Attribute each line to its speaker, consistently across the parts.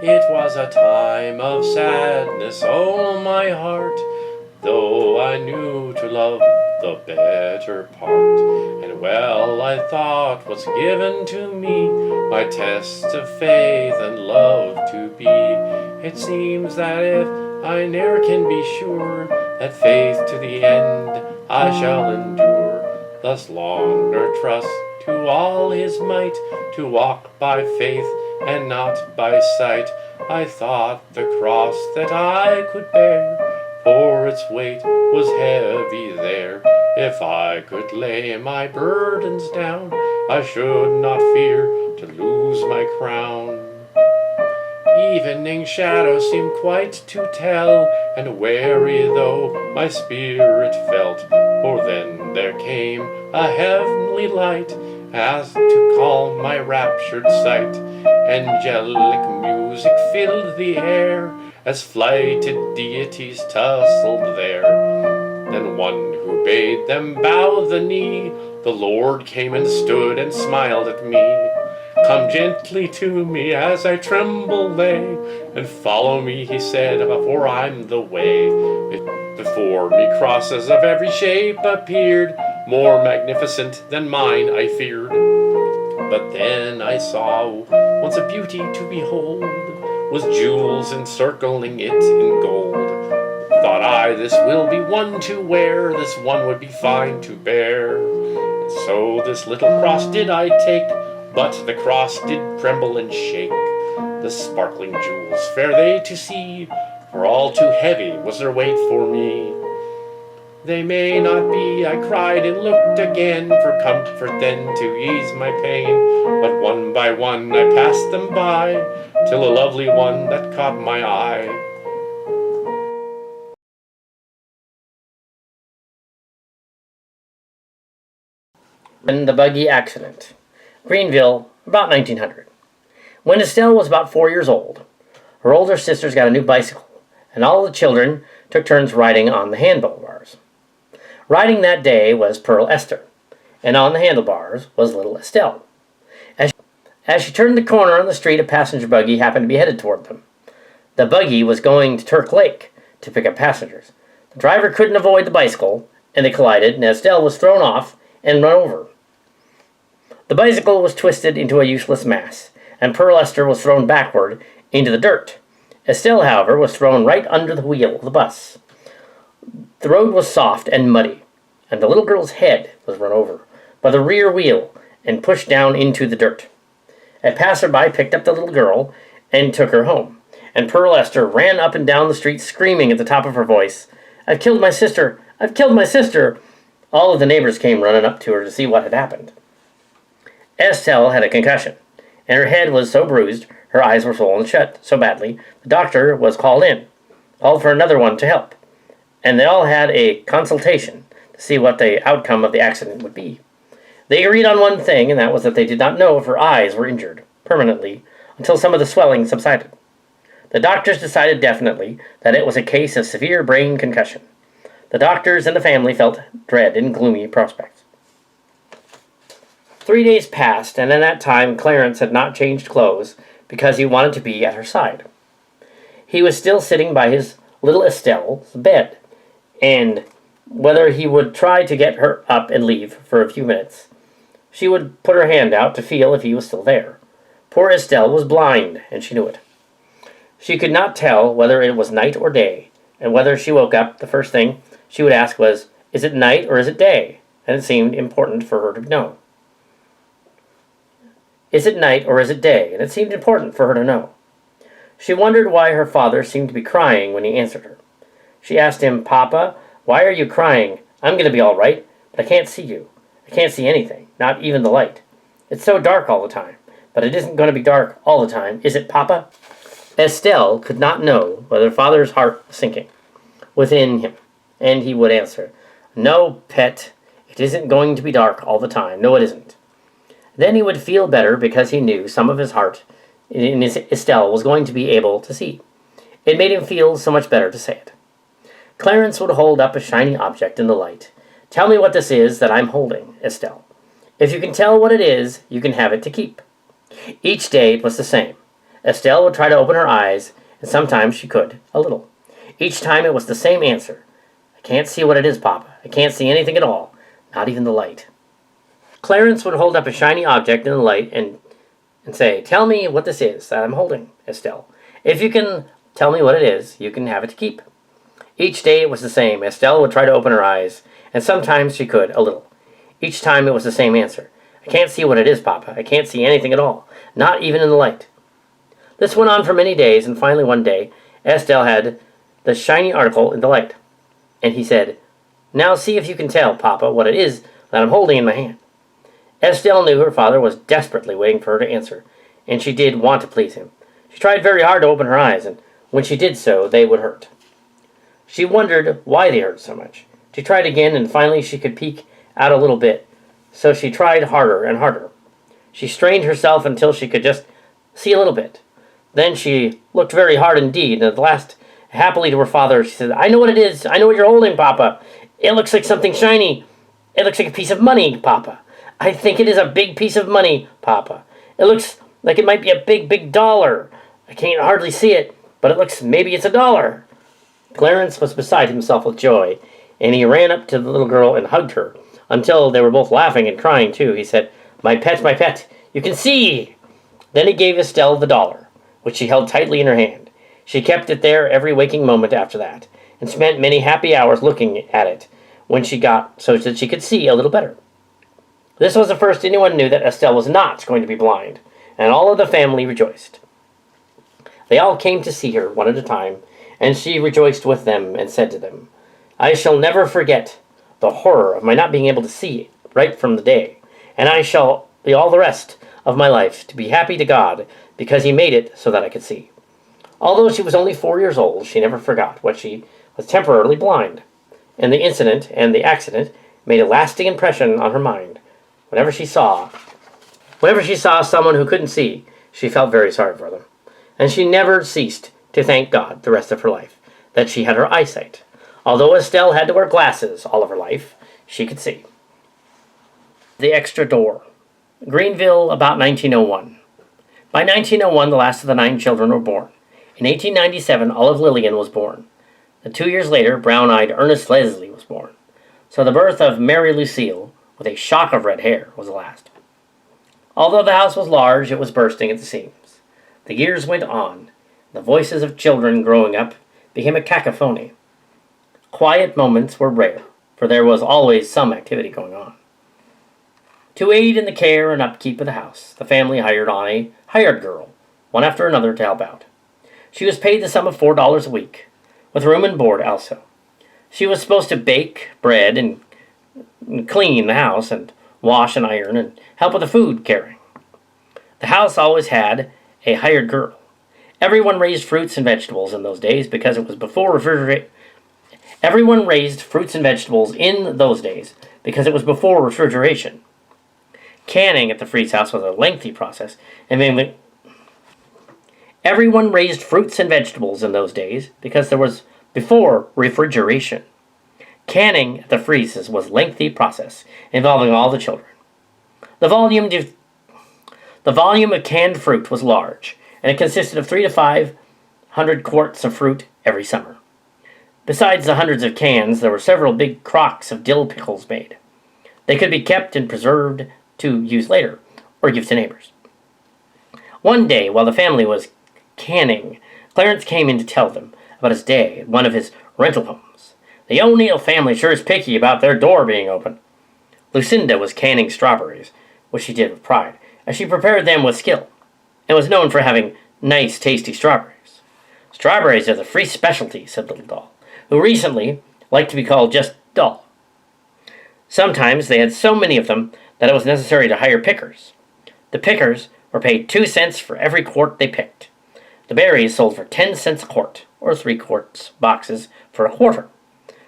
Speaker 1: It was a time of sadness, oh my heart, though I knew to love the better part. And well I thought was given to me my test of faith and love to be. It seems that if I ne'er can be sure that faith to the end I shall endure, thus long nor trust to all his might, to walk by faith and not by sight. I thought the cross that I could bear, for its weight was heavy there. If I could lay my burdens down, I should not fear to lose my crown. Evening shadows seemed quite to tell, and weary though my spirit felt, for then there came a heavenly light, as to calm my raptured sight. Angelic music filled the air, as flighted deities tussled there. Then one who bade them bow the knee, the Lord came and stood and smiled at me. Come gently to me as I tremble lay, and follow me, he said, for I'm the way. Before me crosses of every shape appeared, more magnificent than mine I feared. But then I saw once a beauty to behold, with jewels encircling it in gold. Thought I, this will be one to wear, this one would be fine to bear. And so this little cross did I take, but the cross did tremble and shake. The sparkling jewels, fair they to see, for all too heavy was their weight for me. They may not be, I cried and looked again, for comfort then to ease my pain. But one by one I passed them by, till a lovely one that caught my eye.
Speaker 2: The buggy accident. Greenville, about 1900. When Estelle was about 4 years old, her older sisters got a new bicycle, and all the children took turns riding on the handlebars. Riding that day was Pearl Esther, and on the handlebars was little Estelle. As she turned the corner on the street, a passenger buggy happened to be headed toward them. The buggy was going to Turk Lake to pick up passengers. The driver couldn't avoid the bicycle, and they collided, and Estelle was thrown off and run over. The bicycle was twisted into a useless mass, and Pearl Esther was thrown backward into the dirt. Estelle, however, was thrown right under the wheel of the bus. The road was soft and muddy, and the little girl's head was run over by the rear wheel and pushed down into the dirt. A passerby picked up the little girl and took her home, and Pearl Esther ran up and down the street screaming at the top of her voice, "I've killed my sister! I've killed my sister!" All of the neighbors came running up to her to see what had happened. Estelle had a concussion, and her head was so bruised, her eyes were swollen shut so badly, the doctor was called for another one to help, and they all had a consultation to see what the outcome of the accident would be. They agreed on one thing, and that was that they did not know if her eyes were injured permanently until some of the swelling subsided. The doctors decided definitely that it was a case of severe brain concussion. The doctors and the family felt dread and gloomy prospects. 3 days passed, and in that time Clarence had not changed clothes because he wanted to be at her side. He was still sitting by his little Estelle's bed, and whether he would try to get her up and leave for a few minutes, she would put her hand out to feel if he was still there. Poor Estelle was blind, and she knew it. She could not tell whether it was night or day, and whether she woke up, the first thing she would ask was, "Is it night or is it day?" And it seemed important for her to know. Is it night or is it day? And it seemed important for her to know. She wondered why her father seemed to be crying when he answered her. She asked him, "Papa, why are you crying? I'm going to be all right, but I can't see you. I can't see anything, not even the light. It's so dark all the time, but it isn't going to be dark all the time, is it, Papa?" Estelle could not know whether father's heart was sinking within him, and he would answer, "No, pet, it isn't going to be dark all the time. No, it isn't." Then he would feel better because he knew some of his heart in his Estelle was going to be able to see. It made him feel so much better to say it. Clarence would hold up a shiny object in the light. "Tell me what this is that I'm holding, Estelle. If you can tell what it is, you can have it to keep." Each day it was the same. Estelle would try to open her eyes, and sometimes she could, a little. Each time it was the same answer. I can't see what it is, Papa. I can't see anything at all, not even the light. Clarence would hold up a shiny object in the light and say, "Tell me what this is that I'm holding, Estelle. If you can tell me what it is, you can have it to keep." Each day it was the same. Estelle would try to open her eyes, and sometimes she could, a little. Each time it was the same answer. "I can't see what it is, Papa. I can't see anything at all, not even in the light." This went on for many days, and finally one day, Estelle had the shiny article in the light. And he said, "Now see if you can tell, Papa, what it is that I'm holding in my hand." Estelle knew her father was desperately waiting for her to answer, and she did want to please him. She tried very hard to open her eyes, and when she did so, they would hurt. She wondered why they hurt so much. She tried again, and finally she could peek out a little bit, so she tried harder and harder. She strained herself until she could just see a little bit. Then she looked very hard indeed, and at last, happily to her father, she said, "I know what it is. I know what you're holding, Papa. It looks like something shiny. It looks like a piece of money, Papa. I think it is a big piece of money, Papa. It looks like it might be a big, big dollar. I can't hardly see it, but it looks maybe it's a dollar." Clarence was beside himself with joy, and he ran up to the little girl and hugged her, until they were both laughing and crying too. He said, my pet, you can see." Then he gave Estelle the dollar, which she held tightly in her hand. She kept it there every waking moment after that, and spent many happy hours looking at it when she got so that she could see a little better. This was the first anyone knew that Estelle was not going to be blind, and all of the family rejoiced. They all came to see her one at a time, and she rejoiced with them and said to them, "I shall never forget the horror of my not being able to see right from the day, and I shall be all the rest of my life to be happy to God because he made it so that I could see." Although she was only 4 years old, she never forgot what she was temporarily blind, and the incident and the accident made a lasting impression on her mind. Whenever she saw someone who couldn't see, she felt very sorry for them, and she never ceased to thank God the rest of her life that she had her eyesight. Although Estelle had to wear glasses all of her life, she could see. The extra door. Greenville, about 1901. By 1901, the last of the 9 children were born. In 1897, Olive Lillian was born. And 2 years later, brown-eyed Ernest Leslie was born. So the birth of Mary Lucille, with a shock of red hair, was the last. Although the house was large, it was bursting at the seams. The years went on. The voices of children growing up became a cacophony. Quiet moments were rare, for there was always some activity going on. To aid in the care and upkeep of the house, the family hired on a hired girl, one after another, to help out. She was paid the sum of $4 a week, with room and board also. She was supposed to bake bread and clean the house and wash and iron and help with the food carrying. The house always had a hired girl. Everyone raised fruits and vegetables in those days because it was before refrigeration. Everyone raised fruits and vegetables in those days because it was before refrigeration. Canning at the Freeze house was a lengthy process, and everyone raised fruits and vegetables in those days because there was before refrigeration. Canning at the Freezes was a lengthy process involving all the children. The volume of canned fruit was large, and it consisted of 300 to 500 quarts of fruit every summer. Besides the hundreds of cans, there were several big crocks of dill pickles made. They could be kept and preserved to use later, or give to neighbors. One day, while the family was canning, Clarence came in to tell them about his day at one of his rental homes. "The O'Neill family sure is picky about their door being open." Lucinda was canning strawberries, which she did with pride, as she prepared them with skill, and was known for having nice, tasty strawberries. "Strawberries are the Free specialty," said Little Doll, who recently liked to be called just Doll. Sometimes they had so many of them that it was necessary to hire pickers. The pickers were paid 2 cents for every quart they picked. The berries sold for 10 cents a quart, or 3-quart boxes for a quarter.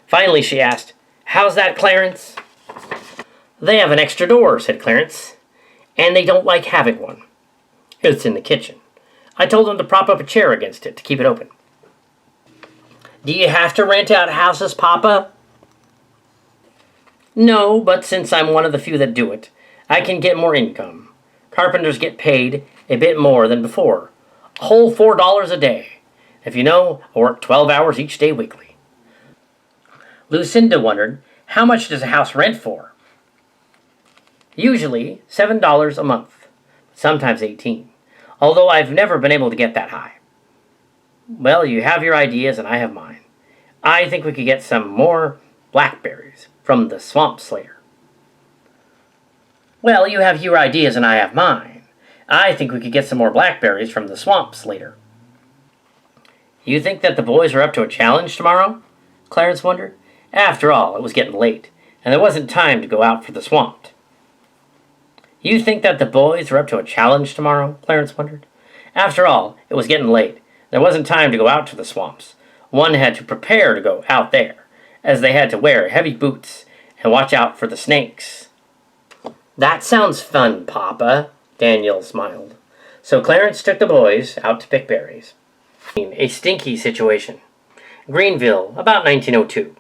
Speaker 2: Finally, she asked, "How's that, Clarence?" "They have an extra door," said Clarence, "and they don't like having one. It's in the kitchen. I told them to prop up a chair against it to keep it open." "Do you have to rent out houses, Papa?" "No, but since I'm one of the few that do it, I can get more income. Carpenters get paid a bit more than before, A whole $4 a day. If you know, I work 12 hours each day weekly. Lucinda wondered, how much does a house rent for? Usually $7 a month, sometimes 18, although I've never been able to get that high. Well, you have your ideas and I have mine. I think we could get some more blackberries from the swamp slayer. Well, you have your ideas and I have mine. I think we could get some more blackberries from the swamp slayer. You think that the boys are up to a challenge tomorrow? Clarence wondered. After all, it was getting late, and there wasn't time to go out for the swamp. You think that the boys are up to a challenge tomorrow? Clarence wondered. After all, it was getting late. There wasn't time to go out to the swamps. One had to prepare to go out there, as they had to wear heavy boots and watch out for the snakes. That sounds fun, Papa, Daniel smiled. So Clarence took the boys out to pick berries. A stinky situation. Greenville, about 1902.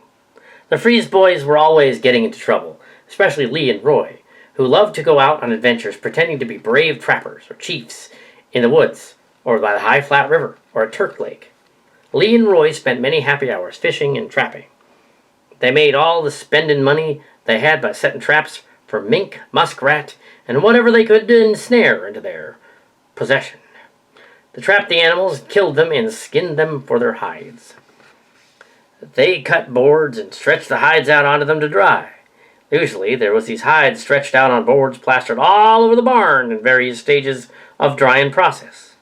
Speaker 2: The Freeze boys were always getting into trouble, especially Lee and Roy, who loved to go out on adventures pretending to be brave trappers or chiefs in the woods, or by the high flat river, or at Turk Lake. Lee and Roy spent many happy hours fishing and trapping. They made all the spending money they had by setting traps for mink, muskrat, and whatever they could ensnare into their possession. They trapped the animals, killed them, and skinned them for their hides. They cut boards and stretched the hides out onto them to dry. Usually there was these hides stretched out on boards plastered all over the barn in various stages of drying process.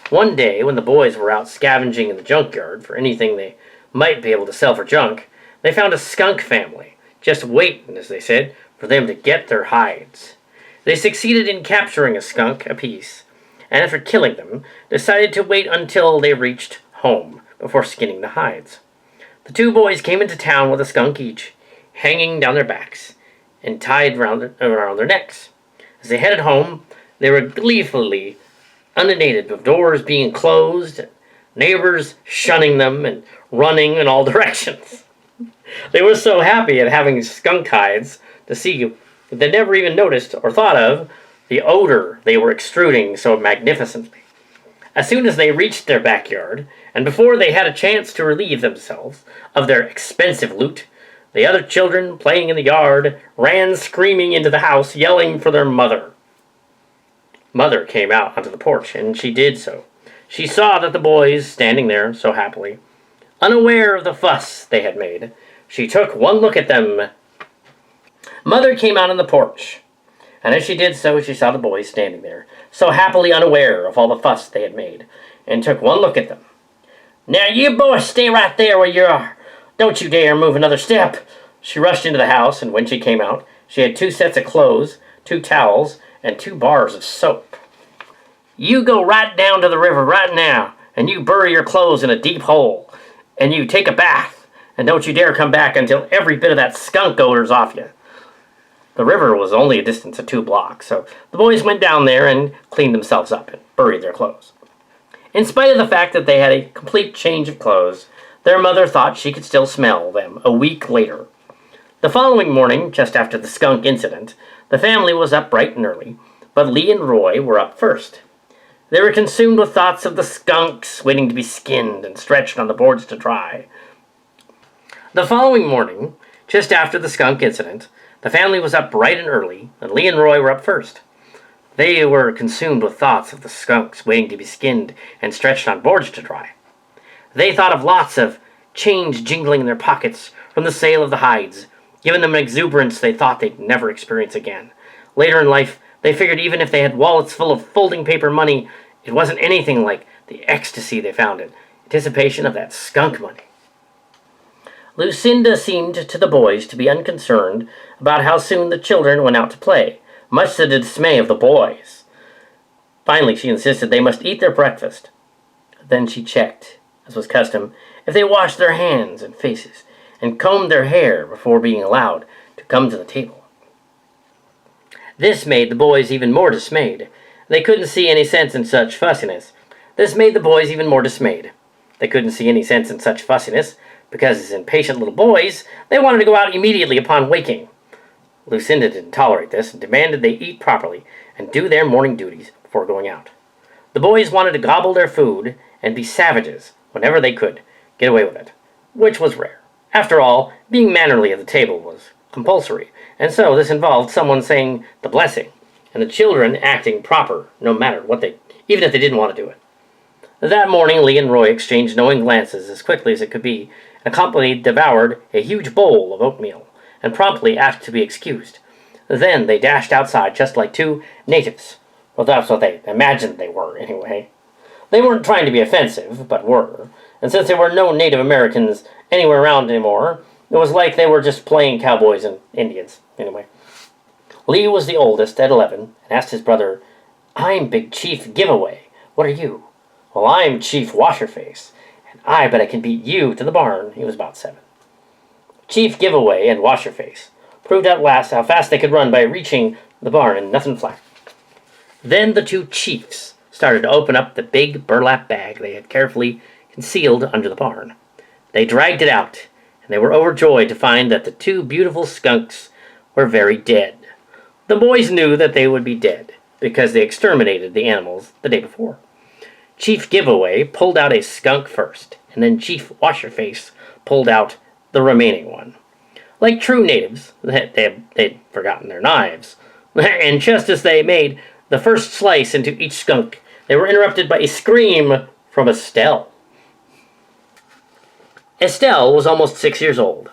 Speaker 2: One day, when the boys were out scavenging in the junkyard for anything they might be able to sell for junk, they found a skunk family, just waiting, as they said, for them to get their hides. They succeeded in capturing a skunk apiece, and after killing them, decided to wait until they reached home before skinning the hides. The two boys came into town with a skunk each, hanging down their backs and tied around their necks. As they headed home, they were gleefully inundated with doors being closed, neighbors shunning them and running in all directions. They were so happy at having skunk hides to see that they never even noticed or thought of the odor they were extruding so magnificently. As soon as they reached their backyard, and before they had a chance to relieve themselves of their expensive loot, the other children playing in the yard ran screaming into the house, yelling for their mother. Mother came out onto the porch, and she did so. She saw that the boys, standing there so happily, unaware of the fuss they had made, she took one look at them. Mother came out on the porch, and as she did so, she saw the boys standing there, so happily unaware of all the fuss they had made, and took one look at them. Now you boys stay right there where you are. Don't you dare move another step. She rushed into the house, and when she came out, she had 2 sets of clothes, 2 towels, and 2 bars of soap. You go right down to the river right now, and you bury your clothes in a deep hole, and you take a bath, and don't you dare come back until every bit of that skunk odor's off you. The river was only a distance of 2 blocks, so the boys went down there and cleaned themselves up and buried their clothes. In spite of the fact that they had a complete change of clothes, their mother thought she could still smell them a week later. The following morning, just after the skunk incident, the family was up bright and early, but Lee and Roy were up first. They were consumed with thoughts of the skunks waiting to be skinned and stretched on the boards to dry. The following morning, just after the skunk incident, the family was up bright and early, and Lee and Roy were up first. They were consumed with thoughts of the skunks waiting to be skinned and stretched on boards to dry. They thought of lots of change jingling in their pockets from the sale of the hides, giving them an exuberance they thought they'd never experience again. Later in life, they figured even if they had wallets full of folding paper money, it wasn't anything like the ecstasy they found in anticipation of that skunk money. Lucinda seemed to the boys to be unconcerned about how soon the children went out to play, much to the dismay of the boys. Finally, she insisted they must eat their breakfast. Then she checked, as was custom, if they washed their hands and faces and combed their hair before being allowed to come to the table. This made the boys even more dismayed. They couldn't see any sense in such fussiness. This made the boys even more dismayed. They couldn't see any sense in such fussiness, because as impatient little boys, they wanted to go out immediately upon waking. Lucinda didn't tolerate this and demanded they eat properly and do their morning duties before going out. The boys wanted to gobble their food and be savages whenever they could get away with it, which was rare. After all, being mannerly at the table was compulsory, and so this involved someone saying the blessing, and the children acting proper no matter what even if they didn't want to do it. That morning, Lee and Roy exchanged knowing glances as quickly as it could be, and accompanied devoured a huge bowl of oatmeal, and promptly asked to be excused. Then they dashed outside just like two natives. Well, that's what they imagined they were, anyway. They weren't trying to be offensive, but were, and since there were no Native Americans anywhere around anymore, it was like they were just playing cowboys and Indians, anyway. Lee was the oldest, at 11, and asked his brother, "I'm Big Chief Giveaway. What are you?" "Well, I'm Chief Washerface, and I bet I can beat you to the barn." He was about 7. Chief Giveaway and Washerface proved at last how fast they could run by reaching the barn and nothing flat. Then the two chiefs started to open up the big burlap bag they had carefully concealed under the barn. They dragged it out, and they were overjoyed to find that the two beautiful skunks were very dead. The boys knew that they would be dead, because they exterminated the animals the day before. Chief Giveaway pulled out a skunk first, and then Chief Washerface pulled out the remaining one. Like true natives, they'd forgotten their knives, and just as they made the first slice into each skunk, they were interrupted by a scream from Estelle. Estelle was almost 6 years old.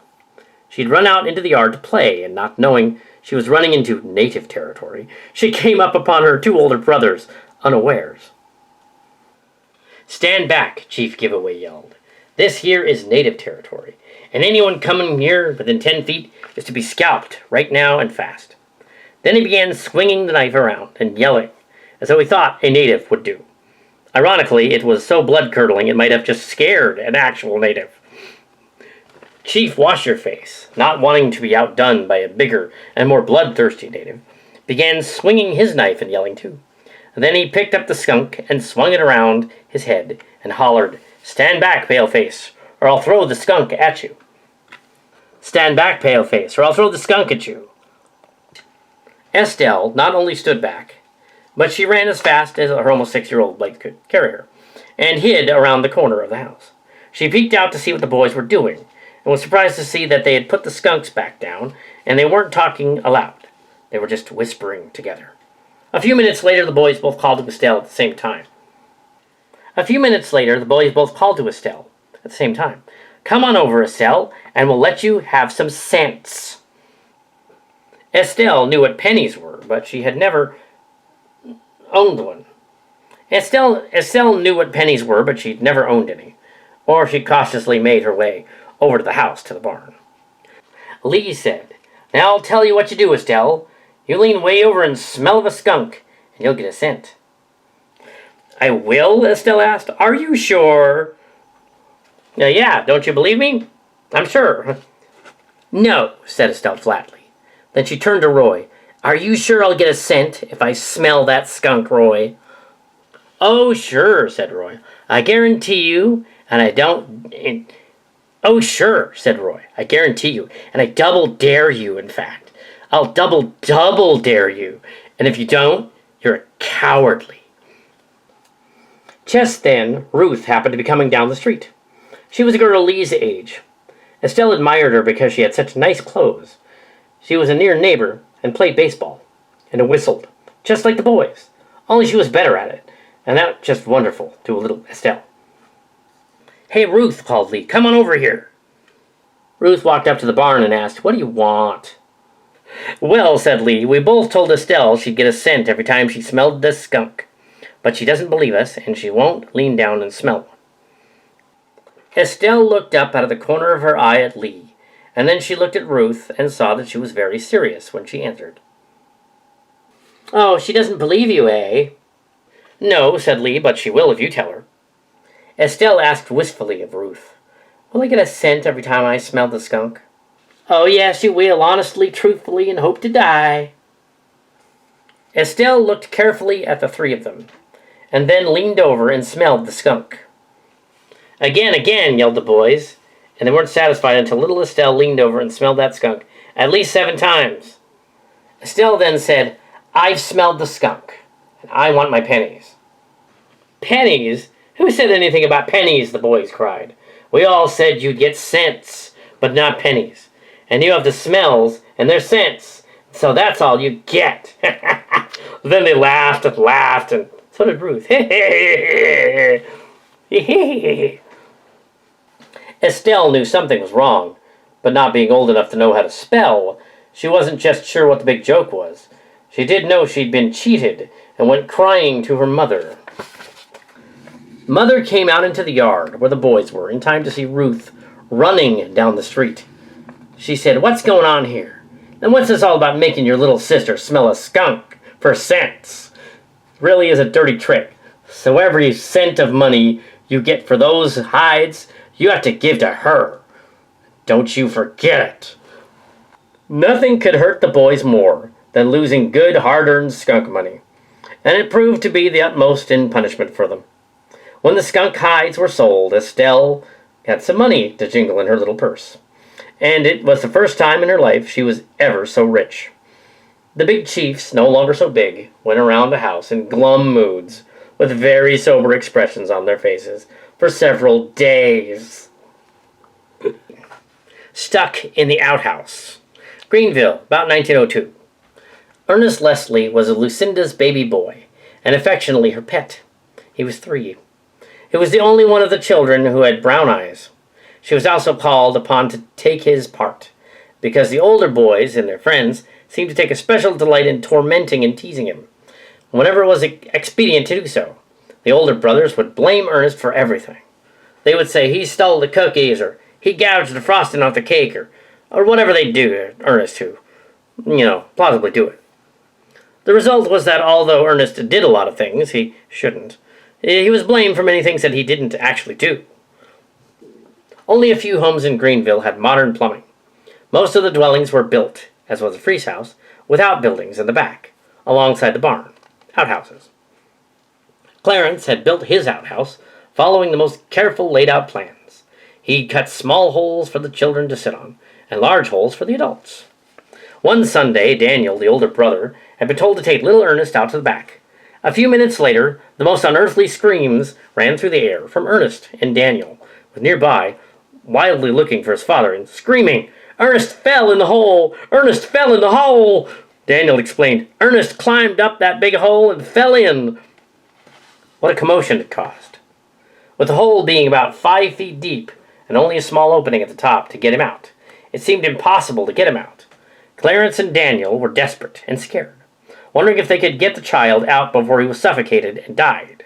Speaker 2: She'd run out into the yard to play, and not knowing she was running into native territory, she came up upon her two older brothers unawares. "Stand back," Chief Giveaway yelled. "This here is native territory, and anyone coming here within 10 feet is to be scalped right now and fast." Then he began swinging the knife around and yelling, as though he thought a native would do. Ironically, it was so blood-curdling it might have just scared an actual native. Chief Washerface, not wanting to be outdone by a bigger and more bloodthirsty native, began swinging his knife and yelling too. Then he picked up the skunk and swung it around his head and hollered, "Stand back, Paleface, or I'll throw the skunk at you." "Stand back, Paleface, or I'll throw the skunk at you." Estelle not only stood back, but she ran as fast as her almost 6-year-old leg could carry her, and hid around the corner of the house. She peeked out to see what the boys were doing, and was surprised to see that they had put the skunks back down, and they weren't talking aloud. They were just whispering together. A few minutes later, the boys both called to Estelle at the same time. "Come on over, Estelle, and we'll let you have some cents." Estelle knew what pennies were, but she had never owned one. Estelle knew what pennies were, but she'd never owned any, or she cautiously made her way over to the house to the barn. Lee said, "Now I'll tell you what you do, Estelle. You lean way over and smell of a skunk, and you'll get a cent." "I will?" Estelle asked. "Are you sure?" "Yeah, don't you believe me?" "I'm sure." "No," said Estelle flatly. Then she turned to Roy. "Are you sure I'll get a cent if I smell that skunk, Roy?" "Oh, sure," said Roy. "I guarantee you, and I don't... "Oh, sure," said Roy. "I guarantee you, and I double dare you, in fact. I'll double dare you, and if you don't, you're cowardly." Just then, Ruth happened to be coming down the street. She was a girl Lee's age. Estelle admired her because she had such nice clothes. She was a near neighbor and played baseball, and whistled, just like the boys, only she was better at it, and that was just wonderful to a little Estelle. "Hey, Ruth," called Lee, "come on over here." Ruth walked up to the barn and asked, "What do you want?" "Well," said Lee, "we both told Estelle she'd get a cent every time she smelled this skunk. But she doesn't believe us, and she won't lean down and smell one." Estelle looked up out of the corner of her eye at Lee, and then she looked at Ruth and saw that she was very serious when she answered. "Oh, she doesn't believe you, eh?" "No," said Lee, "but she will if you tell her." Estelle asked wistfully of Ruth, "Will I get a cent every time I smell the skunk?" "Oh, yes, you will, honestly, truthfully, and hope to die." Estelle looked carefully at the three of them, and then leaned over and smelled the skunk. "Again, again," yelled the boys, and they weren't satisfied until little Estelle leaned over and smelled that skunk at least 7 times. Estelle then said, "I've smelled the skunk, and I want my pennies." Pennies? Who said anything about pennies? The boys cried. We all said you'd get cents, but not pennies. And you have the smells, and they're cents. So that's all you get. Then they laughed and laughed, and so did Ruth. Estelle knew something was wrong, but not being old enough to know how to spell, she wasn't just sure what the big joke was. She did know she'd been cheated, and went crying to her mother. Mother came out into the yard where the boys were in time to see Ruth running down the street. She said, "What's going on here? And what's this all about making your little sister smell a skunk for cents? Really is a dirty trick. So every cent of money you get for those hides, you have to give to her. Don't you forget it." Nothing could hurt the boys more than losing good hard-earned skunk money, and it proved to be the utmost in punishment for them. When the skunk hides were sold, Estelle had some money to jingle in her little purse, and it was the first time in her life she was ever so rich. The big chiefs, no longer so big, went around the house in glum moods, with very sober expressions on their faces, for several days. Stuck in the outhouse. Greenville, about 1902. Ernest Leslie was Lucinda's baby boy, and affectionately her pet. He was 3. He was the only one of the children who had brown eyes. She was also called upon to take his part, because the older boys and their friends seemed to take a special delight in tormenting and teasing him, whenever it was expedient to do so. The older brothers would blame Ernest for everything. They would say he stole the cookies, or he gouged the frosting off the cake, or whatever they'd do to Ernest to, plausibly do it. The result was that although Ernest did a lot of things he shouldn't, he was blamed for many things that he didn't actually do. Only a few homes in Greenville had modern plumbing. Most of the dwellings were built, as was the Freeze house, without buildings in the back, alongside the barn, outhouses. Clarence had built his outhouse following the most careful laid-out plans. He cut small holes for the children to sit on, and large holes for the adults. One Sunday, Daniel, the older brother, had been told to take little Ernest out to the back. A few minutes later, the most unearthly screams ran through the air from Ernest and Daniel, with nearby, wildly looking for his father and screaming, "Ernest fell in the hole! Ernest fell in the hole!" Daniel explained, "Ernest climbed up that big hole and fell in." What a commotion it caused. With the hole being about 5 feet deep and only a small opening at the top to get him out, it seemed impossible to get him out. Clarence and Daniel were desperate and scared, wondering if they could get the child out before he was suffocated and died.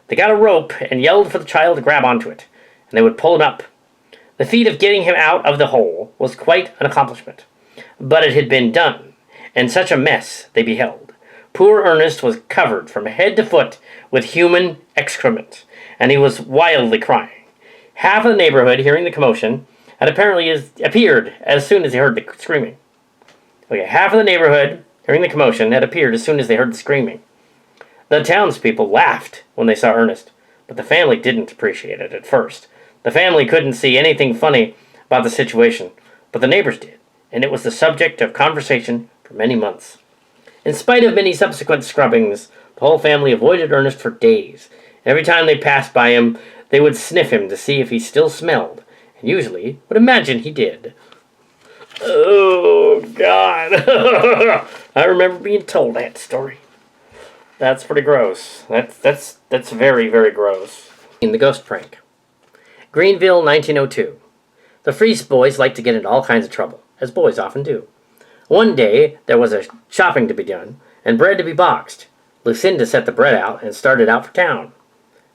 Speaker 2: They got a rope and yelled for the child to grab onto it, and they would pull him up. The feat of getting him out of the hole was quite an accomplishment, but it had been done, and such a mess they beheld. Poor Ernest was covered from head to foot with human excrement, and he was wildly crying. Half of the neighborhood, hearing the commotion, had apparently appeared as soon as they heard the screaming. Half of the neighborhood, hearing the commotion, had appeared as soon as they heard the screaming. The townspeople laughed when they saw Ernest, but the family didn't appreciate it at first. The family couldn't see anything funny about the situation, but the neighbors did, and it was the subject of conversation for many months. In spite of many subsequent scrubbings, the whole family avoided Ernest for days. Every time they passed by him, they would sniff him to see if he still smelled, and usually would imagine he did. Oh, God. I remember being told that story. That's pretty gross. That's very, very gross. In the ghost prank. Greenville, 1902. The Freeze boys liked to get into all kinds of trouble, as boys often do. One day, there was a shopping to be done, and bread to be boxed. Lucinda set the bread out and started out for town.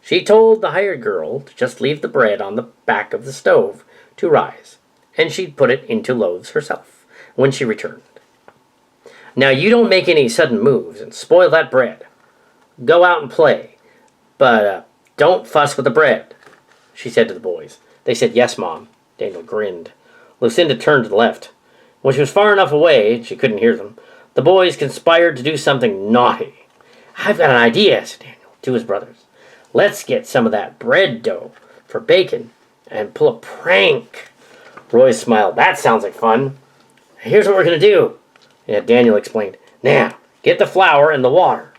Speaker 2: She told the hired girl to just leave the bread on the back of the stove to rise, and she'd put it into loaves herself when she returned. Now, you don't make any sudden moves and spoil that bread. Go out and play, but don't fuss with the bread, she said to the boys. They said, "Yes, Mom." Daniel grinned. Lucinda turned to the left. When she was far enough away she couldn't hear them, the boys conspired to do something naughty. "I've got an idea," said Daniel to his brothers. "Let's get some of that bread dough for bacon and pull a prank." Roy smiled. "That sounds like fun. Here's what we're going to do." Yeah, Daniel explained. "Now, get the flour and the water."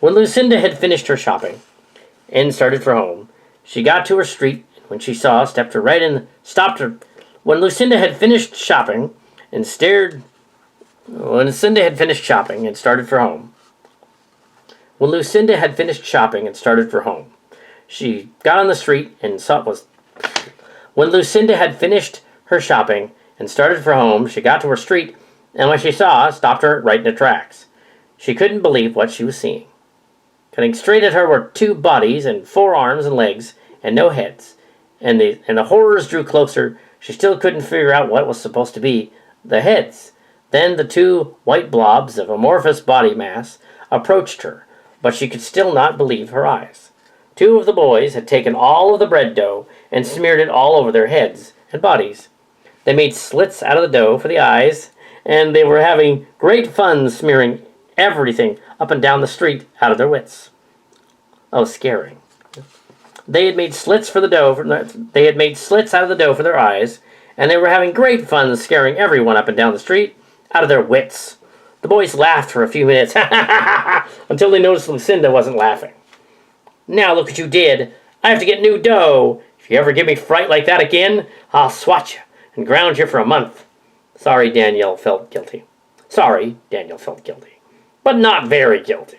Speaker 2: When Lucinda had finished her shopping, and started for home. She got to her street, and when she saw, stopped her. When Lucinda had finished shopping and started for home. When Lucinda had finished shopping and started for home, she got on the street and saw it was. When Lucinda had finished her shopping and started for home, she got to her street, and when she saw, stopped her right in the tracks. She couldn't believe what she was seeing. Coming straight at her were 2 bodies and 4 arms and legs and no heads. And the horrors drew closer. She still couldn't figure out what was supposed to be the heads. Then the 2 white blobs of amorphous body mass approached her, but she could still not believe her eyes. 2 of the boys had taken all of the bread dough and smeared it all over their heads and bodies. They made slits out of the dough for the eyes, and they were having great fun smearing everything up and down the street out of their wits. Oh, scary. They had made slits out of the dough for their eyes, and they were having great fun scaring everyone up and down the street out of their wits. The boys laughed for a few minutes until they noticed Lucinda wasn't laughing. Now look what you did. I have to get new dough. If you ever give me fright like that again, I'll swat you and ground you for a month. Sorry, Danielle felt guilty. But not very guilty.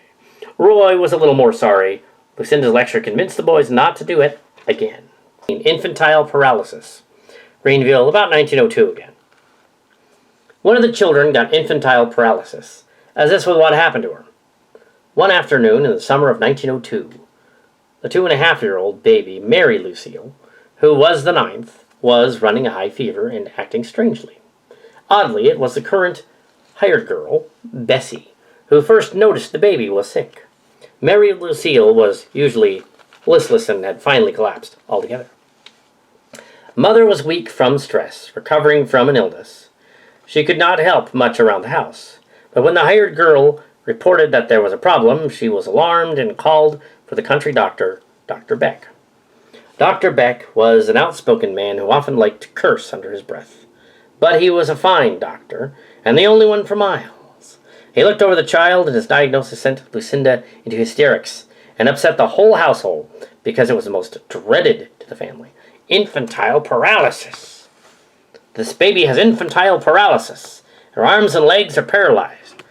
Speaker 2: Roy was a little more sorry. Lucinda's lecture convinced the boys not to do it again. Infantile paralysis. Greenville, about 1902 again. One of the children got infantile paralysis, as this was what happened to her. One afternoon in the summer of 1902, the 2.5-year-old baby, Mary Lucille, who was the 9th, was running a high fever and acting strangely. Oddly, it was the current hired girl, Bessie, who first noticed the baby was sick. Mary Lucille was usually listless and had finally collapsed altogether. Mother was weak from stress, recovering from an illness. She could not help much around the house, but when the hired girl reported that there was a problem, she was alarmed and called for the country doctor, Dr. Beck. Dr. Beck was an outspoken man who often liked to curse under his breath. But he was a fine doctor, and the only one for miles. He looked over the child, and his diagnosis sent Lucinda into hysterics and upset the whole household because it was the most dreaded to the family. Infantile paralysis. This baby has infantile paralysis. Her arms and legs are paralyzed.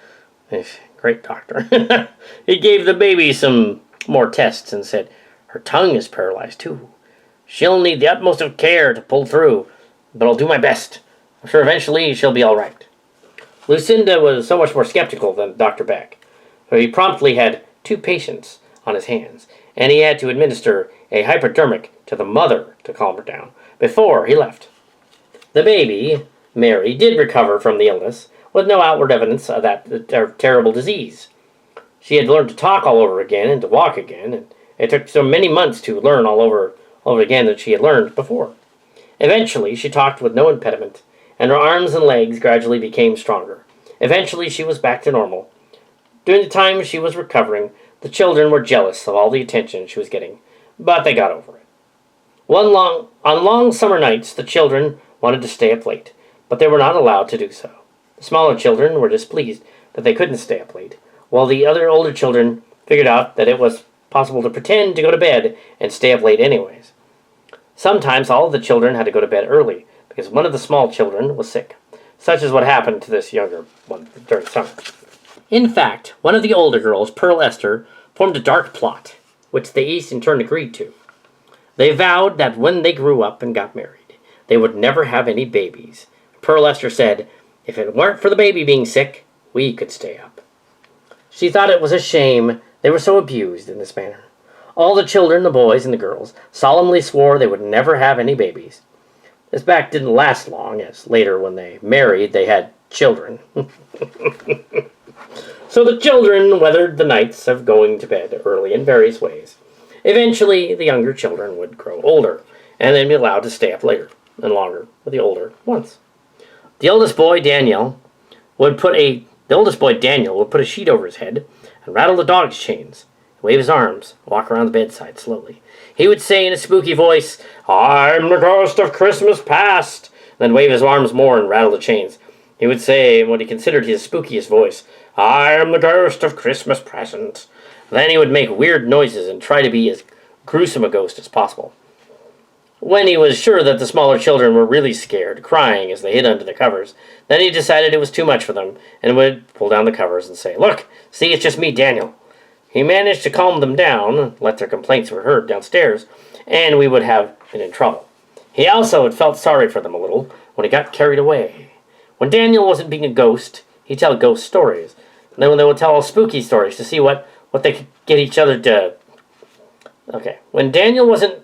Speaker 2: Great doctor. He gave the baby some more tests and said, her tongue is paralyzed too. She'll need the utmost of care to pull through, but I'll do my best. I'm sure eventually she'll be all right. Lucinda was so much more skeptical than Dr. Beck, so he promptly had 2 patients on his hands, and he had to administer a hypodermic to the mother to calm her down before he left. The baby, Mary, did recover from the illness with no outward evidence of that terrible disease. She had learned to talk all over again and to walk again, and it took so many months to learn all over again that she had learned before. Eventually, she talked with no impediment, and her arms and legs gradually became stronger. Eventually, she was back to normal. During the time she was recovering, the children were jealous of all the attention she was getting, but they got over it. On long summer nights, the children wanted to stay up late, but they were not allowed to do so. The smaller children were displeased that they couldn't stay up late, while the other older children figured out that it was possible to pretend to go to bed and stay up late anyways. Sometimes all of the children had to go to bed early, because one of the small children was sick. Such is what happened to this younger one during summer. In fact, one of the older girls, Pearl Esther, formed a dark plot, which they each in turn agreed to. They vowed that when they grew up and got married, they would never have any babies. Pearl Esther said, if it weren't for the baby being sick, we could stay up. She thought it was a shame they were so abused in this manner. All the children, the boys and the girls, solemnly swore they would never have any babies. This pact didn't last long, as later when they married, they had children. So the children weathered the nights of going to bed early in various ways. Eventually, the younger children would grow older, and then be allowed to stay up later and longer with the older ones. The oldest boy, Daniel, would put a sheet over his head and rattle the dog's chains, wave his arms, walk around the bedside slowly. He would say in a spooky voice, I'm the ghost of Christmas past, then wave his arms more and rattle the chains. He would say in what he considered his spookiest voice, I am the ghost of Christmas present. Then he would make weird noises and try to be as gruesome a ghost as possible. When he was sure that the smaller children were really scared, crying as they hid under the covers, then he decided it was too much for them and would pull down the covers and say, "Look, see, it's just me, Daniel." He managed to calm them down, let their complaints were heard downstairs, and we would have been in trouble. He also had felt sorry for them a little when he got carried away. When Daniel wasn't being a ghost, he'd tell ghost stories. And then when they would tell spooky stories to see what they could get each other to... Okay. When Daniel wasn't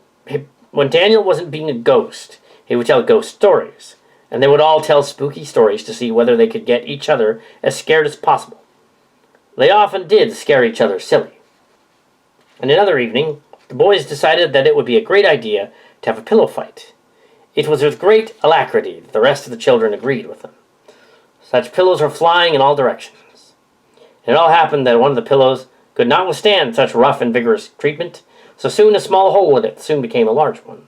Speaker 2: being a ghost, he would tell ghost stories. And they would all tell spooky stories to see whether they could get each other as scared as possible. They often did scare each other silly. And another evening, the boys decided that it would be a great idea to have a pillow fight. It was with great alacrity that the rest of the children agreed with them. Such pillows were flying in all directions. And it all happened that one of the pillows could not withstand such rough and vigorous treatment, so soon a small hole in it soon became a large one.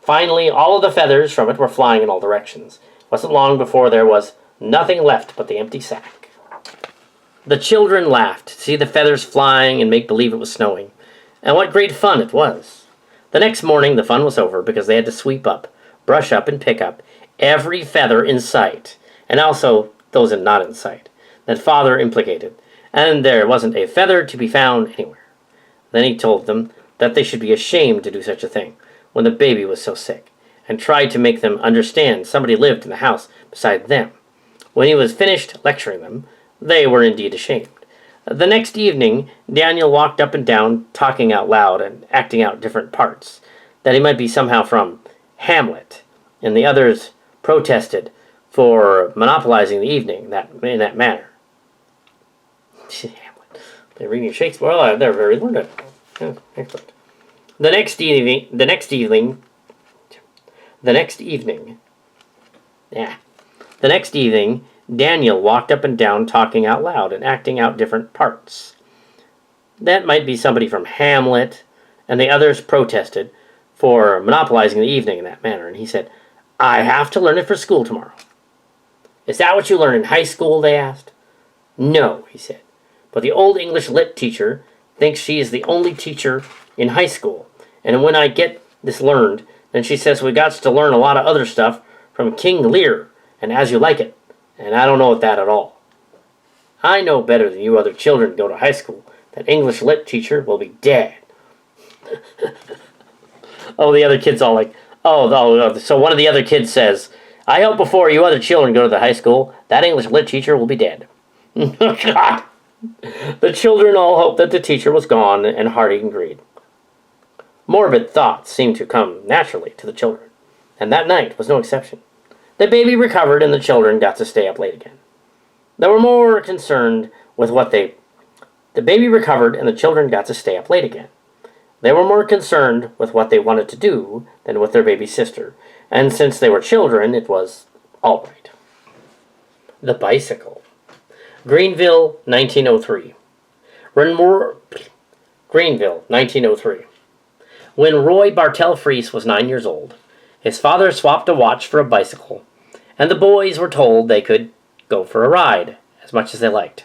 Speaker 2: Finally, all of the feathers from it were flying in all directions. It wasn't long before there was nothing left but the empty sack. The children laughed to see the feathers flying and make believe it was snowing. And what great fun it was. The next morning the fun was over because they had to sweep up, brush up, and pick up every feather in sight, and also those not in sight, that Father implicated, and there wasn't a feather to be found anywhere. Then he told them that they should be ashamed to do such a thing when the baby was so sick, and tried to make them understand somebody lived in the house beside them. When he was finished lecturing them, they were indeed ashamed. The next evening, Daniel walked up and down, talking out loud and acting out different parts, that he might be somehow from Hamlet, and the others protested for monopolizing the evening in that manner. Hamlet. They're reading Shakespeare. Well, they're very learned. Oh, excellent. The next evening, Daniel walked up and down, talking out loud and acting out different parts. That might be somebody from Hamlet, and the others protested for monopolizing the evening in that manner, and he said, "I have to learn it for school tomorrow." "Is that what you learn in high school?" they asked. "No," he said, "but the old English lit teacher thinks she is the only teacher in high school, and when I get this learned, then she says we got to learn a lot of other stuff from King Lear and As You Like It, and I don't know that at all. I know better than you other children go to high school. That English lit teacher will be dead." Oh, the other kids all like, so one of the other kids says, "I hope before you other children go to the high school, that English lit teacher will be dead." God. The children all hoped that the teacher was gone, and Hardy agreed. Morbid thoughts seemed to come naturally to the children, and that night was no exception. The baby recovered, and the children got to stay up late again. They were more concerned with The baby recovered, and the children got to stay up late again. They were more concerned with what they wanted to do than with their baby sister, and since they were children, it was all right. The bicycle. Greenville, 1903. Greenville, 1903. When Roy Bartel-Fries was 9 years old, his father swapped a watch for a bicycle, and the boys were told they could go for a ride as much as they liked.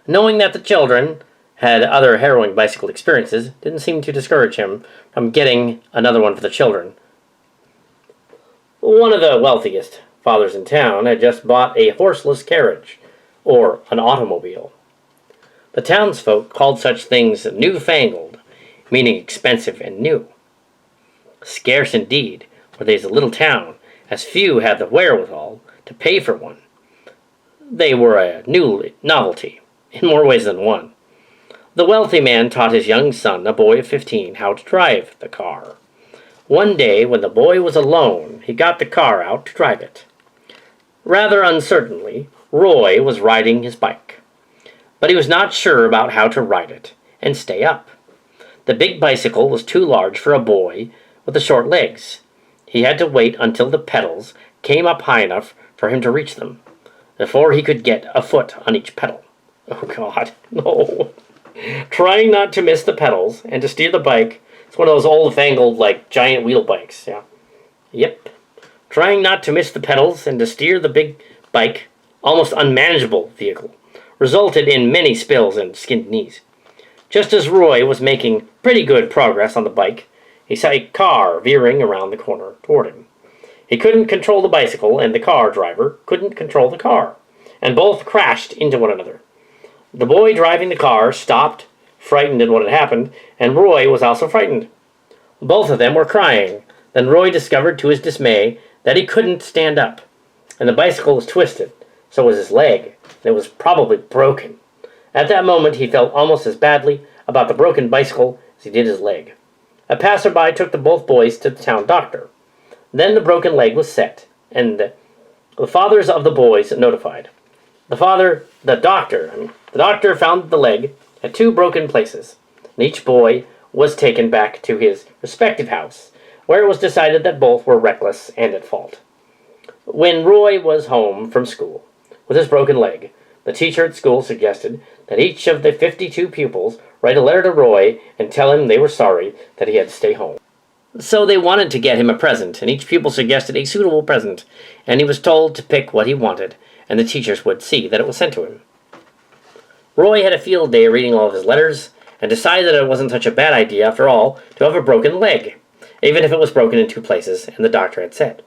Speaker 2: Knowing that the children had other harrowing bicycle experiences didn't seem to discourage him from getting another one for the children. One of the wealthiest fathers in town had just bought a horseless carriage, or an automobile. The townsfolk called such things newfangled, meaning expensive and new. Scarce indeed were they as a little town, as few had the wherewithal to pay for one. They were a new novelty, in more ways than one. The wealthy man taught his young son, a boy of 15, how to drive the car. One day, when the boy was alone, he got the car out to drive it. Rather uncertainly, Roy was riding his bike, but he was not sure about how to ride it and stay up. The big bicycle was too large for a boy with the short legs. He had to wait until the pedals came up high enough for him to reach them, before he could get a foot on each pedal. Oh, God, no. Trying not to miss the pedals and to steer the bike, it's one of those old-fangled, giant wheel bikes, yeah. Yep. Trying not to miss the pedals and to steer the big bike, almost unmanageable vehicle, resulted in many spills and skinned knees. Just as Roy was making pretty good progress on the bike, he saw a car veering around the corner toward him. He couldn't control the bicycle, and the car driver couldn't control the car, and both crashed into one another. The boy driving the car stopped, frightened at what had happened, and Roy was also frightened. Both of them were crying. Then Roy discovered to his dismay that he couldn't stand up, and the bicycle was twisted, so was his leg, and it was probably broken. At that moment he felt almost as badly about the broken bicycle as he did his leg. A passerby took the both boys to the town doctor. Then the broken leg was set, and the fathers of the boys notified. The doctor found the leg at 2 broken places, and each boy was taken back to his respective house, where it was decided that both were reckless and at fault. When Roy was home from school with his broken leg, the teacher at school suggested that each of the 52 pupils write a letter to Roy and tell him they were sorry that he had to stay home. So they wanted to get him a present, and each pupil suggested a suitable present, and he was told to pick what he wanted, and the teachers would see that it was sent to him. Roy had a field day reading all of his letters, and decided that it wasn't such a bad idea, after all, to have a broken leg, even if it was broken in 2 places, and the doctor had said.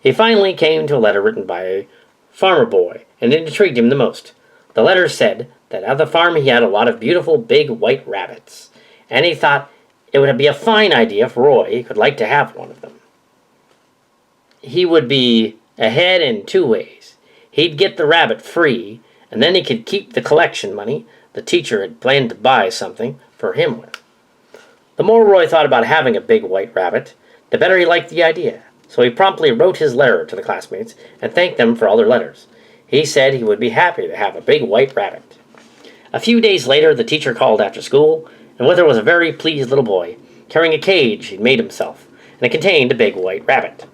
Speaker 2: He finally came to a letter written by a farmer boy, and it intrigued him the most. The letter said that at the farm he had a lot of beautiful big white rabbits, and he thought it would be a fine idea if Roy could like to have one of them. He would be ahead in 2 ways. He'd get the rabbit free, and then he could keep the collection money the teacher had planned to buy something for him with. The more Roy thought about having a big white rabbit, the better he liked the idea, so he promptly wrote his letter to the classmates and thanked them for all their letters. He said he would be happy to have a big white rabbit. A few days later, the teacher called after school, and with her was a very pleased little boy, carrying a cage he'd made himself, and it contained a big white rabbit.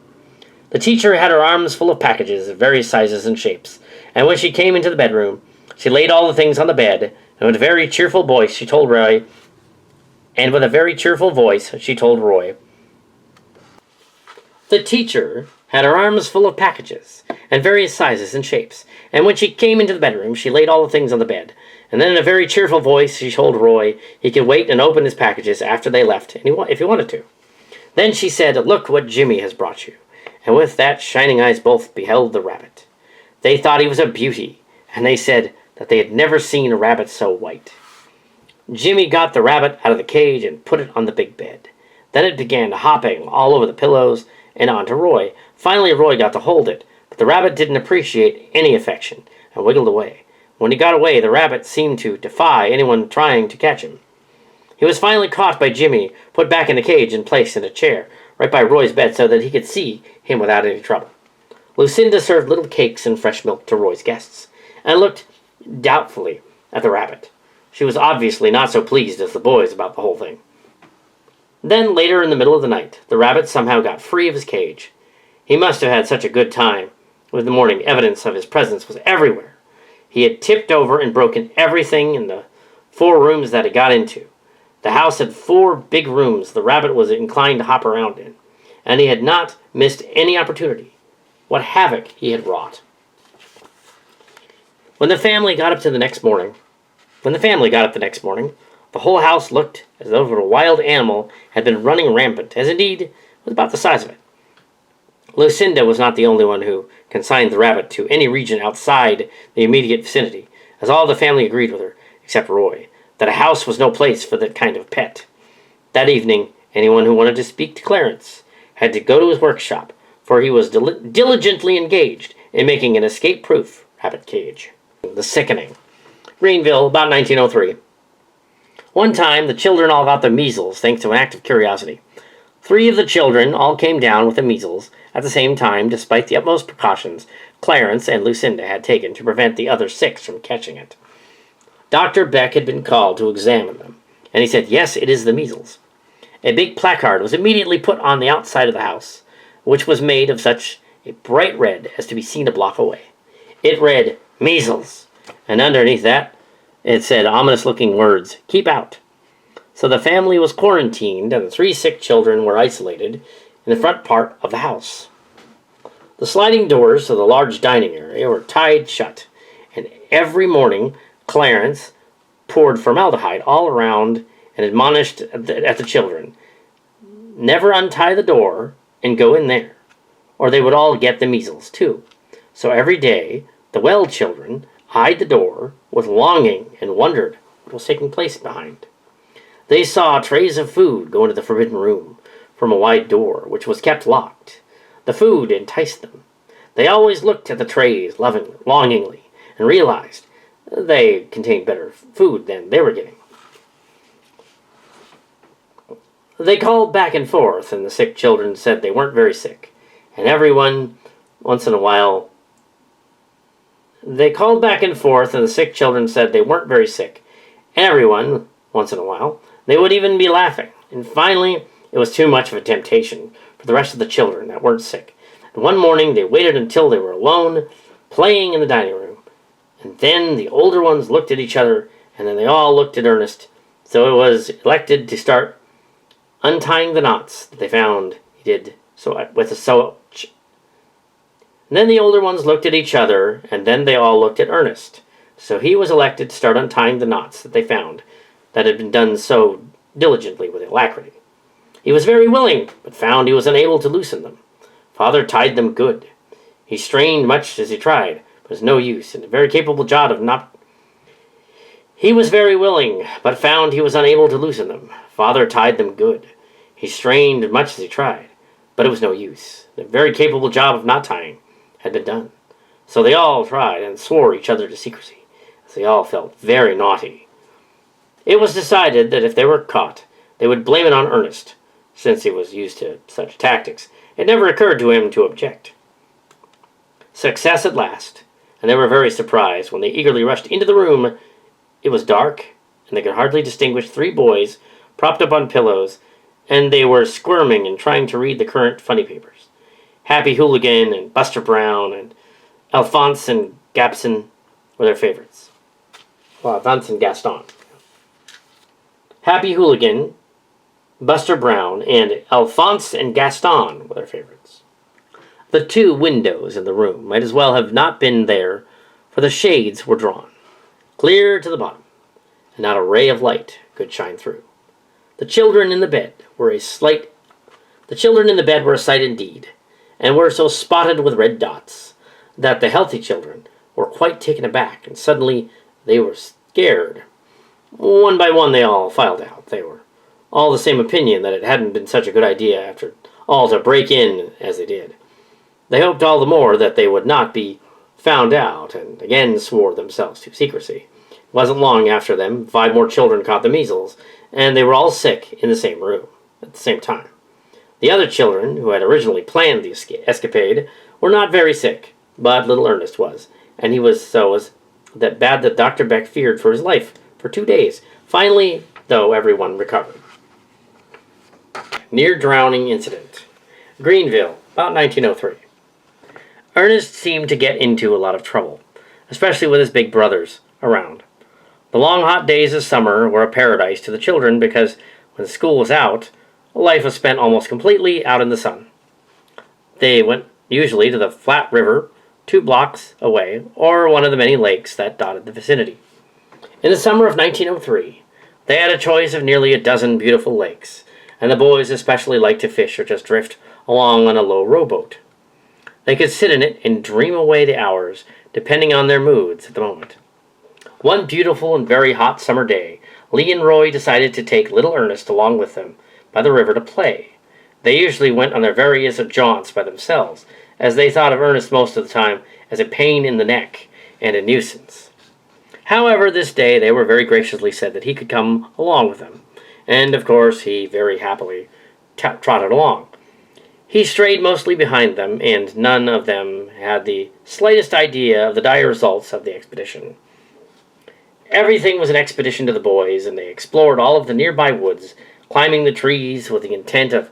Speaker 2: The teacher had her arms full of packages of various sizes and shapes, and when she came into the bedroom, she laid all the things on the bed, and with a very cheerful voice she told Roy, the teacher had her arms full of packages, and various sizes and shapes, and when she came into the bedroom, she laid all the things on the bed, and then in a very cheerful voice she told Roy he could wait and open his packages after they left, if he wanted to. Then she said, "Look what Jimmy has brought you," and with that shining eyes both beheld the rabbit. They thought he was a beauty, and they said that they had never seen a rabbit so white. Jimmy got the rabbit out of the cage and put it on the big bed. Then it began hopping all over the pillows and onto Roy. Finally, Roy got to hold it, but the rabbit didn't appreciate any affection and wiggled away. When he got away, the rabbit seemed to defy anyone trying to catch him. He was finally caught by Jimmy, put back in the cage, and placed in a chair right by Roy's bed so that he could see him without any trouble. Lucinda served little cakes and fresh milk to Roy's guests, and looked doubtfully at the rabbit. She was obviously not so pleased as the boys about the whole thing. Then, later in the middle of the night, the rabbit somehow got free of his cage. He must have had such a good time. With the morning, evidence of his presence was everywhere. He had tipped over and broken everything in the 4 rooms that he got into. The house had 4 big rooms the rabbit was inclined to hop around in, and he had not missed any opportunity. What havoc he had wrought. When the family got up the next morning, the whole house looked as though a wild animal had been running rampant, as indeed was about the size of it. Lucinda was not the only one who consigned the rabbit to any region outside the immediate vicinity, as all the family agreed with her, except Roy, that a house was no place for that kind of pet. That evening, anyone who wanted to speak to Clarence had to go to his workshop, for he was diligently engaged in making an escape-proof rabbit cage. The Sickening. Greenville, about 1903. One time, the children all got the measles, thanks to an act of curiosity. 3 of the children all came down with the measles at the same time, despite the utmost precautions Clarence and Lucinda had taken to prevent the other 6 from catching it. Dr. Beck had been called to examine them, and he said, "Yes, it is the measles." A big placard was immediately put on the outside of the house, which was made of such a bright red as to be seen a block away. It read, "Measles," and underneath that, it said ominous-looking words, "Keep out." So the family was quarantined, and the 3 sick children were isolated in the front part of the house. The sliding doors of the large dining area were tied shut, and every morning Clarence poured formaldehyde all around and admonished at the children, never untie the door and go in there, or they would all get the measles too. So every day, the well children eyed the door with longing and wondered what was taking place behind. They saw trays of food go into the forbidden room from a wide door, which was kept locked. The food enticed them. They always looked at the trays longingly and realized they contained better food than they were getting. They called back and forth, and the sick children said they weren't very sick. And everyone, once in a while, they called back and forth, and the sick children said they weren't very sick. And everyone, once in a while, they would even be laughing. And finally, it was too much of a temptation for the rest of the children that weren't sick. And one morning, they waited until they were alone, playing in the dining room. And then the older ones looked at each other, and then they all looked at Ernest. So it was elected to start untying the knots that they found he did so with a sew. And then the older ones looked at each other, and then they all looked at Ernest. So he was elected to start untying the knots that they found that had been done so diligently with alacrity. He was very willing, but found he was unable to loosen them. Father tied them good. He strained much as he tried, but was no use, and a very capable job of not. He was very willing, but found he was unable to loosen them. Father tied them good. He strained much as he tried, but it was no use. The very capable job of not tying had been done. So they all tried and swore each other to secrecy, as they all felt very naughty. It was decided that if they were caught, they would blame it on Ernest, since he was used to such tactics. It never occurred to him to object. Success at last, and they were very surprised when they eagerly rushed into the room. It was dark, and they could hardly distinguish three boys propped up on pillows, and they were squirming and trying to read the current funny papers. Happy Hooligan and Buster Brown and Alphonse and Gapson were their favorites. Well, Alphonse and Gaston. Happy Hooligan, Buster Brown, and Alphonse and Gaston were their favorites. The two windows in the room might as well have not been there, for the shades were drawn clear to the bottom, and not a ray of light could shine through. The children in the bed were a sight indeed, and were so spotted with red dots that the healthy children were quite taken aback, and suddenly they were scared. One by one they all filed out. They were all the same opinion that it hadn't been such a good idea after all to break in as they did. They hoped all the more that they would not be found out, and again swore themselves to secrecy. It wasn't long after them, 5 more children caught the measles, and they were all sick in the same room at the same time. The other children, who had originally planned the escapade, were not very sick, but little Ernest was, and he was so that bad that Dr. Beck feared for his life for 2 days. Finally, though, everyone recovered. Near drowning incident. Greenville, about 1903. Ernest seemed to get into a lot of trouble, especially with his big brothers around. The long hot days of summer were a paradise to the children because when school was out, life was spent almost completely out in the sun. They went usually to the flat river 2 blocks away, or one of the many lakes that dotted the vicinity. In the summer of 1903, they had a choice of nearly a dozen beautiful lakes, and the boys especially liked to fish or just drift along on a low rowboat. They could sit in it and dream away the hours, depending on their moods at the moment. One beautiful and very hot summer day, Lee and Roy decided to take little Ernest along with them by the river to play. They usually went on their various jaunts by themselves, as they thought of Ernest most of the time as a pain in the neck and a nuisance. However, this day they were very graciously said that he could come along with them, and of course he very happily trotted along. He strayed mostly behind them, and none of them had the slightest idea of the dire results of the expedition. Everything was an expedition to the boys, and they explored all of the nearby woods, climbing the trees with the intent of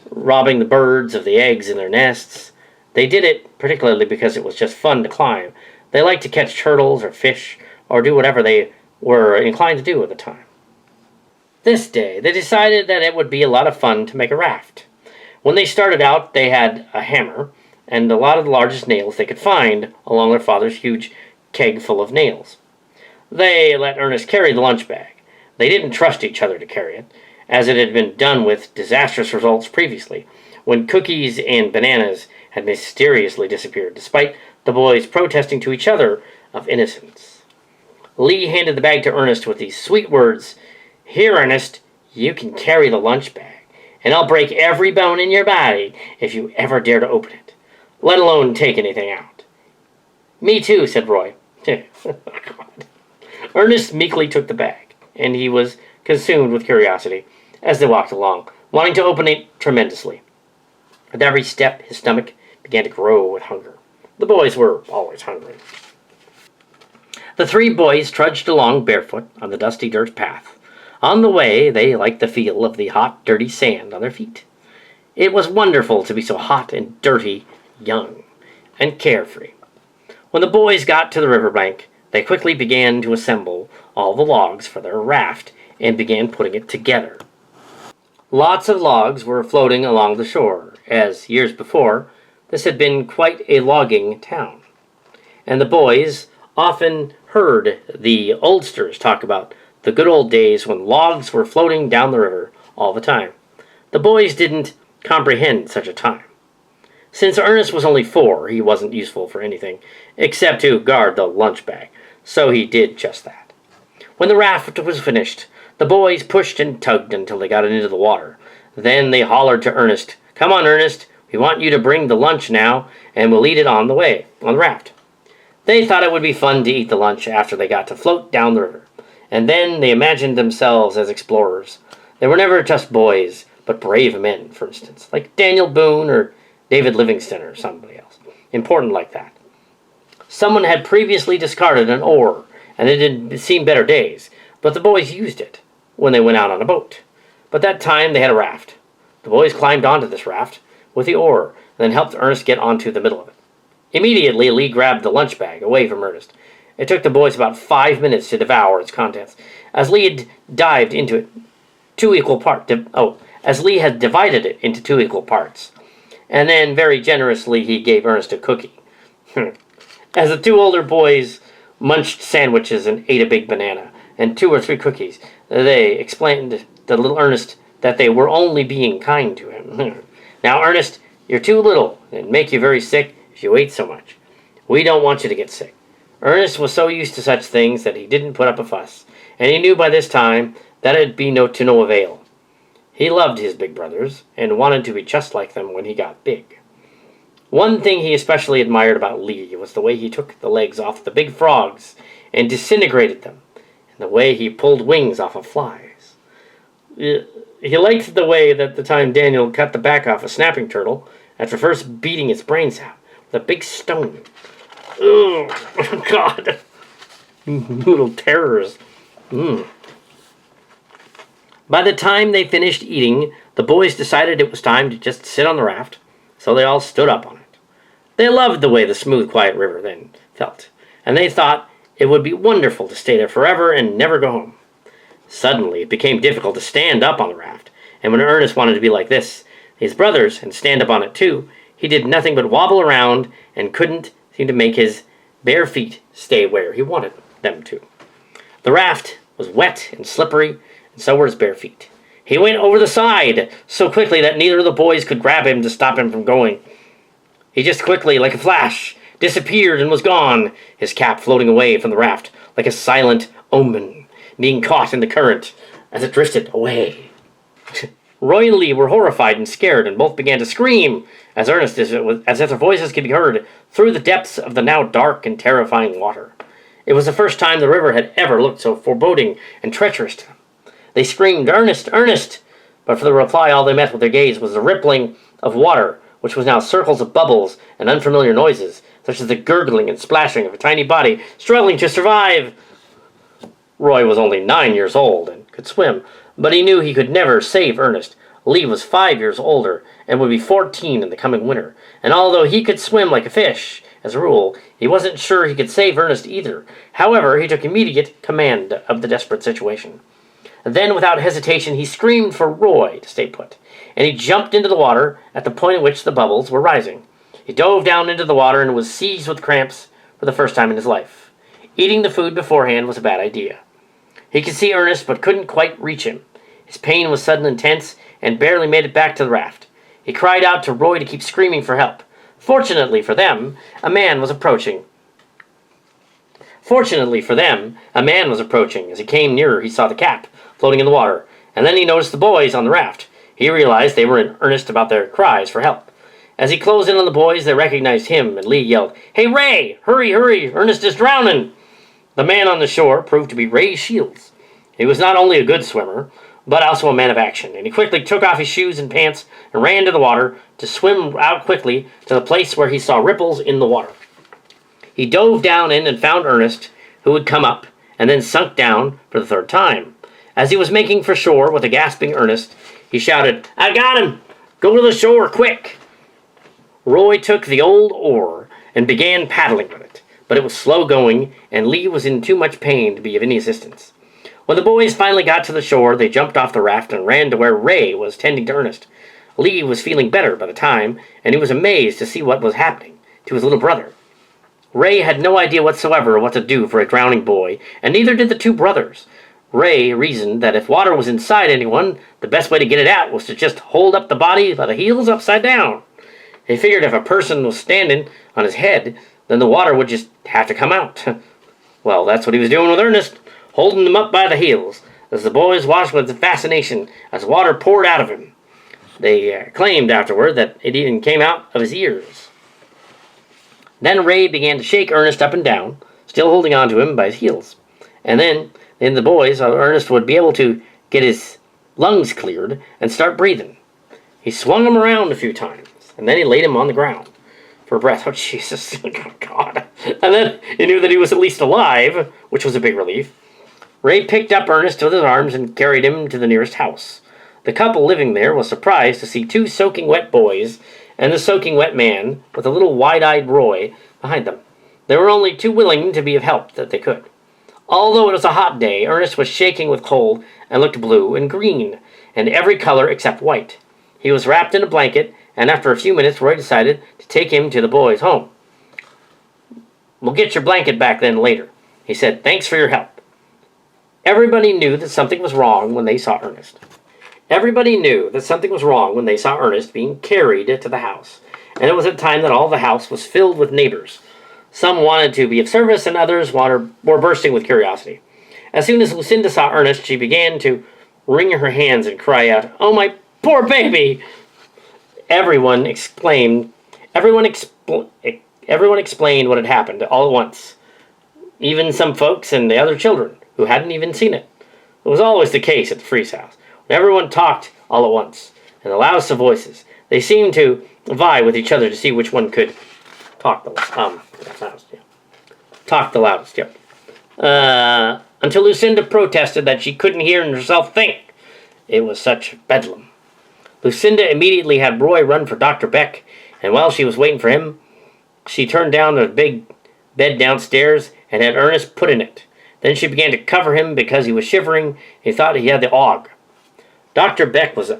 Speaker 2: robbing the birds of the eggs in their nests. They did it particularly because it was just fun to climb. They liked to catch turtles or fish or do whatever they were inclined to do at the time. This day, they decided that it would be a lot of fun to make a raft. When they started out, they had a hammer and a lot of the largest nails they could find along their father's huge keg full of nails. They let Ernest carry the lunch bag. They didn't trust each other to carry it, as it had been done with disastrous results previously, when cookies and bananas had mysteriously disappeared, despite the boys protesting to each other of innocence. Lee handed the bag to Ernest with these sweet words, "Here, Ernest, you can carry the lunch bag, and I'll break every bone in your body if you ever dare to open it, let alone take anything out." "Me too," said Roy. Ernest meekly took the bag, and he was consumed with curiosity as they walked along, wanting to open it tremendously. With every step, his stomach began to grow with hunger. The boys were always hungry. The three boys trudged along barefoot on the dusty dirt path. On the way, they liked the feel of the hot, dirty sand on their feet. It was wonderful to be so hot and dirty, young, and carefree. When the boys got to the riverbank, they quickly began to assemble all the logs for their raft and began putting it together. Lots of logs were floating along the shore, as years before, this had been quite a logging town. And the boys often heard the oldsters talk about the good old days when logs were floating down the river all the time. The boys didn't comprehend such a time. Since Ernest was only 4, he wasn't useful for anything, except to guard the lunch bag, so he did just that. When the raft was finished, the boys pushed and tugged until they got it into the water. Then they hollered to Ernest, "Come on, Ernest, we want you to bring the lunch now, and we'll eat it on the raft." They thought it would be fun to eat the lunch after they got to float down the river, and then they imagined themselves as explorers. They were never just boys, but brave men, for instance, like Daniel Boone or David Livingstone or somebody else, important like that. Someone had previously discarded an oar, and it had seen better days, but the boys used it when they went out on a boat. But that time they had a raft. The boys climbed onto this raft with the oar, and then helped Ernest get onto the middle of it. Immediately, Lee grabbed the lunch bag away from Ernest. It took the boys about 5 minutes to devour its contents, as Lee had dived into it as Lee had divided it into 2 equal parts. And then, very generously, he gave Ernest a cookie. As the 2 older boys munched sandwiches and ate a big banana and 2 or 3 cookies, they explained to little Ernest that they were only being kind to him. "Now, Ernest, you're too little. It'd make you very sick if you ate so much. We don't want you to get sick." Ernest was so used to such things that he didn't put up a fuss, and he knew by this time that it'd be to no avail. He loved his big brothers, and wanted to be just like them when he got big. One thing he especially admired about Lee was the way he took the legs off the big frogs and disintegrated them, and the way he pulled wings off of flies. He liked the way that the time Daniel cut the back off a snapping turtle after first beating its brains out with a big stone. Oh, God. Little terrors. By the time they finished eating, the boys decided it was time to just sit on the raft, so they all stood up on it. They loved the way the smooth, quiet river then felt, and they thought it would be wonderful to stay there forever and never go home. Suddenly, it became difficult to stand up on the raft, and when Ernest wanted to be like his brothers, and stand up on it too, he did nothing but wobble around and couldn't seem to make his bare feet stay where he wanted them to. The raft was wet and slippery, and so were his bare feet. He went over the side so quickly that neither of the boys could grab him to stop him from going. He just quickly, like a flash, disappeared and was gone, his cap floating away from the raft like a silent omen, being caught in the current as it drifted away. Roy and Lee were horrified and scared, and both began to scream as if their voices could be heard through the depths of the now dark and terrifying water. It was the first time the river had ever looked so foreboding and treacherous to them. They screamed, "Ernest! Ernest!" But for the reply, all they met with their gaze was the rippling of water, which was now circles of bubbles and unfamiliar noises, such as the gurgling and splashing of a tiny body struggling to survive. Roy was only 9 years old and could swim, but he knew he could never save Ernest. Lee was 5 years older and would be 14 in the coming winter, and although he could swim like a fish, as a rule, he wasn't sure he could save Ernest either. However, he took immediate command of the desperate situation. Then, without hesitation, he screamed for Roy to stay put, and he jumped into the water at the point at which the bubbles were rising. He dove down into the water and was seized with cramps for the first time in his life. eating the food beforehand was a bad idea. He could see Ernest, but couldn't quite reach him. His pain was sudden and intense, and barely made it back to the raft. He cried out to Roy to keep screaming for help. Fortunately for them, a man was approaching. As he came nearer, he saw the cap floating in the water, and then he noticed the boys on the raft. He realized they were in earnest about their cries for help. As he closed in on the boys, they recognized him, and Lee yelled, "Hey, Ray! Hurry, hurry! Ernest is drowning!" The man on the shore proved to be Ray Shields. He was not only a good swimmer, but also a man of action, and he quickly took off his shoes and pants and ran to the water to swim out quickly to the place where he saw ripples in the water. He dove down in and found Ernest, who had come up, and then sunk down for the third time. As he was making for shore with a gasping Ernest, he shouted, "I got him! Go to the shore, quick!" Roy took the old oar and began paddling with it, but it was slow going, and Lee was in too much pain to be of any assistance. When the boys finally got to the shore, they jumped off the raft and ran to where Ray was tending to Ernest. Lee was feeling better by the time, and he was amazed to see what was happening to his little brother. Ray had no idea whatsoever what to do for a drowning boy, and neither did the two brothers. Ray reasoned that if water was inside anyone, the best way to get it out was to just hold up the body by the heels upside down. He figured if a person was standing on his head, then the water would just have to come out. Well, that's what he was doing with Ernest, holding him up by the heels, as the boys watched with fascination as water poured out of him. They claimed afterward that it even came out of his ears. Then Ray began to shake Ernest up and down, still holding on to him by his heels. And then the boys, Ernest would be able to get his lungs cleared and start breathing. He swung him around a few times, and then he laid him on the ground for breath. Oh, Jesus. Oh, God. And then he knew that he was at least alive, which was a big relief. Ray picked up Ernest with his arms and carried him to the nearest house. The couple living there was surprised to see two soaking wet boys and the soaking wet man with a little wide-eyed Roy behind them. They were only too willing to be of help that they could. Although it was a hot day, Ernest was shaking with cold and looked blue and green, and every color except white. He was wrapped in a blanket, and after a few minutes, Roy decided to take him to the boys' home. "We'll get your blanket back then later," he said. "Thanks for your help." Everybody knew that something was wrong when they saw Ernest. Being carried to the house, and it was at the time that all the house was filled with neighbors. Some wanted to be of service, and others were bursting with curiosity. As soon as Lucinda saw Ernest, she began to wring her hands and cry out, "Oh, my poor baby!" Everyone explained what had happened all at once. Even some folks and the other children who hadn't even seen it. It was always the case at the Freeze house. When everyone talked all at once, in the loudest of voices, they seemed to vie with each other to see which one could talk the loudest. Until Lucinda protested that she couldn't hear herself think. It was such bedlam. Lucinda immediately had Roy run for Dr. Beck, and while she was waiting for him, she turned down the big bed downstairs and had Ernest put in it. Then she began to cover him because he was shivering. He thought he had the ague. Dr. Beck was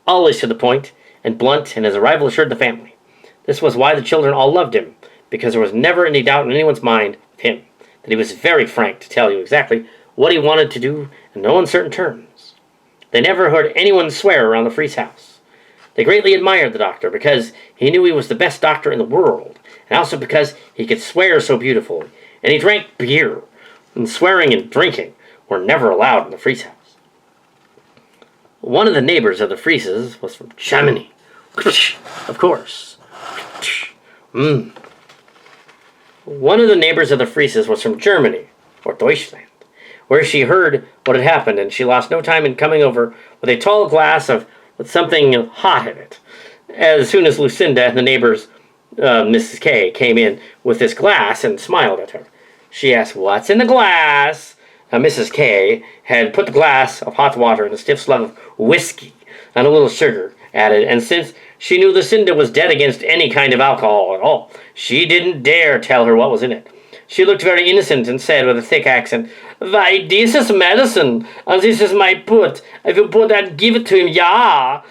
Speaker 2: always to the point and blunt, and his arrival assured the family. This was why the children all loved him, because there was never any doubt in anyone's mind of him, that he was very frank to tell you exactly what he wanted to do in no uncertain terms. They never heard anyone swear around the Freeze house. They greatly admired the doctor because he knew he was the best doctor in the world, and also because he could swear so beautifully, and he drank beer, and swearing and drinking were never allowed in the Freeze house. One of the neighbors of the Freezes was from Germany. Of course. One of the neighbors of the Freezes was from Germany, or Deutschland, where she heard what had happened, and she lost no time in coming over with a tall glass with something hot in it. As soon as Lucinda and the neighbors, Mrs. K, came in with this glass and smiled at her, she asked, "What's in the glass?" Mrs. K had put the glass of hot water in a stiff slug of whiskey and a little sugar added, and since she knew Lucinda was dead against any kind of alcohol at all, she didn't dare tell her what was in it. She looked very innocent and said with a thick accent, "Why, this is medicine, and this is my put. If you put that, give it to him, yeah."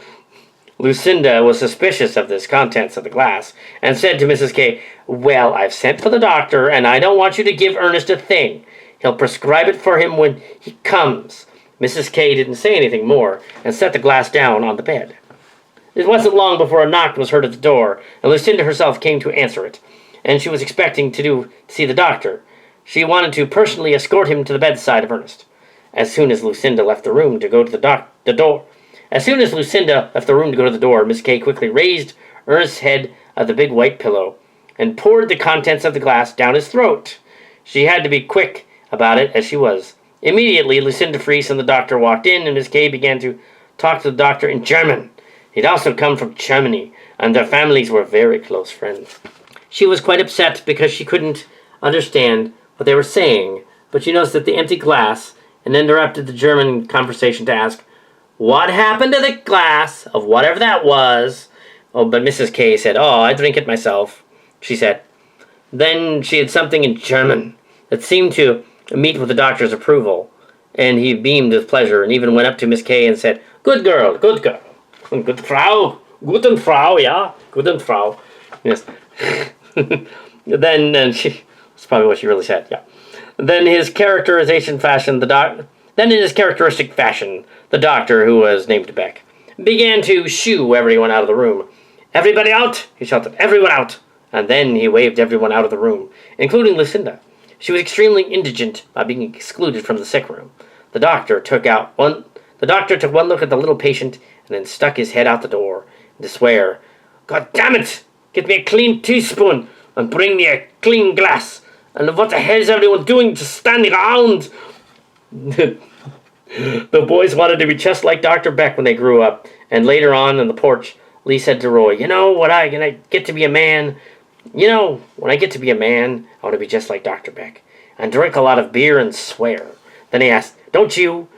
Speaker 2: Lucinda was suspicious of the contents of the glass and said to Mrs. K, "Well, I've sent for the doctor, and I don't want you to give Ernest a thing. He'll prescribe it for him when he comes." Mrs. K didn't say anything more and set the glass down on the bed. It wasn't long before a knock was heard at the door, and Lucinda herself came to answer it, and she was expecting to see the doctor. She wanted to personally escort him to the bedside of Ernest. As soon as Lucinda left the room to go to the door, Miss K quickly raised Ernest's head of the big white pillow and poured the contents of the glass down his throat. She had to be quick about it as she was. Immediately, Lucinda Fries and the doctor walked in, and Miss K began to talk to the doctor in German. He'd also come from Germany, and their families were very close friends. She was quite upset because she couldn't understand what they were saying, but she noticed that the empty glass and interrupted the German conversation to ask, "What happened to the glass of whatever that was?" Oh, but Mrs. K said, "Oh, I drink it myself," she said. Then she had something in German that seemed to meet with the doctor's approval, and he beamed with pleasure and even went up to Miss K and said, "Good girl, good girl. Good Frau, guten Frau, ja, guten Frau." Yes. Then that's probably what she really said, yeah. Then in his characteristic fashion, the doctor, who was named Beck, began to shoo everyone out of the room. "Everybody out!" he shouted. "Everyone out!" And then he waved everyone out of the room, including Lucinda. She was extremely indigent by being excluded from the sick room. The doctor took one look at the little patient and then stuck his head out the door to swear, "God damn it! Get me a clean teaspoon and bring me a clean glass. And what the hell is everyone doing just standing around?" The boys wanted to be just like Dr. Beck when they grew up, and later on the porch, Lee said to Roy, when I get to be a man, I want to be just like Dr. Beck, and drink a lot of beer and swear." Then he asked, "Don't you?"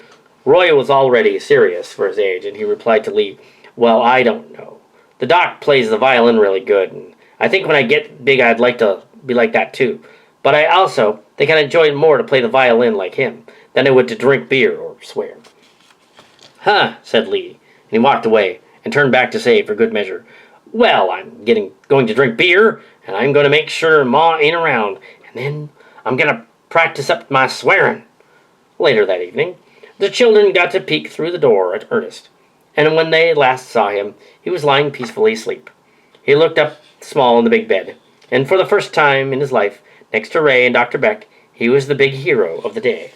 Speaker 2: Roy was already serious for his age, and he replied to Lee, "Well, I don't know. The doc plays the violin really good, and I think when I get big I'd like to be like that too. But I also think I'd enjoy it more to play the violin like him than I would to drink beer or swear." "Huh," said Lee, and he walked away and turned back to say, for good measure, "Well, I'm going to drink beer, and I'm going to make sure Ma ain't around, and then I'm going to practice up my swearing." Later that evening, the children got to peek through the door at Ernest, and when they last saw him, he was lying peacefully asleep. He looked up small in the big bed, and for the first time in his life, next to Ray and Dr. Beck, he was the big hero of the day.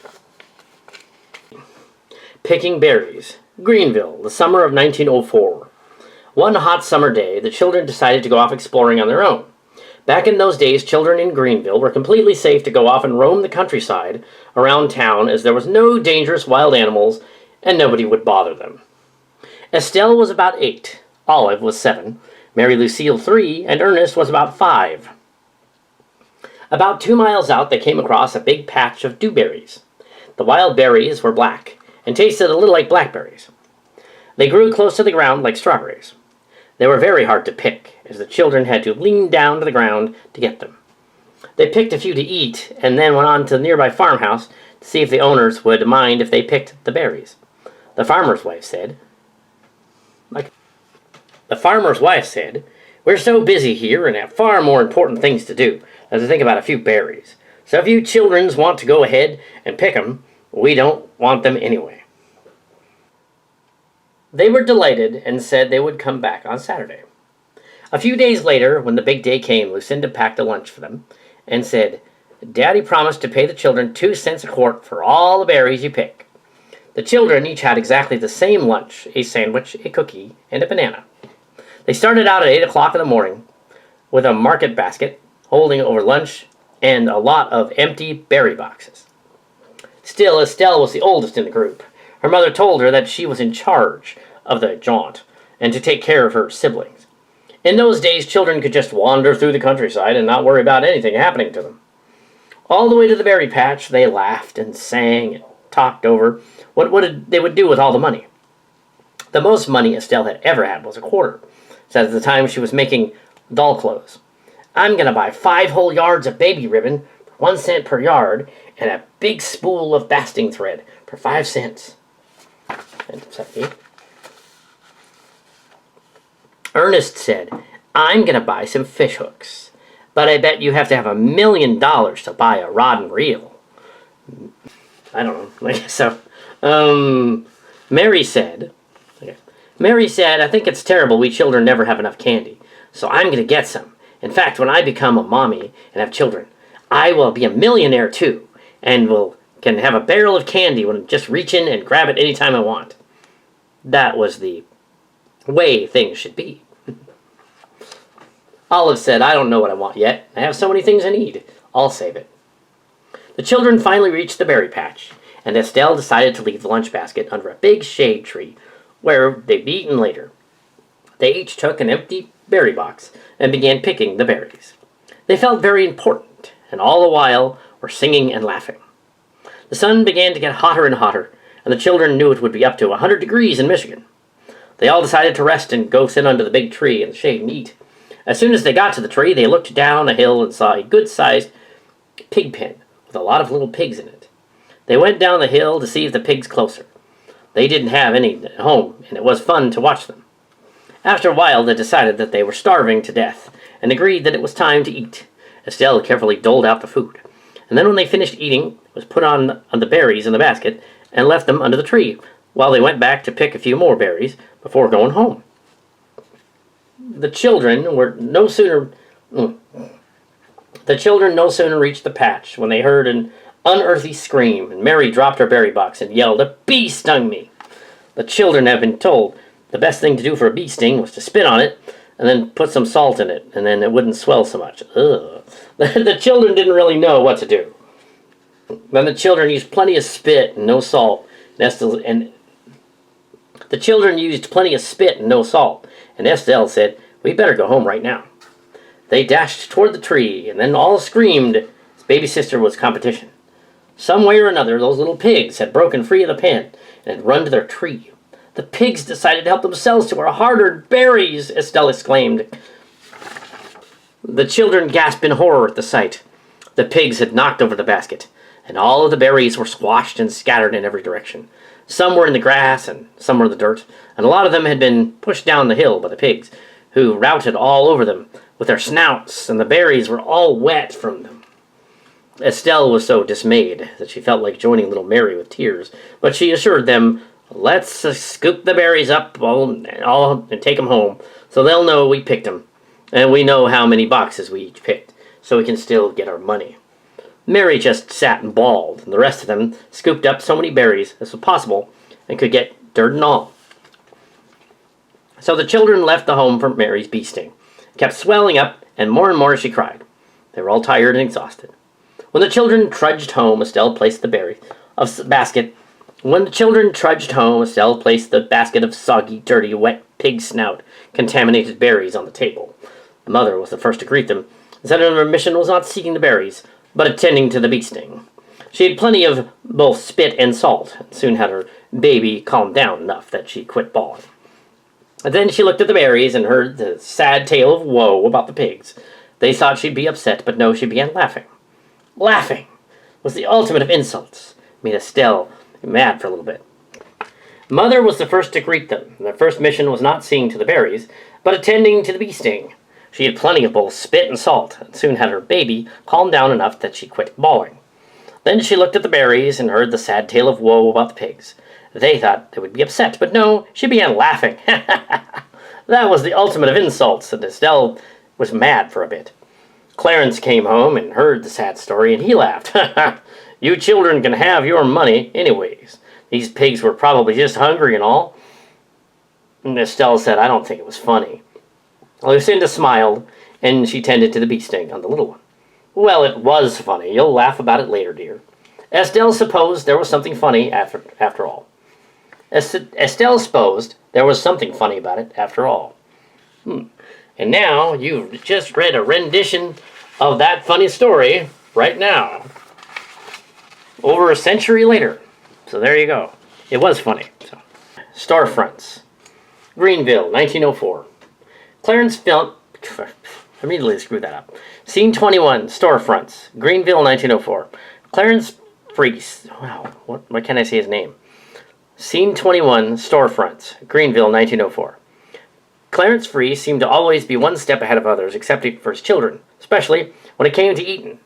Speaker 2: Picking berries. Greenville, the summer of 1904. One hot summer day, the children decided to go off exploring on their own. Back in those days, children in Greenville were completely safe to go off and roam the countryside around town, as there was no dangerous wild animals and nobody would bother them. Estelle was about 8, Olive was 7, Mary Lucille 3, and Ernest was about 5. About 2 miles out, they came across a big patch of dewberries. The wild berries were black and tasted a little like blackberries. They grew close to the ground like strawberries. They were very hard to pick, as the children had to lean down to the ground to get them. They picked a few to eat, and then went on to the nearby farmhouse to see if the owners would mind if they picked the berries. The farmer's wife said, "We're so busy here and have far more important things to do than to think about a few berries. So if you children want to go ahead and pick them, we don't want them anyway." They were delighted and said they would come back on Saturday. A few days later, when the big day came, Lucinda packed a lunch for them and said, "Daddy promised to pay the children 2 cents a quart for all the berries you pick." The children each had exactly the same lunch, a sandwich, a cookie, and a banana. They started out at 8 o'clock in the morning with a market basket, holding over lunch, and a lot of empty berry boxes. Still, Estelle was the oldest in the group. Her mother told her that she was in charge of the jaunt and to take care of her siblings. In those days, children could just wander through the countryside and not worry about anything happening to them. All the way to the berry patch, they laughed and sang and talked over what they would do with all the money. The most money Estelle had ever had was a quarter, so at the time she was making doll clothes. "I'm going to buy 5 whole yards of baby ribbon for 1 cent per yard and a big spool of basting thread for 5 cents. And Ernest said, "I'm going to buy some fish hooks, but I bet you have to have $1 million to buy a rod and reel." I don't know. I guess so. Mary said, "I think it's terrible we children never have enough candy, so I'm going to get some. In fact, when I become a mommy and have children, I will be a millionaire too, and can have a barrel of candy when I just reach in and grab it anytime I want." That was the way things should be. Olive said, "I don't know what I want yet. I have so many things I need. I'll save it." The children finally reached the berry patch, and Estelle decided to leave the lunch basket under a big shade tree where they'd be eaten later. They each took an empty berry box and began picking the berries. They felt very important, and all the while were singing and laughing. The sun began to get hotter and hotter, and the children knew it would be up to 100 degrees in Michigan. They all decided to rest and go sit under the big tree in the shade and eat. As soon as they got to the tree, they looked down a hill and saw a good-sized pig pen with a lot of little pigs in it. They went down the hill to see the pigs closer. They didn't have any at home, and it was fun to watch them. After a while, they decided that they were starving to death and agreed that it was time to eat. Estelle carefully doled out the food, and then when they finished eating, it was put on the berries in the basket and left them under the tree while they went back to pick a few more berries before going home. The children no sooner reached the patch when they heard an unearthly scream, and Mary dropped her berry box and yelled, "A bee stung me!" The children had been told the best thing to do for a bee sting was to spit on it and then put some salt in it, and then it wouldn't swell so much. Ugh. The children didn't really know what to do. Then the children used plenty of spit and no salt, and the children used plenty of spit and no salt, and Estelle said, "We better go home right now." They dashed toward the tree, and then all screamed as baby sister was competition. Some way or another, those little pigs had broken free of the pen and had run to their tree. "The pigs decided to help themselves to our hard-earned berries," Estelle exclaimed. The children gasped in horror at the sight. The pigs had knocked over the basket, and all of the berries were squashed and scattered in every direction. Some were in the grass, and some were in the dirt, and a lot of them had been pushed down the hill by the pigs, who routed all over them with their snouts, and the berries were all wet from them. Estelle was so dismayed that she felt like joining little Mary with tears, but she assured them, "Let's scoop the berries up and take them home, so they'll know we picked them, and we know how many boxes we each picked, so we can still get our money." Mary just sat and bawled, and the rest of them scooped up so many berries as was possible and could get dirt and all. So the children left the home for Mary's bee sting. It kept swelling up, and more she cried. They were all tired and exhausted. When the children trudged home, Estelle placed the basket of soggy, dirty, wet pig snout contaminated berries on the table. The mother was the first to greet them, and said her mission was not seeking the berries, but attending to the bee sting. She had plenty of both spit and salt, and soon had her baby calmed down enough that she quit bawling. And then she looked at the berries and heard the sad tale of woe about the pigs. They thought she'd be upset, but no, she began laughing. Laughing was the ultimate of insults. It made Estelle mad for a little bit. Mother was the first to greet them. Their first mission was not seeing to the berries, but attending to the bee sting. She had plenty of both spit and salt, and soon had her baby calmed down enough that she quit bawling. Then she looked at the berries and heard the sad tale of woe about the pigs. They thought they would be upset, but no, she began laughing. That was the ultimate of insults, and Estelle was mad for a bit. Clarence came home and heard the sad story, and he laughed. "You children can have your money anyways. These pigs were probably just hungry and all." And Estelle said, "I don't think it was funny." Lucinda smiled, and she tended to the bee sting on the little one. "Well, it was funny. You'll laugh about it later, dear." Estelle supposed there was something funny after all. Estelle supposed there was something funny about it after all. And now you've just read a rendition of that funny story right now, over a century later. So there you go. It was funny. So. Storefronts. Greenville, 1904. Clarence Philip... I immediately screwed that up. Scene 21, Storefronts. Greenville, 1904. Clarence Freaks. Wow, what can I say his name? Scene 21, Storefronts. Greenville, 1904. Clarence Freese seemed to always be one step ahead of others, except for his children, especially when it came to eating.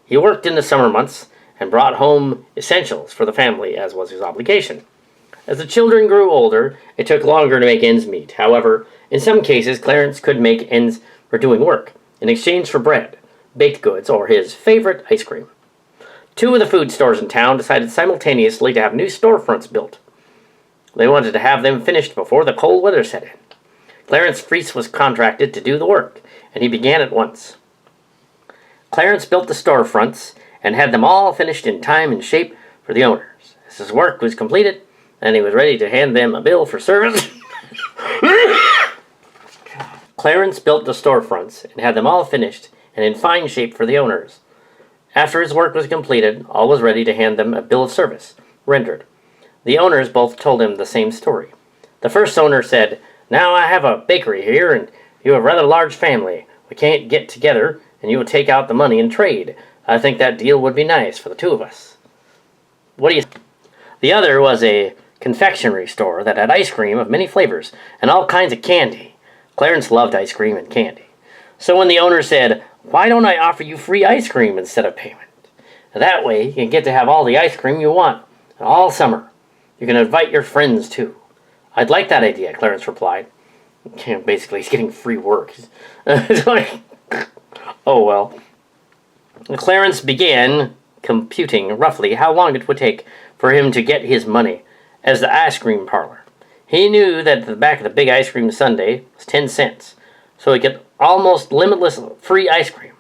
Speaker 2: He worked in the summer months and brought home essentials for the family, as was his obligation. As the children grew older, it took longer to make ends meet. However, in some cases, Clarence could make ends for doing work, in exchange for bread, baked goods, or his favorite ice cream. Two of the food stores in town decided simultaneously to have new storefronts built. They wanted to have them finished before the cold weather set in. Clarence Freese was contracted to do the work, and he began at once. Clarence built the storefronts and had them all finished in time and shape for the owners. As his work was completed, and he was ready to hand them a bill for service, Clarence built the storefronts and had them all finished and in fine shape for the owners. After his work was completed, all was ready to hand them a bill of service, rendered. The owners both told him the same story. The first owner said, "Now I have a bakery here, and you have a rather large family. We can't get together, and you will take out the money and trade. I think that deal would be nice for the two of us. What do you think?" The other was a confectionery store that had ice cream of many flavors and all kinds of candy. Clarence loved ice cream and candy. So when the owner said, "Why don't I offer you free ice cream instead of payment? That way you can get to have all the ice cream you want all summer. You can invite your friends too." "I'd like that idea," Clarence replied. Basically, he's getting free work. It's like, oh well. Clarence began computing roughly how long it would take for him to get his money as the ice cream parlor. He knew that the back of the big ice cream sundae was 10 cents, so he could almost limitless free ice cream.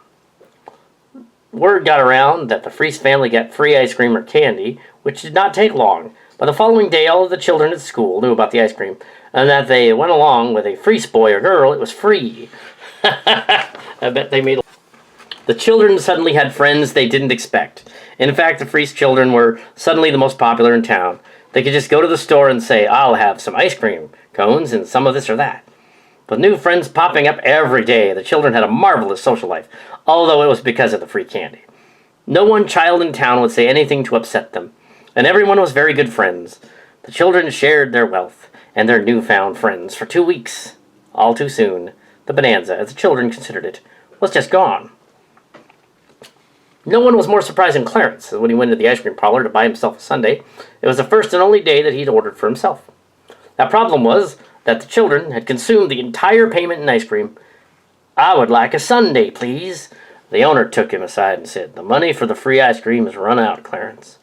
Speaker 2: Word got around that the Freese family got free ice cream or candy, which did not take long. By the following day, all of the children at school knew about the ice cream, and that they went along with a Freese boy or girl, it was free. I bet they made. The children suddenly had friends they didn't expect. In fact, the Freese children were suddenly the most popular in town. They could just go to the store and say, "I'll have some ice cream cones and some of this or that." With new friends popping up every day, the children had a marvelous social life, although it was because of the free candy. No one child in town would say anything to upset them, and everyone was very good friends. The children shared their wealth and their newfound friends for 2 weeks. All too soon, the bonanza, as the children considered it, was just gone. No one was more surprised than Clarence when he went to the ice cream parlor to buy himself a sundae. It was the first and only day that he'd ordered for himself. The problem was that the children had consumed the entire payment in ice cream. "I would like a sundae, please." The owner took him aside and said, "The money for the free ice cream has run out, Clarence."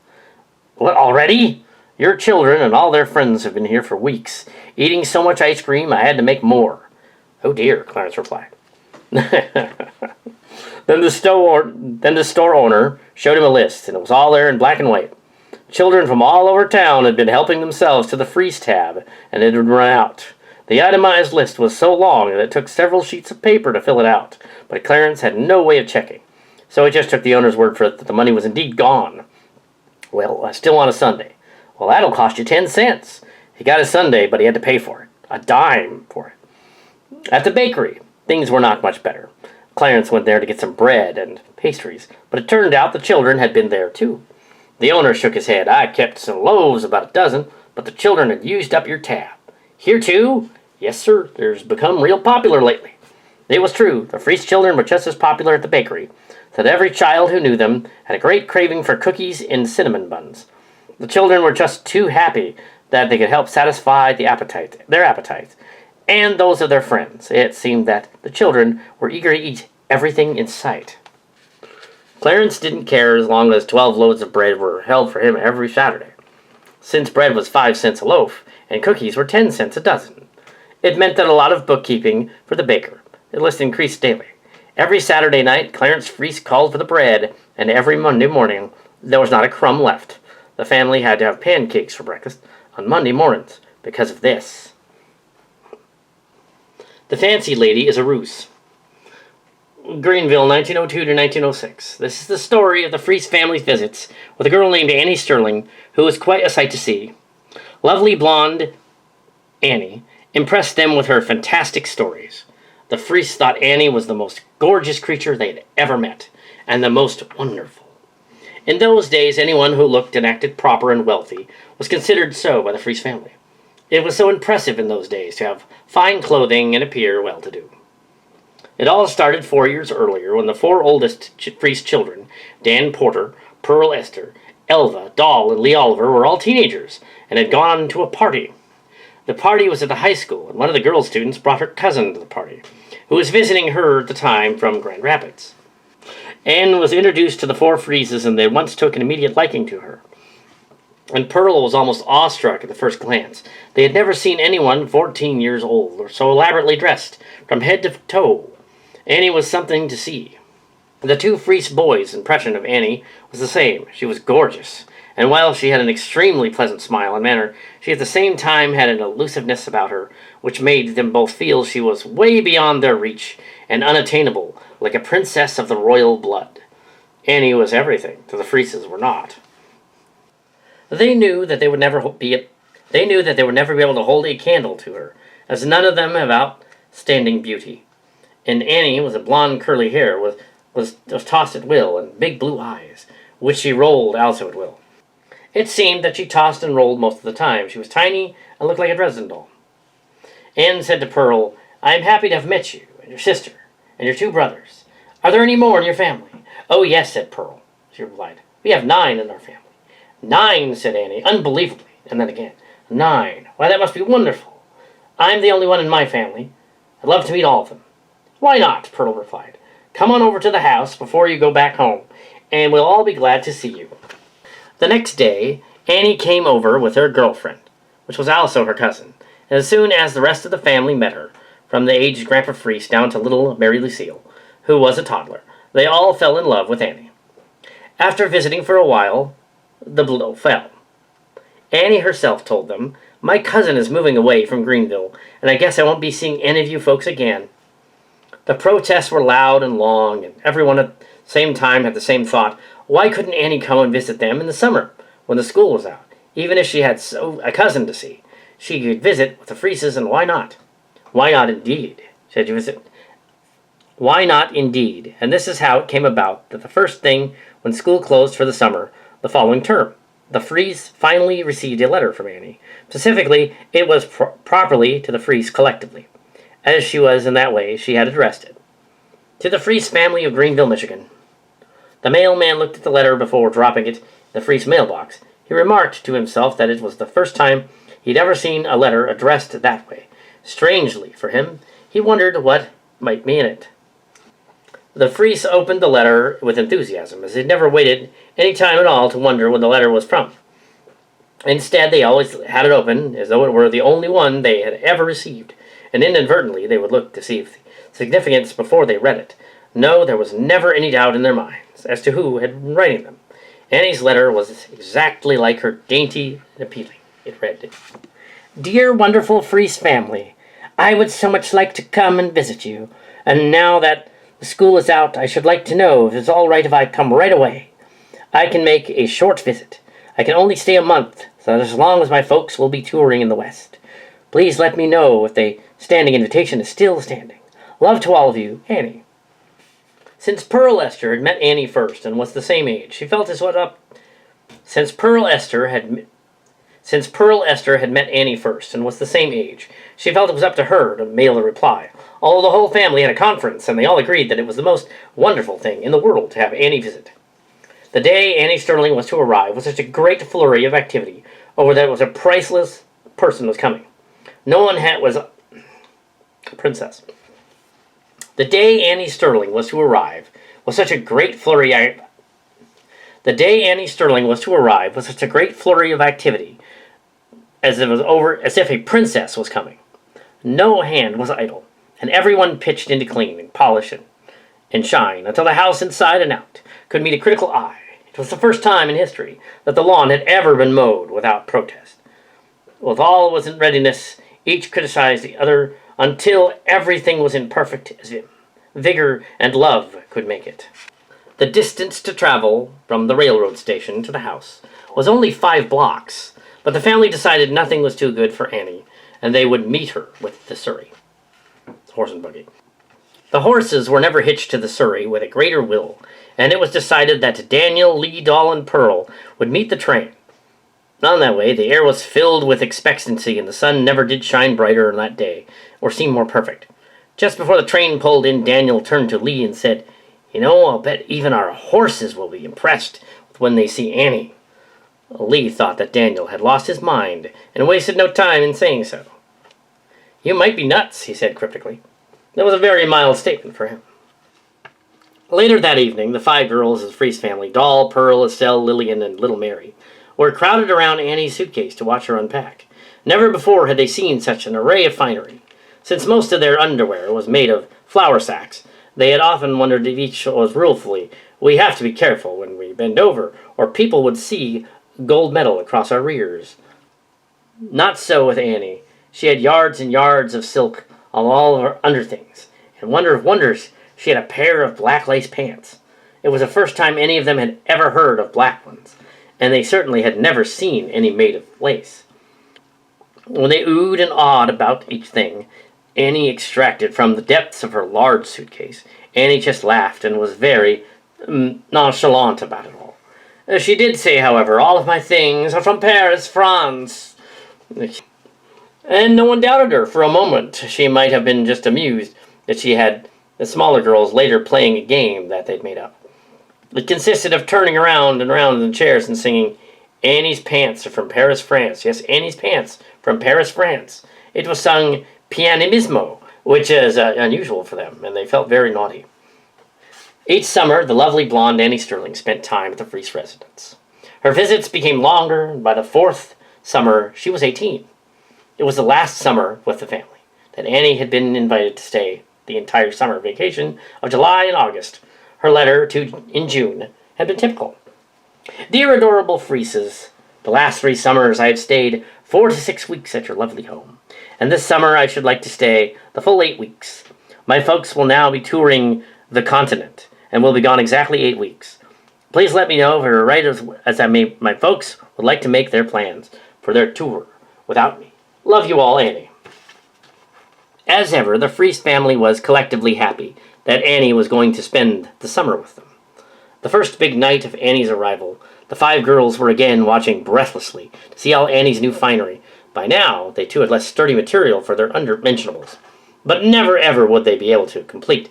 Speaker 2: "What, already? Your children and all their friends have been here for weeks, eating so much ice cream I had to make more." "Oh dear," Clarence replied. Then the store owner showed him a list, and it was all there in black and white. Children from all over town had been helping themselves to the Freese tab, and it had run out. The itemized list was so long that it took several sheets of paper to fill it out, but Clarence had no way of checking. So he just took the owner's word for it that the money was indeed gone. "Well, I still want a sundae." "Well, that'll cost you 10 cents. He got a sundae, but he had to pay for it. A dime for it. At the bakery, things were not much better. Clarence went there to get some bread and pastries, but it turned out the children had been there too. The owner shook his head. "I kept some loaves, about a dozen, but the children had used up your tab." "Here too?" "Yes, sir. There's become real popular lately." It was true. The Freese children were just as popular at the bakery, that every child who knew them had a great craving for cookies and cinnamon buns. The children were just too happy that they could help satisfy their appetites, and those of their friends. It seemed that the children were eager to eat everything in sight. Clarence didn't care as long as 12 loads of bread were held for him every Saturday. Since bread was 5 cents a loaf, and cookies were 10 cents a dozen, it meant that a lot of bookkeeping for the baker. The list increased daily. Every Saturday night, Clarence Freese called for the bread, and every Monday morning, there was not a crumb left. The family had to have pancakes for breakfast on Monday mornings because of this. The Fancy Lady is a Ruse. Greenville, 1902 to 1906. This is the story of the Freese family's visits with a girl named Annie Sterling, who was quite a sight to see. Lovely blonde Annie impressed them with her fantastic stories. The Freese thought Annie was the most gorgeous creature they had ever met, and the most wonderful. In those days, anyone who looked and acted proper and wealthy was considered so by the Freese family. It was so impressive in those days to have fine clothing and appear well-to-do. It all started 4 years earlier when the four oldest Freese children, Dan Porter, Pearl Esther, Elva, Doll, and Lee Oliver, were all teenagers and had gone to a party. The party was at the high school, and one of the girl students brought her cousin to the party, who was visiting her at the time from Grand Rapids. Anne was introduced to the four Freeses, and they at once took an immediate liking to her. And Pearl was almost awestruck at the first glance. They had never seen anyone 14 years old or so elaborately dressed from head to toe. Annie was something to see. The two Freese boys' impression of Annie was the same. She was gorgeous, and while she had an extremely pleasant smile and manner, she at the same time had an elusiveness about her which made them both feel she was way beyond their reach and unattainable, like a princess of the royal blood. Annie was everything, though the Freeses were not. They knew that they would never be able to hold a candle to her, as none of them have outstanding beauty. And Annie, with a blonde curly hair, was tossed at will, and big blue eyes, which she rolled also at will. It seemed that she tossed and rolled most of the time. She was tiny and looked like a Dresden doll. Anne said to Pearl, "I am happy to have met you, and your sister, and your two brothers. Are there any more in your family?" "Oh, yes," said Pearl. She replied, "We have 9 in our family." "9," said Annie, unbelievably, and then again, "9. Why, that must be wonderful. I'm the only one in my family. I'd love to meet all of them." "Why not?" Pearl replied. "Come on over to the house before you go back home, and we'll all be glad to see you." The next day, Annie came over with her girlfriend, which was also her cousin, and as soon as the rest of the family met her, from the aged Grandpa Freese down to little Mary Lucille, who was a toddler, they all fell in love with Annie. After visiting for a while, the blow fell. Annie herself told them, "My cousin is moving away from Greenville, and I guess I won't be seeing any of you folks again." The protests were loud and long, and everyone at the same time had the same thought. Why couldn't Annie come and visit them in the summer, when the school was out? Even if she had a cousin to see, she could visit with the Freeses, and why not? Why not, indeed? Said you visit? Why not, indeed? And this is how it came about that the first thing, when school closed for the summer, the following term, the Freese finally received a letter from Annie. Specifically, it was properly to the Freese collectively, as she was in that way she had addressed it. To the Freese family of Greenville, Michigan. The mailman looked at the letter before dropping it in the Freese mailbox. He remarked to himself that it was the first time he'd ever seen a letter addressed that way. Strangely for him, he wondered what might be in it. The Freese opened the letter with enthusiasm, as they'd never waited any time at all to wonder when the letter was from. Instead, they always had it open, as though it were the only one they had ever received, and inadvertently they would look to see the significance before they read it. No, there was never any doubt in their minds as to who had been writing them. Annie's letter was exactly like her, dainty and appealing. It read, "Dear wonderful Freese family, I would so much like to come and visit you, and now that the school is out, I should like to know if it's all right if I come right away. I can make a short visit. I can only stay a month, so as long as my folks will be touring in the West. Please let me know if the standing invitation is still standing. Love to all of you, Annie." Since Pearl Esther had met Annie first and was the same age, she felt as what up. Since Pearl Esther had met Annie first and was the same age, she felt it was up to her to mail a reply. Although the whole family had a conference, and they all agreed that it was the most wonderful thing in the world to have Annie visit. The day Annie Sterling was to arrive was such a great flurry of activity over that it was a priceless person was coming. No one was a princess. The day Annie Sterling was to arrive was such a great flurry. The day Annie Sterling was to arrive was such a great flurry of activity, as if a princess was coming. No hand was idle, and everyone pitched into clean and polish and shine until the house inside and out could meet a critical eye. It was the first time in history that the lawn had ever been mowed without protest. With all was in readiness, each criticized the other until everything was in perfect vigor and love could make it. The distance to travel from the railroad station to the house was only 5 blocks, but the family decided nothing was too good for Annie, and they would meet her with the surrey. Horse and buggy. The horses were never hitched to the surrey with a greater will, and it was decided that Daniel, Lee, Doll, and Pearl would meet the train. On that way, the air was filled with expectancy, and the sun never did shine brighter on that day, or seem more perfect. Just before the train pulled in, Daniel turned to Lee and said, "You know, I'll bet even our horses will be impressed when they see Annie." Lee thought that Daniel had lost his mind, and wasted no time in saying so. "You might be nuts," he said cryptically. That was a very mild statement for him. Later that evening, the 5 girls of the Freeze family, Doll, Pearl, Estelle, Lillian, and little Mary, were crowded around Annie's suitcase to watch her unpack. Never before had they seen such an array of finery. Since most of their underwear was made of flour sacks, they had often wondered if each was ruefully, "We have to be careful when we bend over, or people would see gold medal across our rears." Not so with Annie. She had yards and yards of silk on all of her underthings, and wonder of wonders, she had a pair of black lace pants. It was the first time any of them had ever heard of black ones, and they certainly had never seen any made of lace. When they oohed and awed about each thing Annie extracted from the depths of her large suitcase, Annie just laughed and was very nonchalant about it all. She did say, however, "All of my things are from Paris, France." And no one doubted her for a moment. She might have been just amused that she had the smaller girls later playing a game that they'd made up. It consisted of turning around and around in the chairs and singing, "Annie's pants are from Paris, France." Yes, Annie's pants from Paris, France. It was sung pianissimo, which is unusual for them, and they felt very naughty. Each summer, the lovely blonde Annie Sterling spent time at the Freeze residence. Her visits became longer, and by the 4th summer, she was 18. It was the last summer with the family that Annie had been invited to stay the entire summer vacation of July and August. Her letter in June had been typical. "Dear adorable Freezes, the last 3 summers I have stayed 4 to 6 weeks at your lovely home, and this summer I should like to stay the full 8 weeks. My folks will now be touring the continent, and will be gone exactly 8 weeks. Please let me know if you're right, as my folks would like to make their plans for their tour without me. Love you all, Annie." As ever, the Freeze family was collectively happy that Annie was going to spend the summer with them. The first big night of Annie's arrival, the 5 girls were again watching breathlessly to see all Annie's new finery. By now, they too had less sturdy material for their unmentionables, but never ever would they be able to complete.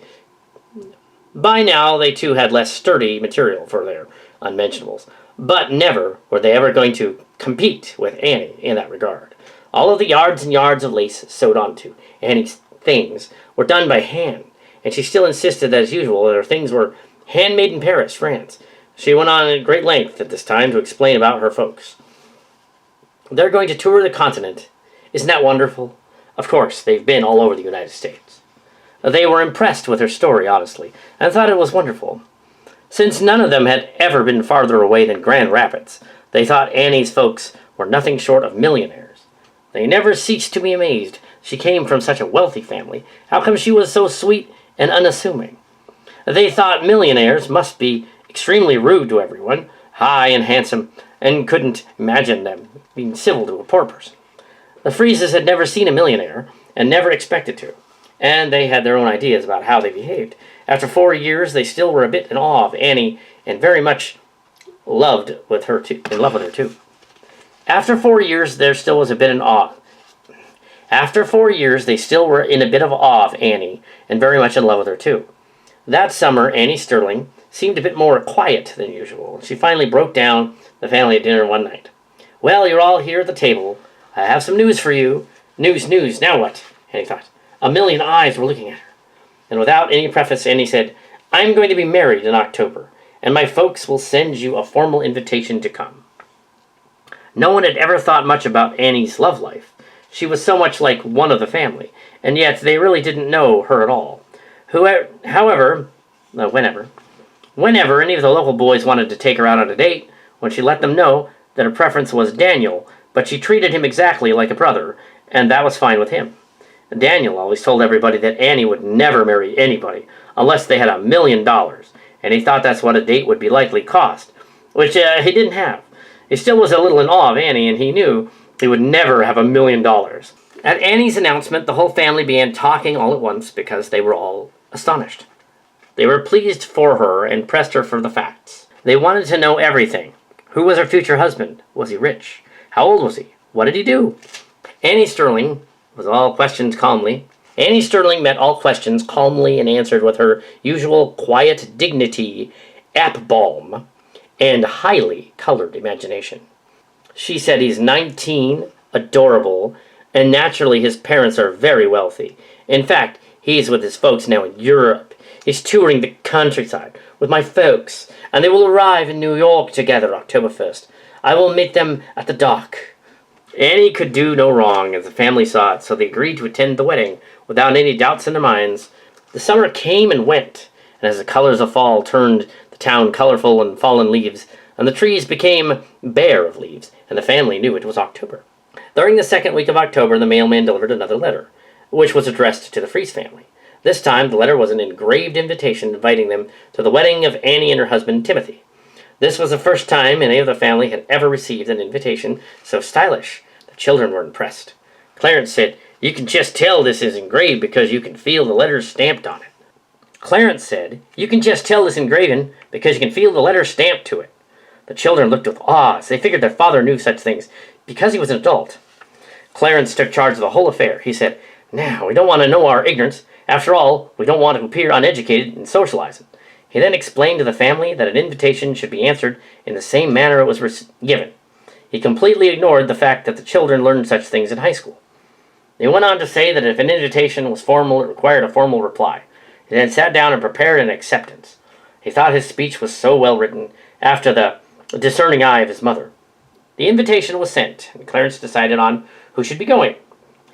Speaker 2: By now, they too had less sturdy material for their unmentionables, but never were they ever going to compete with Annie in that regard. All of the yards and yards of lace sewed onto Annie's things were done by hand, and she still insisted that, as usual, that her things were handmade in Paris, France. She went on at great length at this time to explain about her folks. "They're going to tour the continent. Isn't that wonderful? Of course, they've been all over the United States." They were impressed with her story, honestly, and thought it was wonderful. Since none of them had ever been farther away than Grand Rapids, they thought Annie's folks were nothing short of millionaires. They never ceased to be amazed she came from such a wealthy family. How come she was so sweet and unassuming? They thought millionaires must be extremely rude to everyone, high and handsome, and couldn't imagine them being civil to a poor person. The Freezes had never seen a millionaire, and never expected to, and they had their own ideas about how they behaved. After 4 years, they still were a bit in awe of Annie, and very much in love with her too. After 4 years, there still was a bit in awe. After 4 years, they still were in a bit of awe of Annie, and very much in love with her too. That summer, Annie Sterling seemed a bit more quiet than usual. She finally broke down the family at dinner one night. "Well, you're all here at the table. I have some news for you." News, now what? Annie thought. A million eyes were looking at her. And without any preface, Annie said, "I'm going to be married in October, and my folks will send you a formal invitation to come." No one had ever thought much about Annie's love life. She was so much like one of the family, and yet they really didn't know her at all. Whenever any of the local boys wanted to take her out on a date, when she let them know that her preference was Daniel, but she treated him exactly like a brother, and that was fine with him. Daniel always told everybody that Annie would never marry anybody unless they had $1 million, and he thought that's what a date would be likely cost, which he didn't have. He still was a little in awe of Annie, and he knew he would never have $1 million. At Annie's announcement, the whole family began talking all at once because they were all astonished. They were pleased for her and pressed her for the facts. They wanted to know everything. Who was her future husband? Was he rich? How old was he? What did he do? Annie Sterling was all questions calmly. Annie Sterling met all questions calmly and answered with her usual quiet dignity, aplomb, and highly colored imagination. She said he's 19, adorable, and naturally his parents are very wealthy. In fact, he's with his folks now in Europe. He's touring the countryside with my folks, and they will arrive in New York together October 1st. I will meet them at the dock. Annie could do no wrong, as the family saw it, so they agreed to attend the wedding without any doubts in their minds. The summer came and went, and as the colors of fall turned the town colorful in fallen leaves, and the trees became bare of leaves, and the family knew it was October. During the second week of October, the mailman delivered another letter, which was addressed to the Fries family. This time, the letter was an engraved invitation inviting them to the wedding of Annie and her husband, Timothy. This was the first time any of the family had ever received an invitation so stylish. The children were impressed. Clarence said, "You can just tell this is engraved because you can feel the letters stamped on it." Clarence said, "You can just tell this engraving because you can feel the letters stamped to it." The children looked with awe as they figured their father knew such things because he was an adult. Clarence took charge of the whole affair. He said, "Now, we don't want to know our ignorance. After all, we don't want to appear uneducated and socializing." He then explained to the family that an invitation should be answered in the same manner it was given. He completely ignored the fact that the children learned such things in high school. He went on to say that if an invitation was formal, it required a formal reply. He then sat down and prepared an acceptance. He thought his speech was so well written, after the discerning eye of his mother. The invitation was sent, and Clarence decided on who should be going.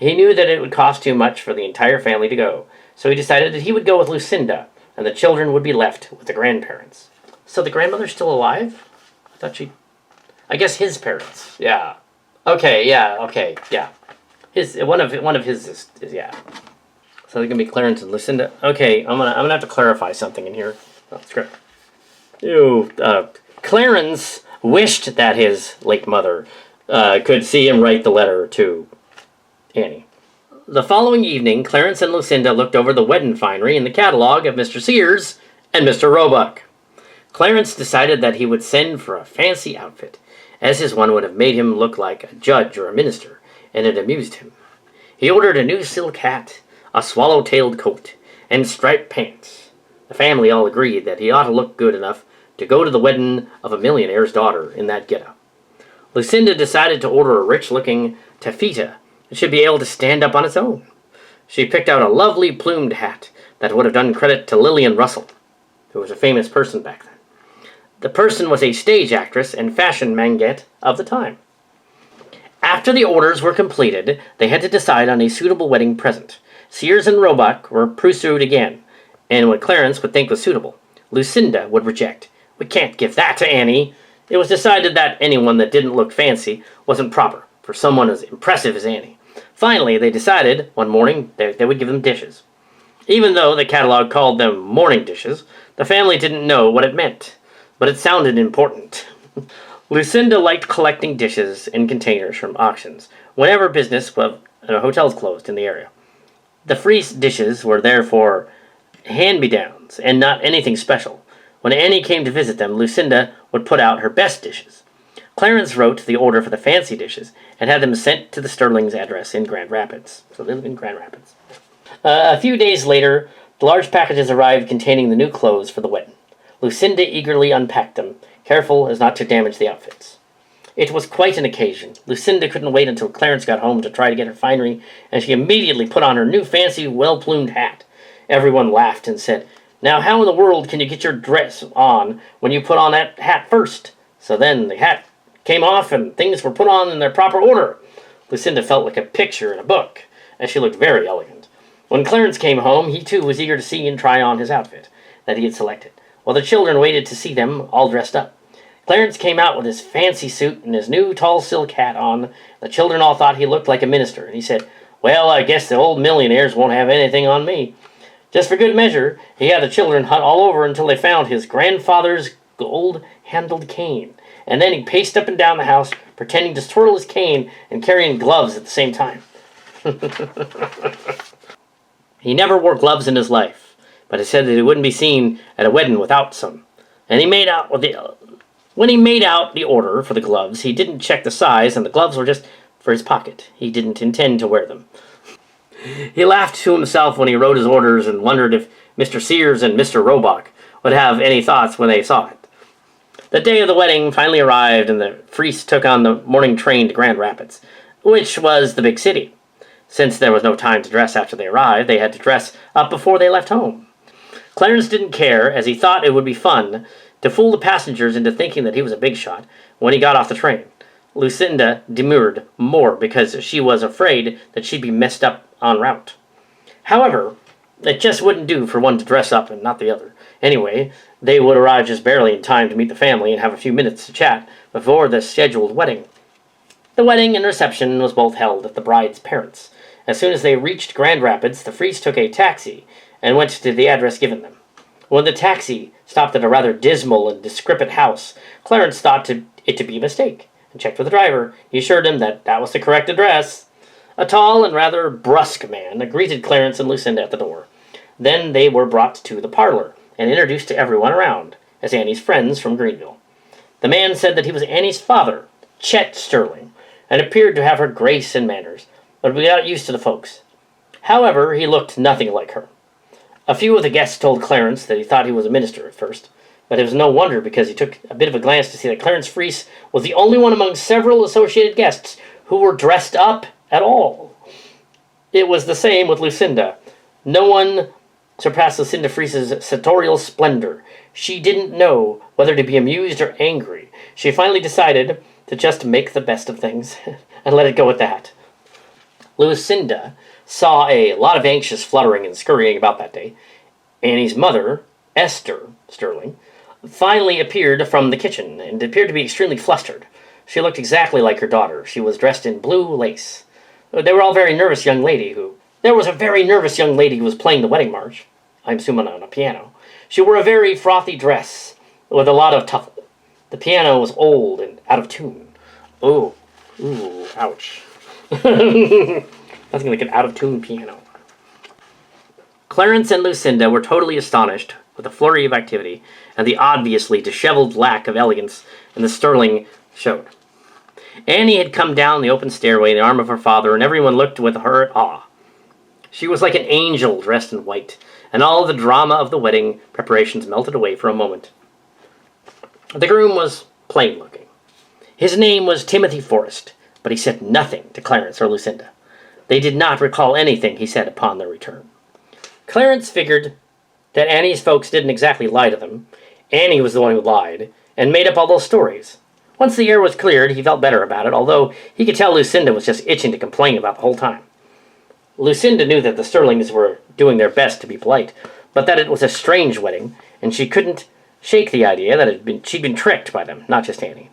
Speaker 2: He knew that it would cost too much for the entire family to go, so he decided that he would go with Lucinda, and the children would be left with the grandparents. So the grandmother's still alive? I guess his parents. Yeah. Okay. Yeah. One of his is yeah. So they're gonna be Clarence and Lucinda. Okay, I'm gonna have to clarify something in here. Oh, script. Clarence wished that his late mother could see him write the letter to Annie. The following evening, Clarence and Lucinda looked over the wedding finery in the catalog of Mr. Sears and Mr. Roebuck. Clarence decided that he would send for a fancy outfit, as his one would have made him look like a judge or a minister, and it amused him. He ordered a new silk hat, a swallow-tailed coat, and striped pants. The family all agreed that he ought to look good enough to go to the wedding of a millionaire's daughter in that getup. Lucinda decided to order a rich-looking taffeta that should be able to stand up on its own. She picked out a lovely plumed hat that would have done credit to Lillian Russell, who was a famous person back then. The person was a stage actress and fashion magnate of the time. After the orders were completed, they had to decide on a suitable wedding present. Sears and Roebuck were pursued again, and what Clarence would think was suitable, Lucinda would reject. "We can't give that to Annie." It was decided that anyone that didn't look fancy wasn't proper for someone as impressive as Annie. Finally, they decided one morning they would give them dishes. Even though the catalog called them morning dishes, the family didn't know what it meant, but it sounded important. Lucinda liked collecting dishes in containers from auctions whenever business of hotels closed in the area. The Fries dishes were therefore hand-me-downs and not anything special. When Annie came to visit them, Lucinda would put out her best dishes. Clarence wrote the order for the fancy dishes and had them sent to the Sterling's address in Grand Rapids. So they live in Grand Rapids. A few days later, the large packages arrived containing the new clothes for the wedding. Lucinda eagerly unpacked them, careful as not to damage the outfits. It was quite an occasion. Lucinda couldn't wait until Clarence got home to try to get her finery, and she immediately put on her new fancy, well-plumed hat. Everyone laughed and said, "Now how in the world can you get your dress on when you put on that hat first?" So then the hat came off and things were put on in their proper order. Lucinda felt like a picture in a book, and she looked very elegant. When Clarence came home, he too was eager to see and try on his outfit that he had selected, while the children waited to see them all dressed up. Clarence came out with his fancy suit and his new tall silk hat on. The children all thought he looked like a minister, and he said, "Well, I guess the old millionaires won't have anything on me." Just for good measure, he had the children hunt all over until they found his grandfather's gold-handled cane. And then he paced up and down the house, pretending to twirl his cane and carrying gloves at the same time. He never wore gloves in his life, but he said that he wouldn't be seen at a wedding without some. And he made out with When he made out the order for the gloves, he didn't check the size, and the gloves were just for his pocket. He didn't intend to wear them. He laughed to himself when he wrote his orders and wondered if Mr. Sears and Mr. Roebuck would have any thoughts when they saw it. The day of the wedding finally arrived, and the Freese took on the morning train to Grand Rapids, which was the big city. Since there was no time to dress after they arrived, they had to dress up before they left home. Clarence didn't care, as he thought it would be fun to fool the passengers into thinking that he was a big shot when he got off the train. Lucinda demurred more because she was afraid that she'd be messed up en route. However, it just wouldn't do for one to dress up and not the other. Anyway, they would arrive just barely in time to meet the family and have a few minutes to chat before the scheduled wedding. The wedding and reception was both held at the bride's parents'. As soon as they reached Grand Rapids, the Freese took a taxi and went to the address given them. When the taxi stopped at a rather dismal and decrepit house, Clarence thought it to be a mistake, and checked with the driver. He assured him that that was the correct address. A tall and rather brusque man greeted Clarence and Lucinda at the door. Then they were brought to the parlor and introduced to everyone around as Annie's friends from Greenville. The man said that he was Annie's father, Chet Sterling, and appeared to have her grace and manners, but we got used to the folks. However, he looked nothing like her. A few of the guests told Clarence that he thought he was a minister at first, but it was no wonder because he took a bit of a glance to see that Clarence Freese was the only one among several associated guests who were dressed up at all. It was the same with Lucinda. No one surpassed Lucinda Freese's sartorial splendor. She didn't know whether to be amused or angry. She finally decided to just make the best of things and let it go at that. Lucinda saw a lot of anxious fluttering and scurrying about that day. Annie's mother, Esther Sterling, finally appeared from the kitchen and appeared to be extremely flustered. She looked exactly like her daughter. She was dressed in blue lace. There was a very nervous young lady who was playing the wedding march, I'm assuming on a piano. She wore a very frothy dress with a lot of tuffle. The piano was old and out of tune. Ooh, ouch. Nothing like an out-of-tune piano. Clarence and Lucinda were totally astonished with the flurry of activity and the obviously disheveled lack of elegance in the Sterling showed. Annie had come down the open stairway in the arm of her father, and everyone looked with her in awe. She was like an angel dressed in white, and all the drama of the wedding preparations melted away for a moment. The groom was plain-looking. His name was Timothy Forrest, but he said nothing to Clarence or Lucinda. They did not recall anything he said upon their return. Clarence figured that Annie's folks didn't exactly lie to them. Annie was the one who lied, and made up all those stories. Once the air was cleared, he felt better about it, although he could tell Lucinda was just itching to complain about the whole time. Lucinda knew that the Sterlings were doing their best to be polite, but that it was a strange wedding, and she couldn't shake the idea that she'd been tricked by them, not just Annie.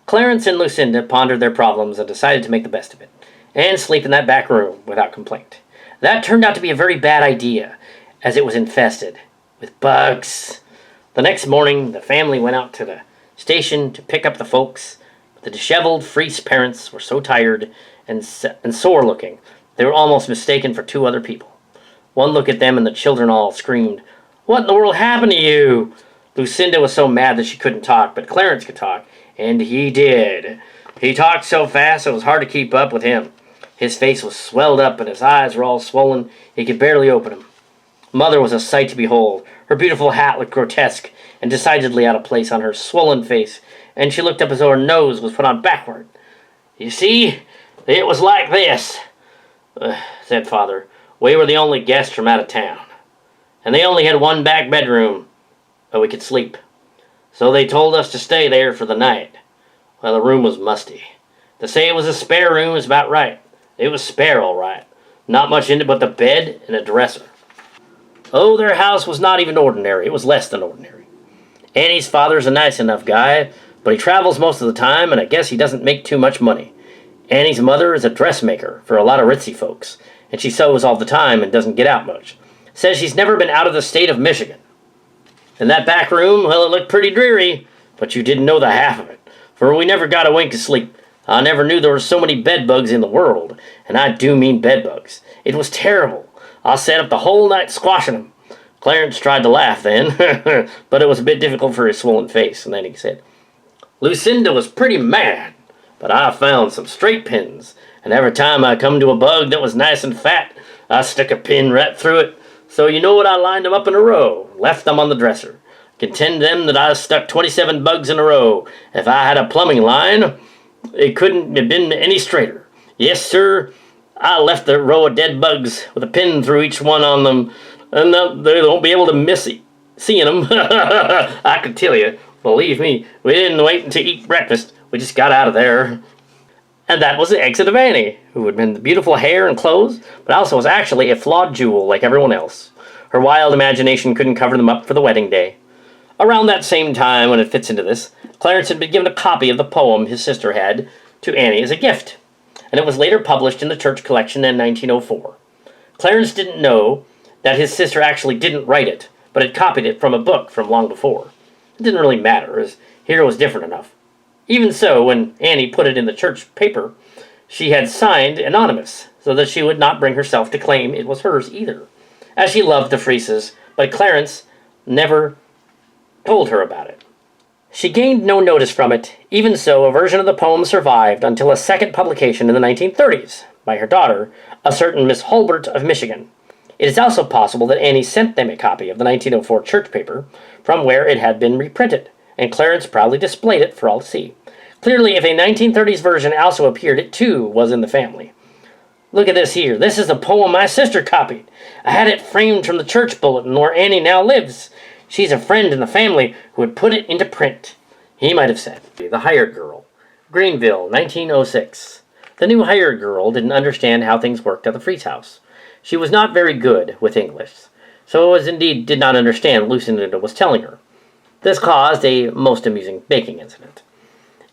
Speaker 2: Clarence and Lucinda pondered their problems and decided to make the best of it, and sleep in that back room without complaint. That turned out to be a very bad idea, as it was infested with bugs. The next morning, the family went out to the station to pick up the folks. The disheveled Freese parents were so tired and sore-looking, they were almost mistaken for two other people. One look at them and the children all screamed, "What in the world happened to you?" Lucinda was so mad that she couldn't talk, but Clarence could talk, and he did. He talked so fast it was hard to keep up with him. His face was swelled up and his eyes were all swollen. He could barely open them. Mother was a sight to behold. Her beautiful hat looked grotesque and decidedly out of place on her swollen face, and she looked up as though her nose was put on backward. "You see, it was like this," said Father. "We were the only guests from out of town, and they only had one back bedroom where we could sleep. So they told us to stay there for the night. Well, the room was musty. To say it was a spare room is about right. It was spare, all right. Not much in it but the bed and a dresser. Oh, their house was not even ordinary. It was less than ordinary. Annie's father's a nice enough guy, but he travels most of the time, and I guess he doesn't make too much money. Annie's mother is a dressmaker for a lot of ritzy folks, and she sews all the time and doesn't get out much. Says she's never been out of the state of Michigan. And that back room, well, it looked pretty dreary, but you didn't know the half of it, for we never got a wink of sleep. I never knew there were so many bedbugs in the world, and I do mean bedbugs. It was terrible. I sat up the whole night squashing them. Clarence tried to laugh then, but it was a bit difficult for his swollen face, and then he said, Lucinda was pretty mad, but I found some straight pins, and every time I come to a bug that was nice and fat, I stuck a pin right through it. So you know what, I lined them up in a row, left them on the dresser. Contend them that I stuck 27 bugs in a row. If I had a plumbing line, it couldn't have been any straighter. Yes, sir, I left the row of dead bugs with a pin through each one on them, and they won't be able to miss seeing them. I can tell you, believe me, we didn't wait to eat breakfast. We just got out of there. And that was the exit of Annie, who had been the beautiful hair and clothes, but also was actually a flawed jewel like everyone else. Her wild imagination couldn't cover them up for the wedding day. Around that same time, when it fits into this, Clarence had been given a copy of the poem his sister had to Annie as a gift, and it was later published in the church collection in 1904. Clarence didn't know that his sister actually didn't write it, but had copied it from a book from long before. It didn't really matter, as here was different enough. Even so, when Annie put it in the church paper, she had signed anonymous, so that she would not bring herself to claim it was hers either, as she loved the Freeses, but Clarence never told her about it. She gained no notice from it. Even so, a version of the poem survived until a second publication in the 1930s by her daughter, a certain Miss Hulbert of Michigan. It is also possible that Annie sent them a copy of the 1904 church paper from where it had been reprinted, and Clarence proudly displayed it for all to see. Clearly, if a 1930s version also appeared, it too was in the family. Look at this here. This is the poem my sister copied. I had it framed from the church bulletin where Annie now lives. She's a friend in the family who had put it into print, he might have said. The Hired Girl. Greenville, 1906. The new hired girl didn't understand how things worked at the Freeze house. She was not very good with English, so was indeed did not understand what Lucinda was telling her. This caused a most amusing baking incident.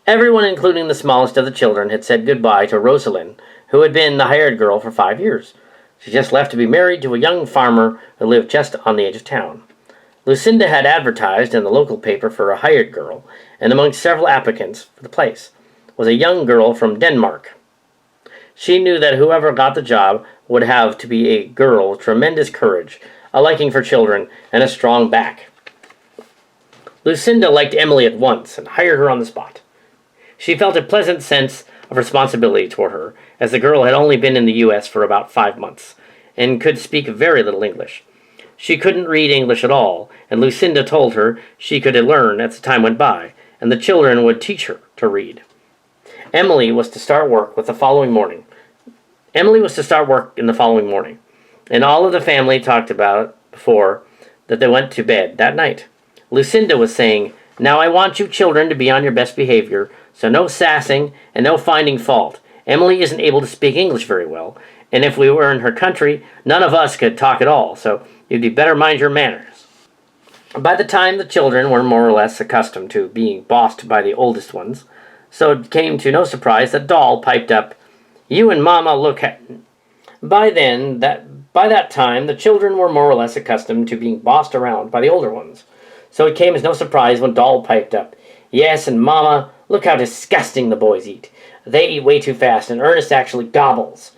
Speaker 2: Everyone, including the smallest of the children, had said goodbye to Rosalind, who had been the hired girl for 5 years. She just left to be married to a young farmer who lived just on the edge of town. Lucinda had advertised in the local paper for a hired girl, and among several applicants for the place was a young girl from Denmark. She knew that whoever got the job would have to be a girl with tremendous courage, a liking for children, and a strong back. Lucinda liked Emily at once and hired her on the spot. She felt a pleasant sense of responsibility toward her, as the girl had only been in the U.S. for about 5 months, and could speak very little English. She couldn't read English at all, and Lucinda told her she could learn as the time went by, and the children would teach her to read. Emily was to start work in the following morning, and all of the family talked about before that they went to bed that night. Lucinda was saying, "Now I want you children to be on your best behavior, so no sassing and no finding fault. Emily isn't able to speak English very well, and if we were in her country, none of us could talk at all, so you'd be better mind your manners." By the time the children were more or less accustomed to being bossed by the oldest ones, so it came to no surprise that Doll piped up, "You and Mama look at..." By that time, the children were more or less accustomed to being bossed around by the older ones, so it came as no surprise when Doll piped up, "Yes, and Mama, look how disgusting the boys eat. They eat way too fast, and Ernest actually gobbles.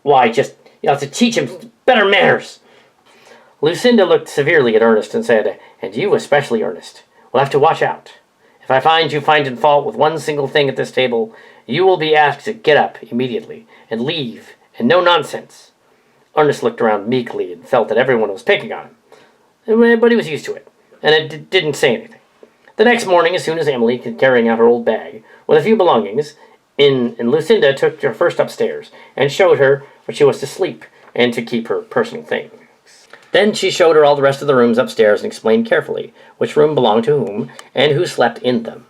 Speaker 2: Why, you have to teach him better manners." Lucinda looked severely at Ernest and said, "And you especially, Ernest, will have to watch out. If I find you finding fault with one single thing at this table, you will be asked to get up immediately and leave, and no nonsense." Ernest looked around meekly and felt that everyone was picking on him, but he was used to it, and it didn't say anything. The next morning, as soon as Emily came carrying out her old bag with a few belongings, and Lucinda took her first upstairs and showed her where she was to sleep and to keep her personal things. Then she showed her all the rest of the rooms upstairs and explained carefully which room belonged to whom and who slept in them.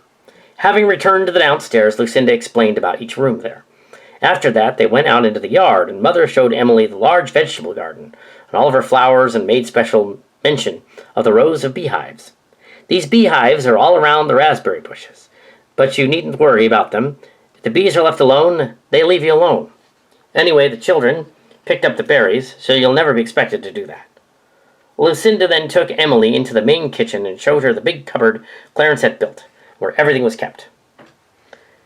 Speaker 2: Having returned to the downstairs, Lucinda explained about each room there. After that, they went out into the yard, and Mother showed Emily the large vegetable garden and all of her flowers and made special mention of the rows of beehives. "These beehives are all around the raspberry bushes, but you needn't worry about them. If the bees are left alone, they leave you alone. Anyway, the children picked up the berries, so you'll never be expected to do that." Lucinda then took Emily into the main kitchen and showed her the big cupboard Clarence had built, where everything was kept.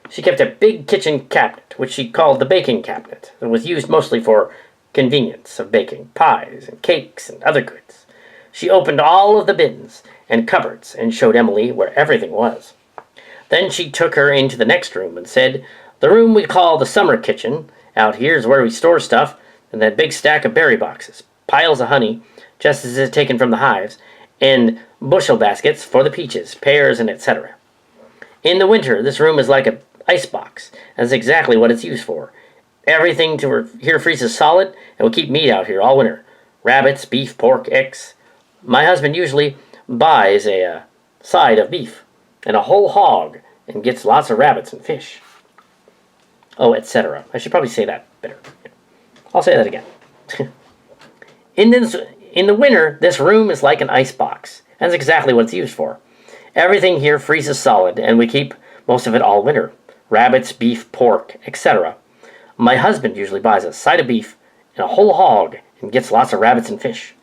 Speaker 2: She kept a big kitchen cabinet, which she called the baking cabinet, and was used mostly for convenience of baking pies and cakes and other goods. She opened all of the bins and cupboards and showed Emily where everything was. Then she took her into the next room and said, "The room we call the summer kitchen. Out here is where we store stuff, and that big stack of berry boxes, piles of honey, just as is taken from the hives, and bushel baskets for the peaches, pears, and etc. In the winter, this room is like an ice box, and that's exactly what it's used for. Everything here freezes solid, and we keep meat out here all winter. Rabbits, beef, pork, eggs. My husband usually buys a side of beef and a whole hog and gets lots of rabbits and fish." Oh, etc. I should probably say that better. I'll say that again. In the winter, this room is like an ice box. That's exactly what it's used for. Everything here freezes solid, and we keep most of it all winter. Rabbits, beef, pork, etc. My husband usually buys a side of beef and a whole hog and gets lots of rabbits and fish.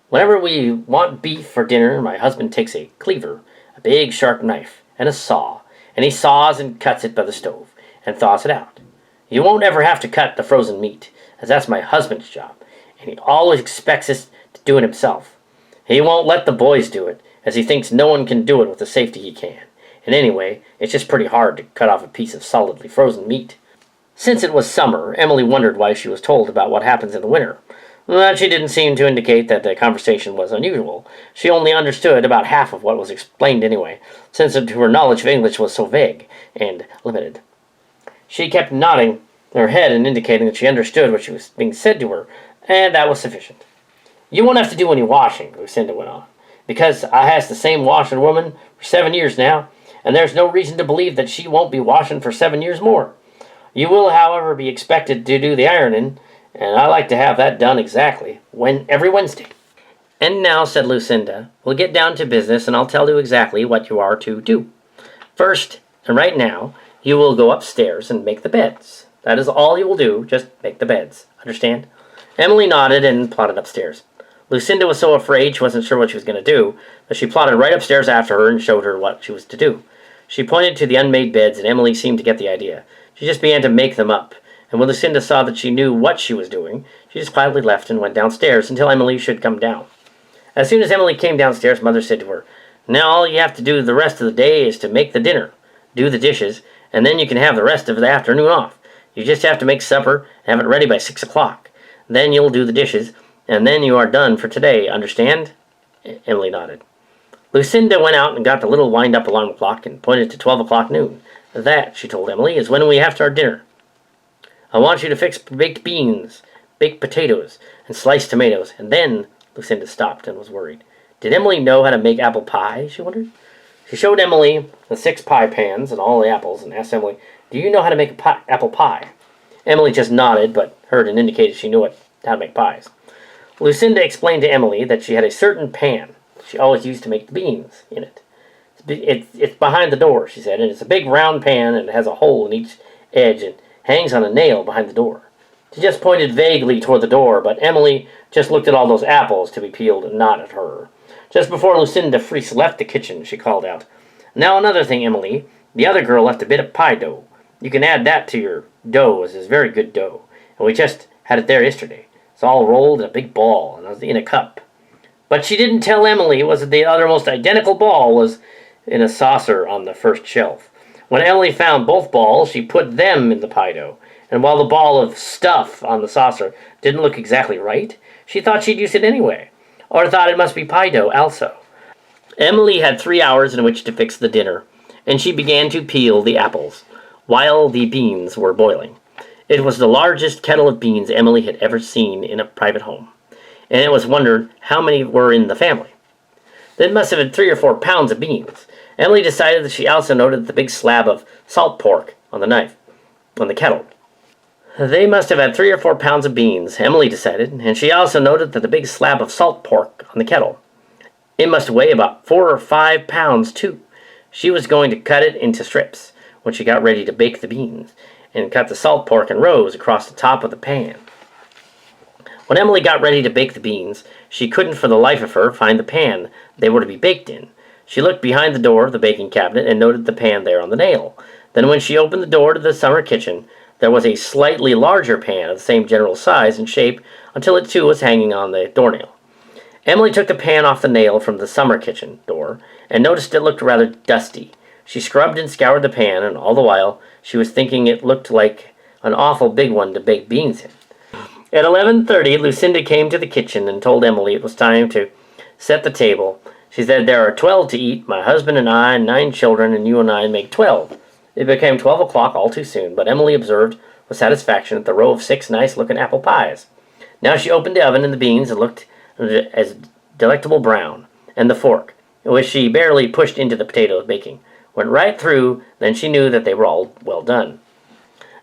Speaker 2: Whenever we want beef for dinner, my husband takes a cleaver, a big sharp knife, and a saw, and he saws and cuts it by the stove and thaws it out. You won't ever have to cut the frozen meat, as that's my husband's job, and he always expects us to do it himself. He won't let the boys do it, as he thinks no one can do it with the safety he can. And anyway, it's just pretty hard to cut off a piece of solidly frozen meat. Since it was summer, Emily wondered why she was told about what happens in the winter. But she didn't seem to indicate that the conversation was unusual. She only understood about half of what was explained anyway, since her knowledge of English was so vague and limited. She kept nodding her head and indicating that she understood what was being said to her, and that was sufficient. "You won't have to do any washing," Lucinda went on, "because I has the same washing woman for 7 years now, and there's no reason to believe that she won't be washing for 7 years more. You will, however, be expected to do the ironing, and I like to have that done exactly every Wednesday." "And now," said Lucinda, "we'll get down to business, and I'll tell you exactly what you are to do. First, and right now, you will go upstairs and make the beds. That is all you will do, just make the beds. Understand?" Emily nodded and plodded upstairs. Lucinda was so afraid she wasn't sure what she was going to do, that she plodded right upstairs after her and showed her what she was to do. She pointed to the unmade beds, and Emily seemed to get the idea. She just began to make them up, and when Lucinda saw that she knew what she was doing, she just quietly left and went downstairs until Emily should come down. As soon as Emily came downstairs, Mother said to her, "Now all you have to do the rest of the day is to make the dinner, do the dishes, and then you can have the rest of the afternoon off. You just have to make supper and have it ready by 6 o'clock. Then you'll do the dishes, and then you are done for today. Understand?" Emily nodded. Lucinda went out and got the little wind-up alarm clock and pointed to 12 o'clock noon. "That," she told Emily, "is when we have our dinner. I want you to fix baked beans, baked potatoes, and sliced tomatoes, and then—" Lucinda stopped and was worried. Did Emily know how to make apple pie, she wondered? She showed Emily the 6 pie pans and all the apples and asked Emily, "Do you know how to make apple pie?" Emily just nodded, but heard and indicated she knew how to make pies. Lucinda explained to Emily that she had a certain pan she always used to make the beans in it. It's behind the door, she said, and it's a big round pan, and it has a hole in each edge and hangs on a nail behind the door. She just pointed vaguely toward the door, but Emily just looked at all those apples to be peeled and nodded at her. Just before Lucinda Fries left the kitchen, she called out, "Now another thing, Emily. The other girl left a bit of pie dough. You can add that to your dough, as it's very good dough. And we just had it there yesterday. It's all rolled in a big ball, and it was in a cup." But she didn't tell Emily was that the other most identical ball was in a saucer on the first shelf. When Emily found both balls, she put them in the pie dough, and while the ball of stuff on the saucer didn't look exactly right, she thought she'd use it anyway, or thought it must be pie dough also. Emily had 3 hours in which to fix the dinner, and she began to peel the apples, while the beans were boiling. It was the largest kettle of beans Emily had ever seen in a private home, and it was wondered how many were in the family. They must have had 3 or 4 pounds of beans. Emily decided that she also noted the big slab of salt pork on the kettle. They must have had 3 or 4 pounds of beans, Emily decided, and she also noted that the big slab of salt pork on the kettle. It must weigh about 4 or 5 pounds, too. She was going to cut it into strips when she got ready to bake the beans, and cut the salt pork in rows across the top of the pan. When Emily got ready to bake the beans, she couldn't for the life of her find the pan they were to be baked in. She looked behind the door of the baking cabinet and noted the pan there on the nail. Then when she opened the door to the summer kitchen, there was a slightly larger pan of the same general size and shape until it too was hanging on the doornail. Emily took the pan off the nail from the summer kitchen door and noticed it looked rather dusty. She scrubbed and scoured the pan, and all the while she was thinking it looked like an awful big one to bake beans in. At 11:30, Lucinda came to the kitchen and told Emily it was time to set the table. She said, "There are 12 to eat, my husband and I, and 9 children, and you and I make 12. It became 12 o'clock all too soon, but Emily observed with satisfaction at the row of 6 nice-looking apple pies. Now she opened the oven, and the beans looked as delectable brown, and the fork, which she barely pushed into the potatoes baking, went right through. Then she knew that they were all well done.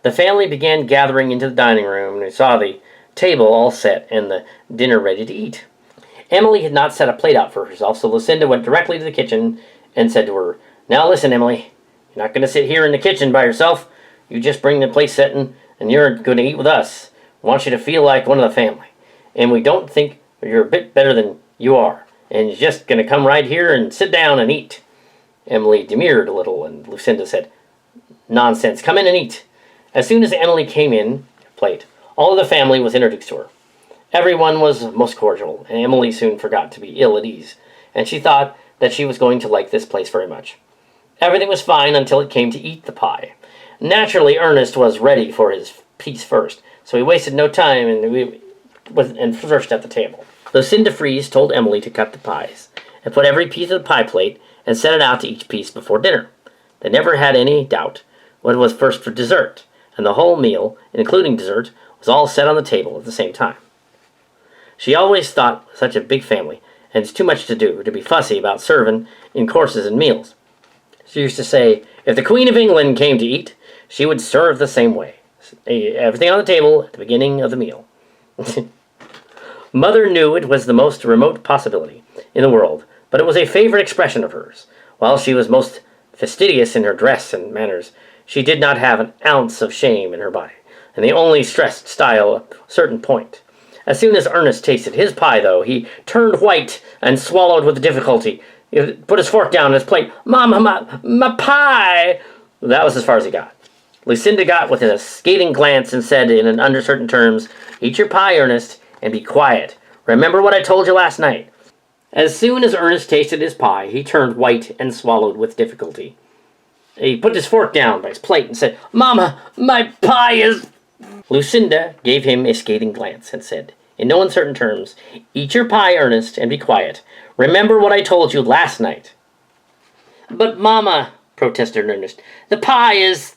Speaker 2: The family began gathering into the dining room, and they saw the table all set and the dinner ready to eat. Emily had not set a plate out for herself, so Lucinda went directly to the kitchen and said to her, "Now listen, Emily, you're not going to sit here in the kitchen by yourself. You just bring the plate setting, and you're going to eat with us. We want you to feel like one of the family. And we don't think you're a bit better than you are. And you're just going to come right here and sit down and eat." Emily demurred a little, and Lucinda said, "Nonsense, come in and eat." As soon as Emily came in, plate, all of the family was introduced to her. Everyone was most cordial, and Emily soon forgot to be ill at ease, and she thought that she was going to like this place very much. Everything was fine until it came to eat the pie. Naturally, Ernest was ready for his piece first, so he wasted no time and first at the table. Lucinda Freeze told Emily to cut the pies, and put every piece of the pie plate and set it out to each piece before dinner. They never had any doubt what was first for dessert, and the whole meal, including dessert, was all set on the table at the same time. She always thought such a big family, and it's too much to do, to be fussy about serving in courses and meals. She used to say, if the Queen of England came to eat, she would serve the same way. Everything on the table at the beginning of the meal. Mother knew it was the most remote possibility in the world, but it was a favorite expression of hers. While she was most fastidious in her dress and manners, she did not have an ounce of shame in her body, and they only stressed style a certain point. As soon as Ernest tasted his pie, though, he turned white and swallowed with difficulty. He put his fork down on his plate. "Mama, my pie!" That was as far as he got. Lucinda got with a scathing glance and said in uncertain terms, "Eat your pie, Ernest, and be quiet. Remember what I told you last night." As soon as Ernest tasted his pie, he turned white and swallowed with difficulty. He put his fork down by his plate and said, "Mama, my pie is..." Lucinda gave him a scathing glance and said, in no uncertain terms, "Eat your pie, Ernest, and be quiet. Remember what I told you last night." "But, Mama," protested Ernest, "the pie is..."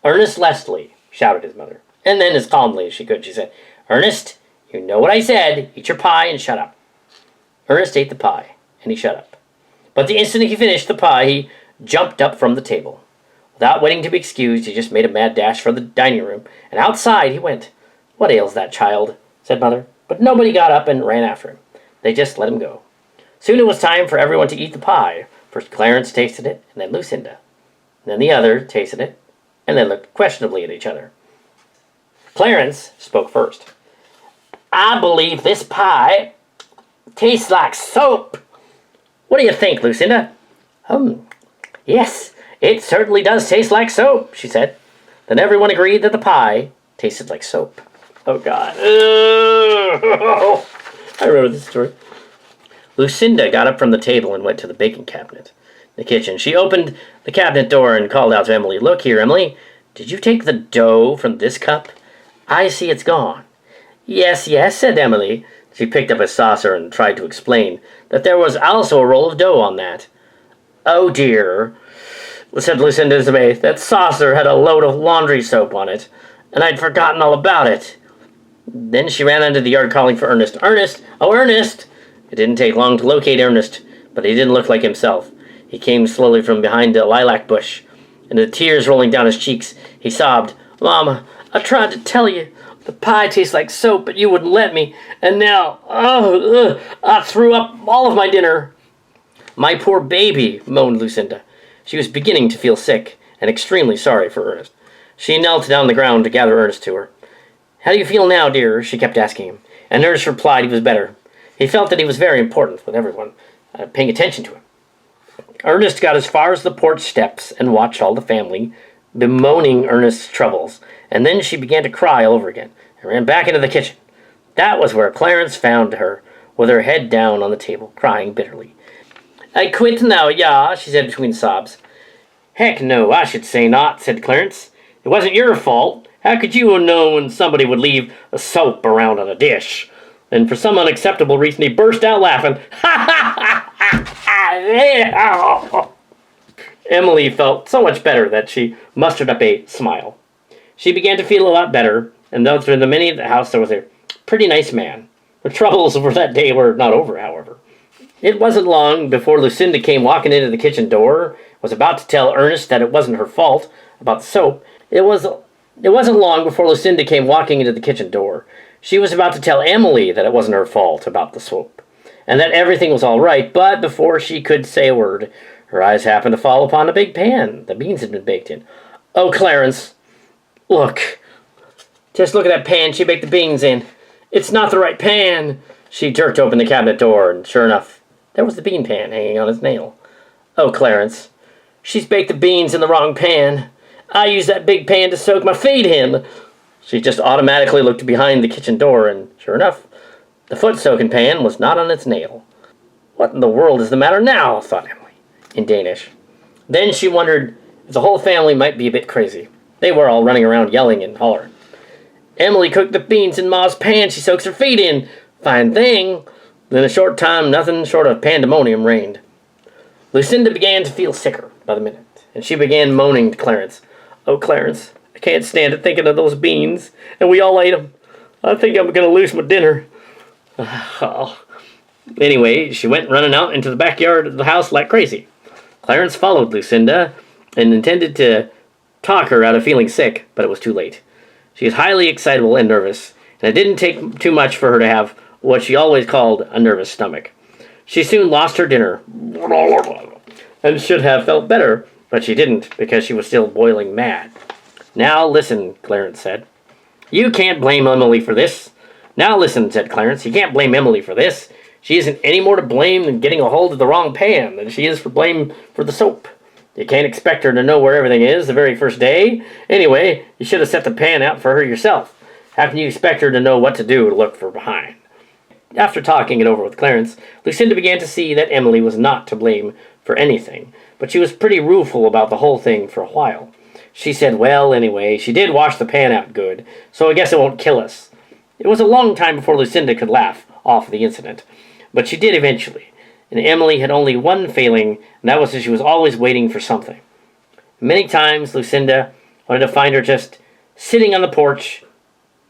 Speaker 2: "Ernest Leslie," shouted his mother. And then, as calmly as she could, she said, "Ernest, you know what I said. Eat your pie and shut up." Ernest ate the pie, and he shut up. But the instant he finished the pie, he jumped up from the table. Without waiting to be excused, he just made a mad dash for the dining room, and outside he went. "What ails that child?" said Mother. But nobody got up and ran after him. They just let him go. Soon it was time for everyone to eat the pie. First Clarence tasted it, and then Lucinda. And then the other tasted it, and they looked questionably at each other. Clarence spoke first. "I believe this pie tastes like soap." "What do you think, Lucinda?" Yes, it certainly does taste like soap," she said. Then everyone agreed that the pie tasted like soap. Oh, God. I remember this story. Lucinda got up from the table and went to the baking cabinet in the kitchen. She opened the cabinet door and called out to Emily, "Look here, Emily. Did you take the dough from this cup? I see it's gone." Yes, said Emily. She picked up a saucer and tried to explain that there was also a roll of dough on that. "Oh, dear," said Lucinda dismayed. "That saucer had a load of laundry soap on it, and I'd forgotten all about it." Then she ran into the yard calling for Ernest. "Ernest! Oh, Ernest!" It didn't take long to locate Ernest, but he didn't look like himself. He came slowly from behind a lilac bush, and the tears rolling down his cheeks, he sobbed, "Mama, I tried to tell you. The pie tastes like soap, but you wouldn't let me. And now, I threw up all of my dinner." "My poor baby," moaned Lucinda. She was beginning to feel sick and extremely sorry for Ernest. She knelt down on the ground to gather Ernest to her. "How do you feel now, dear?" she kept asking him. And Ernest replied he was better. He felt that he was very important with everyone paying attention to him. Ernest got as far as the porch steps and watched all the family bemoaning Ernest's troubles, and then she began to cry all over again and ran back into the kitchen. That was where Clarence found her, with her head down on the table, crying bitterly. "I quit now, yeah," she said between sobs. "Heck no, I should say not," said Clarence. "It wasn't your fault. How could you know when somebody would leave a soap around on a dish?" And for some unacceptable reason, he burst out laughing. Emily felt so much better that she mustered up a smile. She began to feel a lot better, and though through the many of the house there was a pretty nice man. The troubles for that day were not over, however. It wasn't long before Lucinda came walking into the kitchen door, was about to tell Ernest that it wasn't her fault about the soap. It wasn't long before Lucinda came walking into the kitchen door. She was about to tell Emily that it wasn't her fault about the soap, and that everything was all right, but before she could say a word, her eyes happened to fall upon a big pan the beans had been baked in. "Oh, Clarence, look. Just look at that pan she baked the beans in. It's not the right pan." She jerked open the cabinet door, and sure enough, there was the bean pan hanging on its nail. "Oh, Clarence, she's baked the beans in the wrong pan. I used that big pan to soak my feet in." She just automatically looked behind the kitchen door, and sure enough, the foot-soaking pan was not on its nail. "What in the world is the matter now?" thought Emily, in Danish. Then she wondered if the whole family might be a bit crazy. They were all running around yelling and hollering. "Emily cooked the beans in Ma's pan she soaks her feet in. Fine thing." In a short time, nothing short of pandemonium reigned. Lucinda began to feel sicker by the minute, and she began moaning to Clarence. "Oh, Clarence, I can't stand it thinking of those beans, and we all ate them. I think I'm going to lose my dinner." Anyway, she went running out into the backyard of the house like crazy. Clarence followed Lucinda and intended to talk her out of feeling sick, but it was too late. She was highly excitable and nervous, and it didn't take too much for her to have what she always called a nervous stomach. She soon lost her dinner and should have felt better, but she didn't because she was still boiling mad. "Now listen," Clarence said. "You can't blame Emily for this." "Now listen," said Clarence. "You can't blame Emily for this. She isn't any more to blame than getting a hold of the wrong pan than she is for blame for the soap. You can't expect her to know where everything is the very first day. Anyway, you should have set the pan out for her yourself. How can you expect her to know what to do to look for behind?" After talking it over with Clarence, Lucinda began to see that Emily was not to blame for anything, but she was pretty rueful about the whole thing for a while. She said, "Well, anyway, she did wash the pan out good, so I guess it won't kill us." It was a long time before Lucinda could laugh off the incident, but she did eventually, and Emily had only one failing, and that was that she was always waiting for something. Many times Lucinda wanted to find her just sitting on the porch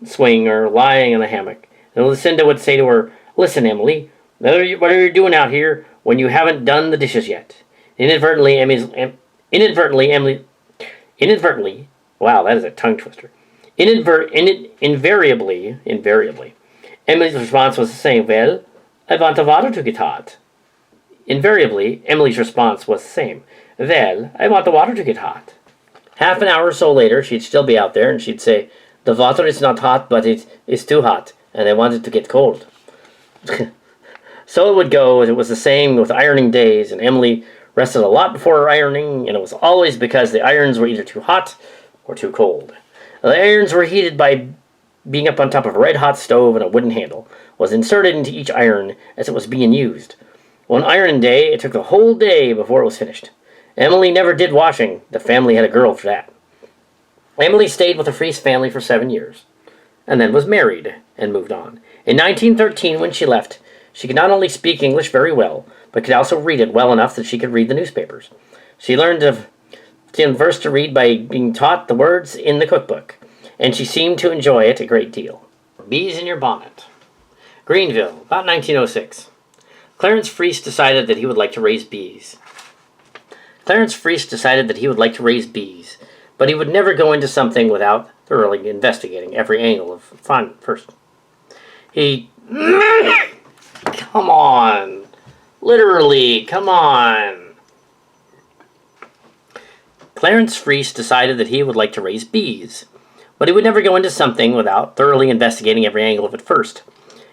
Speaker 2: swing or lying in a hammock, and Lucinda would say to her, "Listen, Emily, what are you doing out here when you haven't done the dishes yet?" Wow, that is a tongue twister. Invariably, Emily's response was the same. "Well, I want the water to get hot." Invariably, Emily's response was the same. "Well, I want the water to get hot." Half an hour or so later, she'd still be out there, and she'd say, "The water is not hot, but it is too hot, and I want it to get cold." So it would go, and it was the same with ironing days, and Emily rested a lot before her ironing, and it was always because the irons were either too hot or too cold. The irons were heated by being up on top of a red-hot stove, and a wooden handle was inserted into each iron as it was being used. One ironing day, it took the whole day before it was finished. Emily never did washing. The family had a girl for that. Emily stayed with the Freese family for 7 years, and then was married and moved on. In 1913, when she left, she could not only speak English very well, but could also read it well enough that she could read the newspapers. She learned first to read by being taught the words in the cookbook, and she seemed to enjoy it a great deal. Bees in your bonnet. Greenville, about 1906. Clarence Freese decided that he would like to raise bees. But he would never go into something without thoroughly investigating every angle of fun first. Come on. Literally, come on. Clarence Freese decided that he would like to raise bees, but he would never go into something without thoroughly investigating every angle of it first.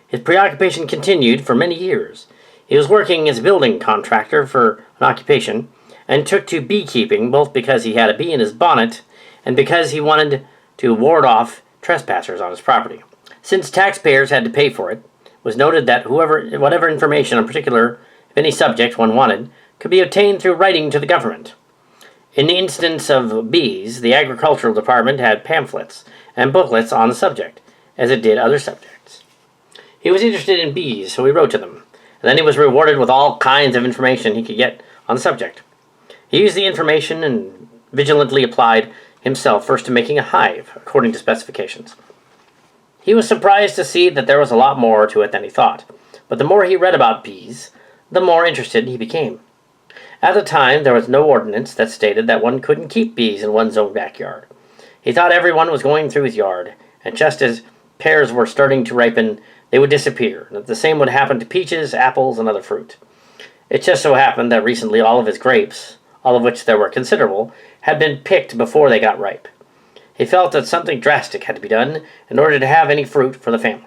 Speaker 2: His preoccupation continued for many years. He was working as a building contractor for an occupation, and took to beekeeping both because he had a bee in his bonnet and because he wanted to ward off trespassers on his property. Since taxpayers had to pay for it, was noted that whatever information on particular, if any subject one wanted, could be obtained through writing to the government. In the instance of bees, the agricultural department had pamphlets and booklets on the subject, as it did other subjects. He was interested in bees, so he wrote to them, and then he was rewarded with all kinds of information he could get on the subject. He used the information and vigilantly applied himself first to making a hive, according to specifications. He was surprised to see that there was a lot more to it than he thought, but the more he read about bees, the more interested he became. At the time, there was no ordinance that stated that one couldn't keep bees in one's own backyard. He thought everyone was going through his yard, and just as pears were starting to ripen, they would disappear, and that the same would happen to peaches, apples, and other fruit. It just so happened that recently all of his grapes, all of which there were considerable, had been picked before they got ripe. He felt that something drastic had to be done in order to have any fruit for the family.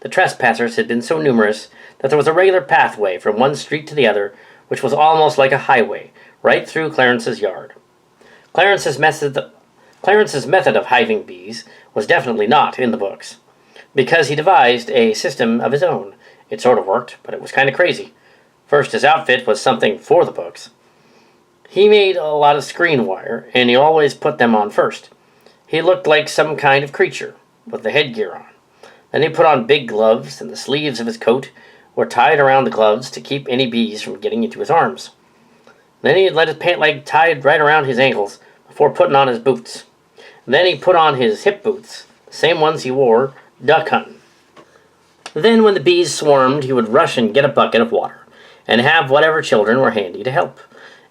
Speaker 2: The trespassers had been so numerous that there was a regular pathway from one street to the other, which was almost like a highway, right through Clarence's yard. Clarence's method of hiving bees was definitely not in the books, because he devised a system of his own. It sort of worked, but it was kind of crazy. First, his outfit was something for the books. He made a lot of screen wire, and he always put them on first. He looked like some kind of creature, with the headgear on. Then he put on big gloves, and the sleeves of his coat were tied around the gloves to keep any bees from getting into his arms. Then he let his pant leg tied right around his ankles before putting on his boots. And then he put on his hip boots, the same ones he wore duck hunting. Then when the bees swarmed, he would rush and get a bucket of water, and have whatever children were handy to help.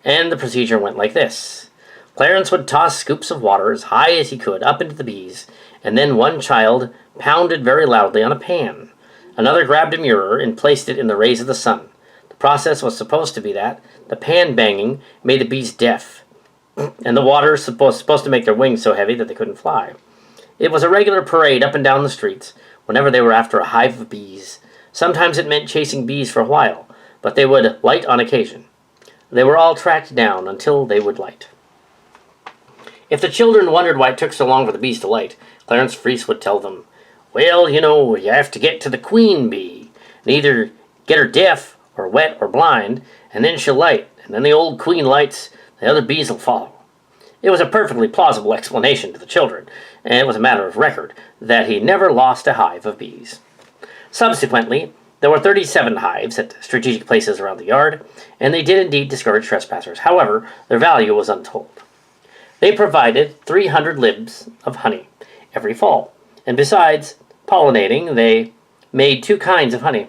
Speaker 2: And the procedure went like this. Clarence would toss scoops of water as high as he could up into the bees, and then one child pounded very loudly on a pan. Another grabbed a mirror and placed it in the rays of the sun. The process was supposed to be that the pan banging made the bees deaf, and the water was supposed to make their wings so heavy that they couldn't fly. It was a regular parade up and down the streets whenever they were after a hive of bees. Sometimes it meant chasing bees for a while, but they would light on occasion. They were all tracked down until they would light. If the children wondered why it took so long for the bees to light, Clarence Freese would tell them, "Well, you have to get to the queen bee, and either get her deaf, or wet, or blind, and then she'll light, and then the old queen lights, the other bees will follow." It was a perfectly plausible explanation to the children, and it was a matter of record that he never lost a hive of bees. Subsequently, there were 37 hives at strategic places around the yard, and they did indeed discourage trespassers. However, their value was untold. They provided 300 libs of honey every fall, and besides pollinating, they made 2 kinds of honey,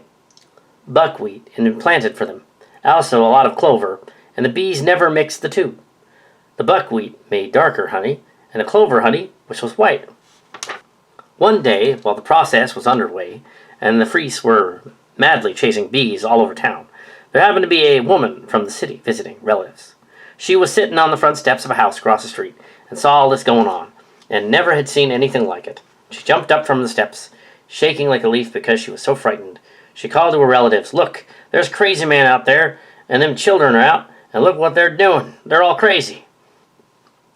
Speaker 2: buckwheat and implanted for them, also a lot of clover, and the bees never mixed the two. The buckwheat made darker honey, and the clover honey, which was white. One day, while the process was underway, and the Freese were madly chasing bees all over town, there happened to be a woman from the city visiting relatives. She was sitting on the front steps of a house across the street, and saw all this going on, and never had seen anything like it. She jumped up from the steps, shaking like a leaf because she was so frightened. She called to her relatives, "Look, there's a crazy man out there, and them children are out, and look what they're doing. They're all crazy."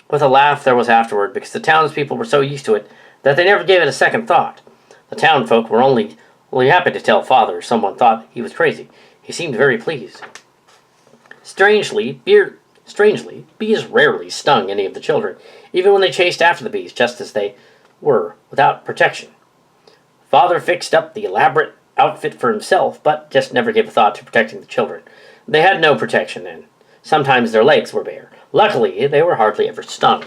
Speaker 2: With a laugh there was afterward, because the townspeople were so used to it that they never gave it a second thought. The townfolk were only happy to tell father someone thought he was crazy. He seemed very pleased. Strangely, bees rarely stung any of the children, even when they chased after the bees, just as they were, without protection. Father fixed up the elaborate outfit for himself, but just never gave a thought to protecting the children. They had no protection, and sometimes their legs were bare. Luckily, they were hardly ever stung.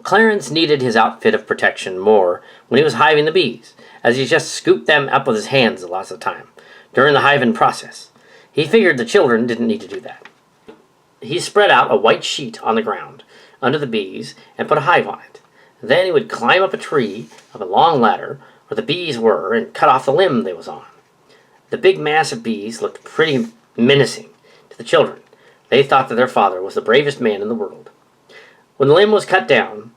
Speaker 2: Clarence needed his outfit of protection more when he was hiving the bees, as he just scooped them up with his hands a lot of the time, during the hiving process. He figured the children didn't need to do that. He spread out a white sheet on the ground, under the bees, and put a hive on it. Then he would climb up a tree of a long ladder where the bees were and cut off the limb they was on. The big mass of bees looked pretty menacing to the children. They thought that their father was the bravest man in the world. When the limb was cut down,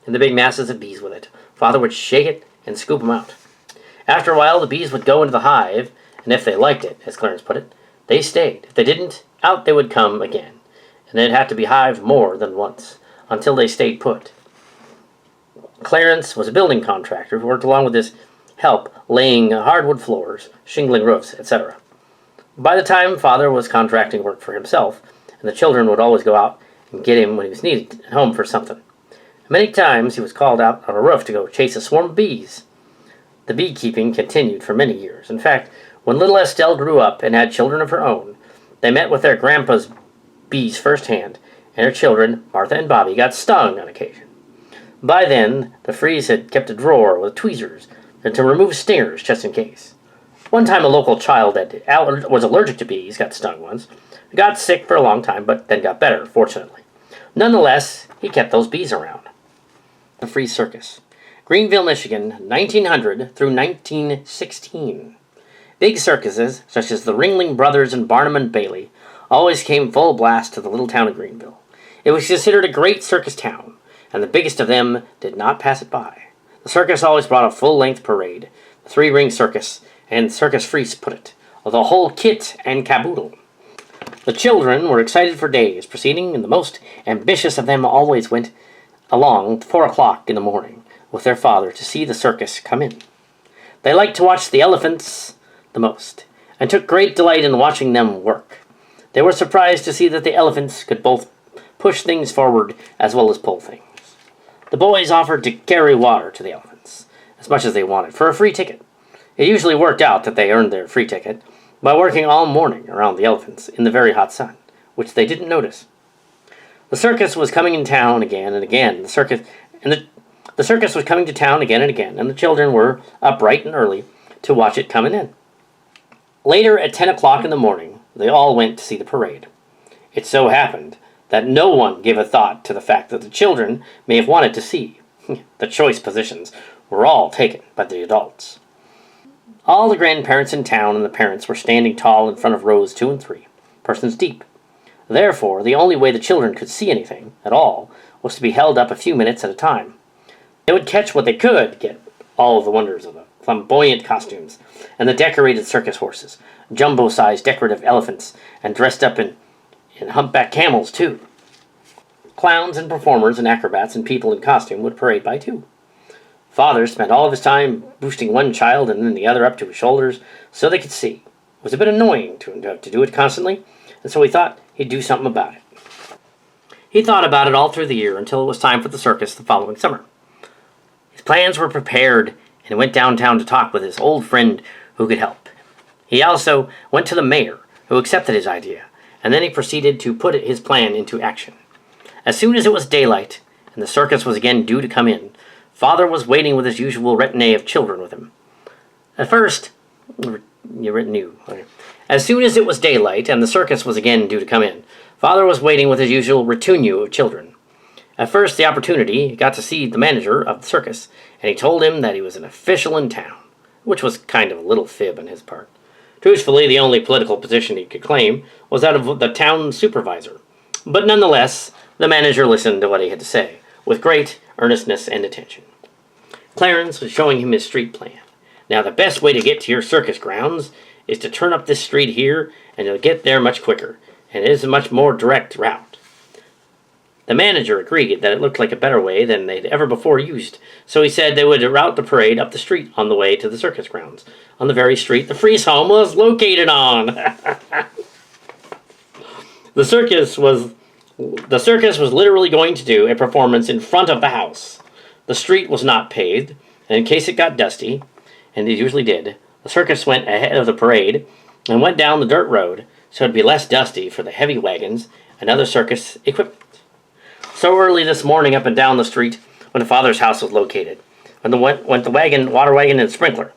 Speaker 2: and the big masses of bees with it, father would shake it and scoop them out. After a while, the bees would go into the hive, and if they liked it, as Clarence put it, they stayed. If they didn't, out they would come again, and they'd have to be hived more than once, until they stayed put. Clarence was a building contractor who worked along with his help laying hardwood floors, shingling roofs, etc. By the time Father was contracting work for himself, and the children would always go out and get him when he was needed at home for something. Many times he was called out on a roof to go chase a swarm of bees. The beekeeping continued for many years. In fact, when little Estelle grew up and had children of her own, they met with their grandpa's bees firsthand, and her children, Martha and Bobby, got stung on occasion. By then, the Freeze had kept a drawer with tweezers and to remove stingers just in case. One time a local child that was allergic to bees got stung once. Got sick for a long time, but then got better, fortunately. Nonetheless, he kept those bees around. The Freeze Circus. Greenville, Michigan, 1900 through 1916. Big circuses, such as the Ringling Brothers and Barnum and Bailey, always came full blast to the little town of Greenville. It was considered a great circus town, and the biggest of them did not pass it by. The circus always brought a full-length parade, the three-ring circus, and Circus Freeze put it, the whole kit and caboodle. The children were excited for days proceeding, and the most ambitious of them always went along 4 o'clock in the morning with their father to see the circus come in. They liked to watch the elephants the most, and took great delight in watching them work. They were surprised to see that the elephants could both push things forward as well as pull things. The boys offered to carry water to the elephants, as much as they wanted, for a free ticket. It usually worked out that they earned their free ticket by working all morning around the elephants in the very hot sun, which they didn't notice. The circus was coming in town again and again. The circus was coming to town again and again, and the children were up bright and early to watch it coming in. Later, at 10 o'clock in the morning, they all went to see the parade. It so happened that no one gave a thought to the fact that the children may have wanted to see. The choice positions were all taken by the adults. All the grandparents in town and the parents were standing tall in front of rows 2 and 3, persons deep. Therefore, the only way the children could see anything at all was to be held up a few minutes at a time. They would catch what they could get, all of the wonders of the flamboyant costumes, and the decorated circus horses, jumbo-sized decorative elephants, and dressed up in humpback camels, too. Clowns and performers and acrobats and people in costume would parade by too. Father spent all of his time boosting one child and then the other up to his shoulders so they could see. It was a bit annoying to him to have to do it constantly, and so he thought he'd do something about it. He thought about it all through the year until it was time for the circus the following summer. His plans were prepared, and he went downtown to talk with his old friend who could help. He also went to the mayor, who accepted his idea, and then he proceeded to put his plan into action. As soon as it was daylight, and the circus was again due to come in, Father was waiting with his usual retinue of children with him. As soon as it was daylight, and the circus was again due to come in, Father was waiting with his usual retinue of children. At first, the opportunity got to see the manager of the circus, and he told him that he was an official in town, which was kind of a little fib on his part. Truthfully, the only political position he could claim was that of the town supervisor. But nonetheless, the manager listened to what he had to say, with great earnestness and attention. Clarence was showing him his street plan. Now, the best way to get to your circus grounds is to turn up this street here, and you'll get there much quicker, and it is a much more direct route. The manager agreed that it looked like a better way than they'd ever before used, so he said they would route the parade up the street on the way to the circus grounds, on the very street the Freeze home was located on. The circus was literally going to do a performance in front of the house. The street was not paved, and in case it got dusty, and it usually did, the circus went ahead of the parade and went down the dirt road so it'd be less dusty for the heavy wagons and other circus equipment. So early this morning up and down the street when the father's house was located, went the water wagon and sprinkler.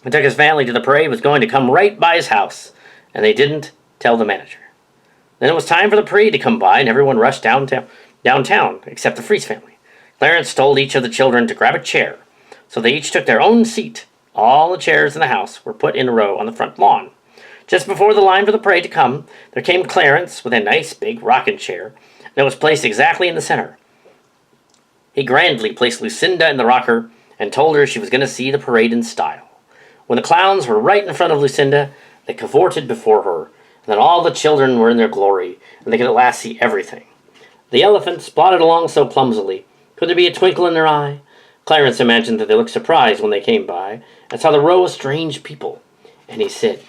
Speaker 2: He took his family to the parade, was going to come right by his house, and they didn't tell the manager. Then it was time for the parade to come by, and everyone rushed downtown, except the Freeze family. Clarence told each of the children to grab a chair, so they each took their own seat. All the chairs in the house were put in a row on the front lawn. Just before the line for the parade to come, there came Clarence with a nice big rocking chair that was placed exactly in the center. He grandly placed Lucinda in the rocker and told her she was going to see the parade in style. When the clowns were right in front of Lucinda, they cavorted before her, and then all the children were in their glory, and they could at last see everything. The elephants plodded along so clumsily, could there be a twinkle in their eye? Clarence imagined that they looked surprised when they came by and saw the row of strange people, and he said,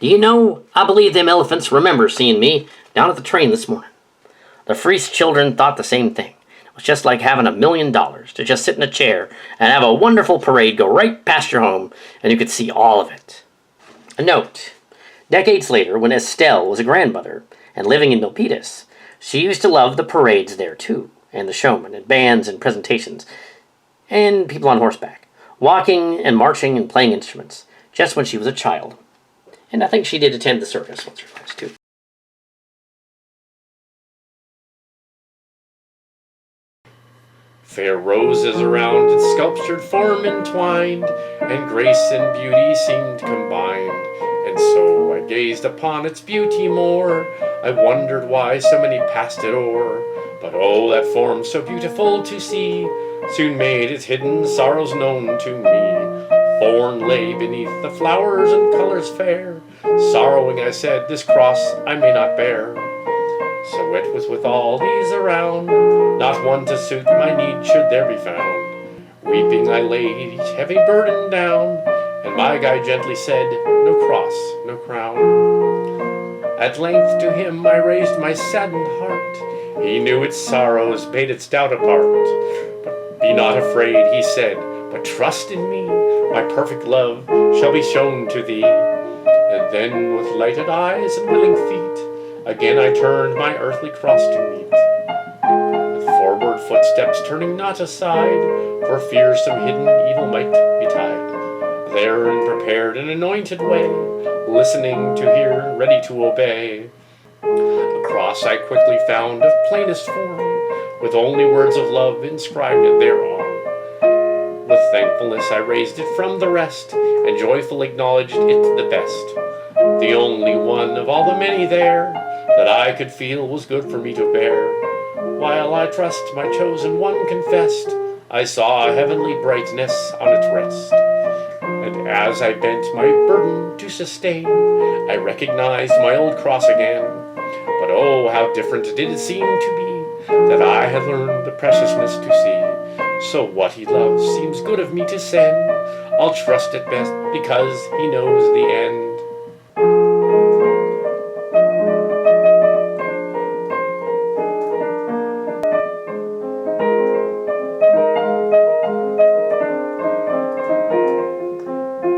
Speaker 2: "Do you know, I believe them elephants remember seeing me down at the train this morning." The Freese children thought the same thing. It was just like having $1,000,000 to just sit in a chair and have a wonderful parade go right past your home, and you could see all of it. A note. Decades later, when Estelle was a grandmother and living in Milpitas, she used to love the parades there too, and the showmen and bands and presentations, and people on horseback, walking and marching and playing instruments, just when she was a child. And I think she did attend the circus once or twice too.
Speaker 1: Fair roses around its sculptured form entwined, and grace and beauty seemed combined. And so I gazed upon its beauty more. I wondered why so many passed it o'er. But oh, that form so beautiful to see soon made its hidden sorrows known to me. Thorn lay beneath the flowers and colors fair. Sorrowing I said, this cross I may not bear. So it was with all these around, not one to suit my need should there be found. Weeping I laid each heavy burden down, and my guide gently said, no cross, no crown. At length to him I raised my saddened heart. He knew its sorrows, bade its doubt apart. But be not afraid, he said, but trust in me. My perfect love shall be shown to thee. And then with lighted eyes and willing feet, again I turned my earthly cross to meet. With forward footsteps turning not aside, for fear some hidden evil might betide. There and prepared an anointed way, listening to hear, ready to obey. A cross I quickly found of plainest form, with only words of love inscribed thereon. With thankfulness I raised it from the rest, and joyful acknowledged it the best. The only one of all the many there that I could feel was good for me to bear. While I trust my chosen one confessed, I saw a heavenly brightness on its rest. And as I bent my burden to sustain, I recognized my old cross again. But oh, how different did it seem to be, that I had learned the preciousness to see. So what he loves seems good of me to send. I'll trust it best because he knows the end.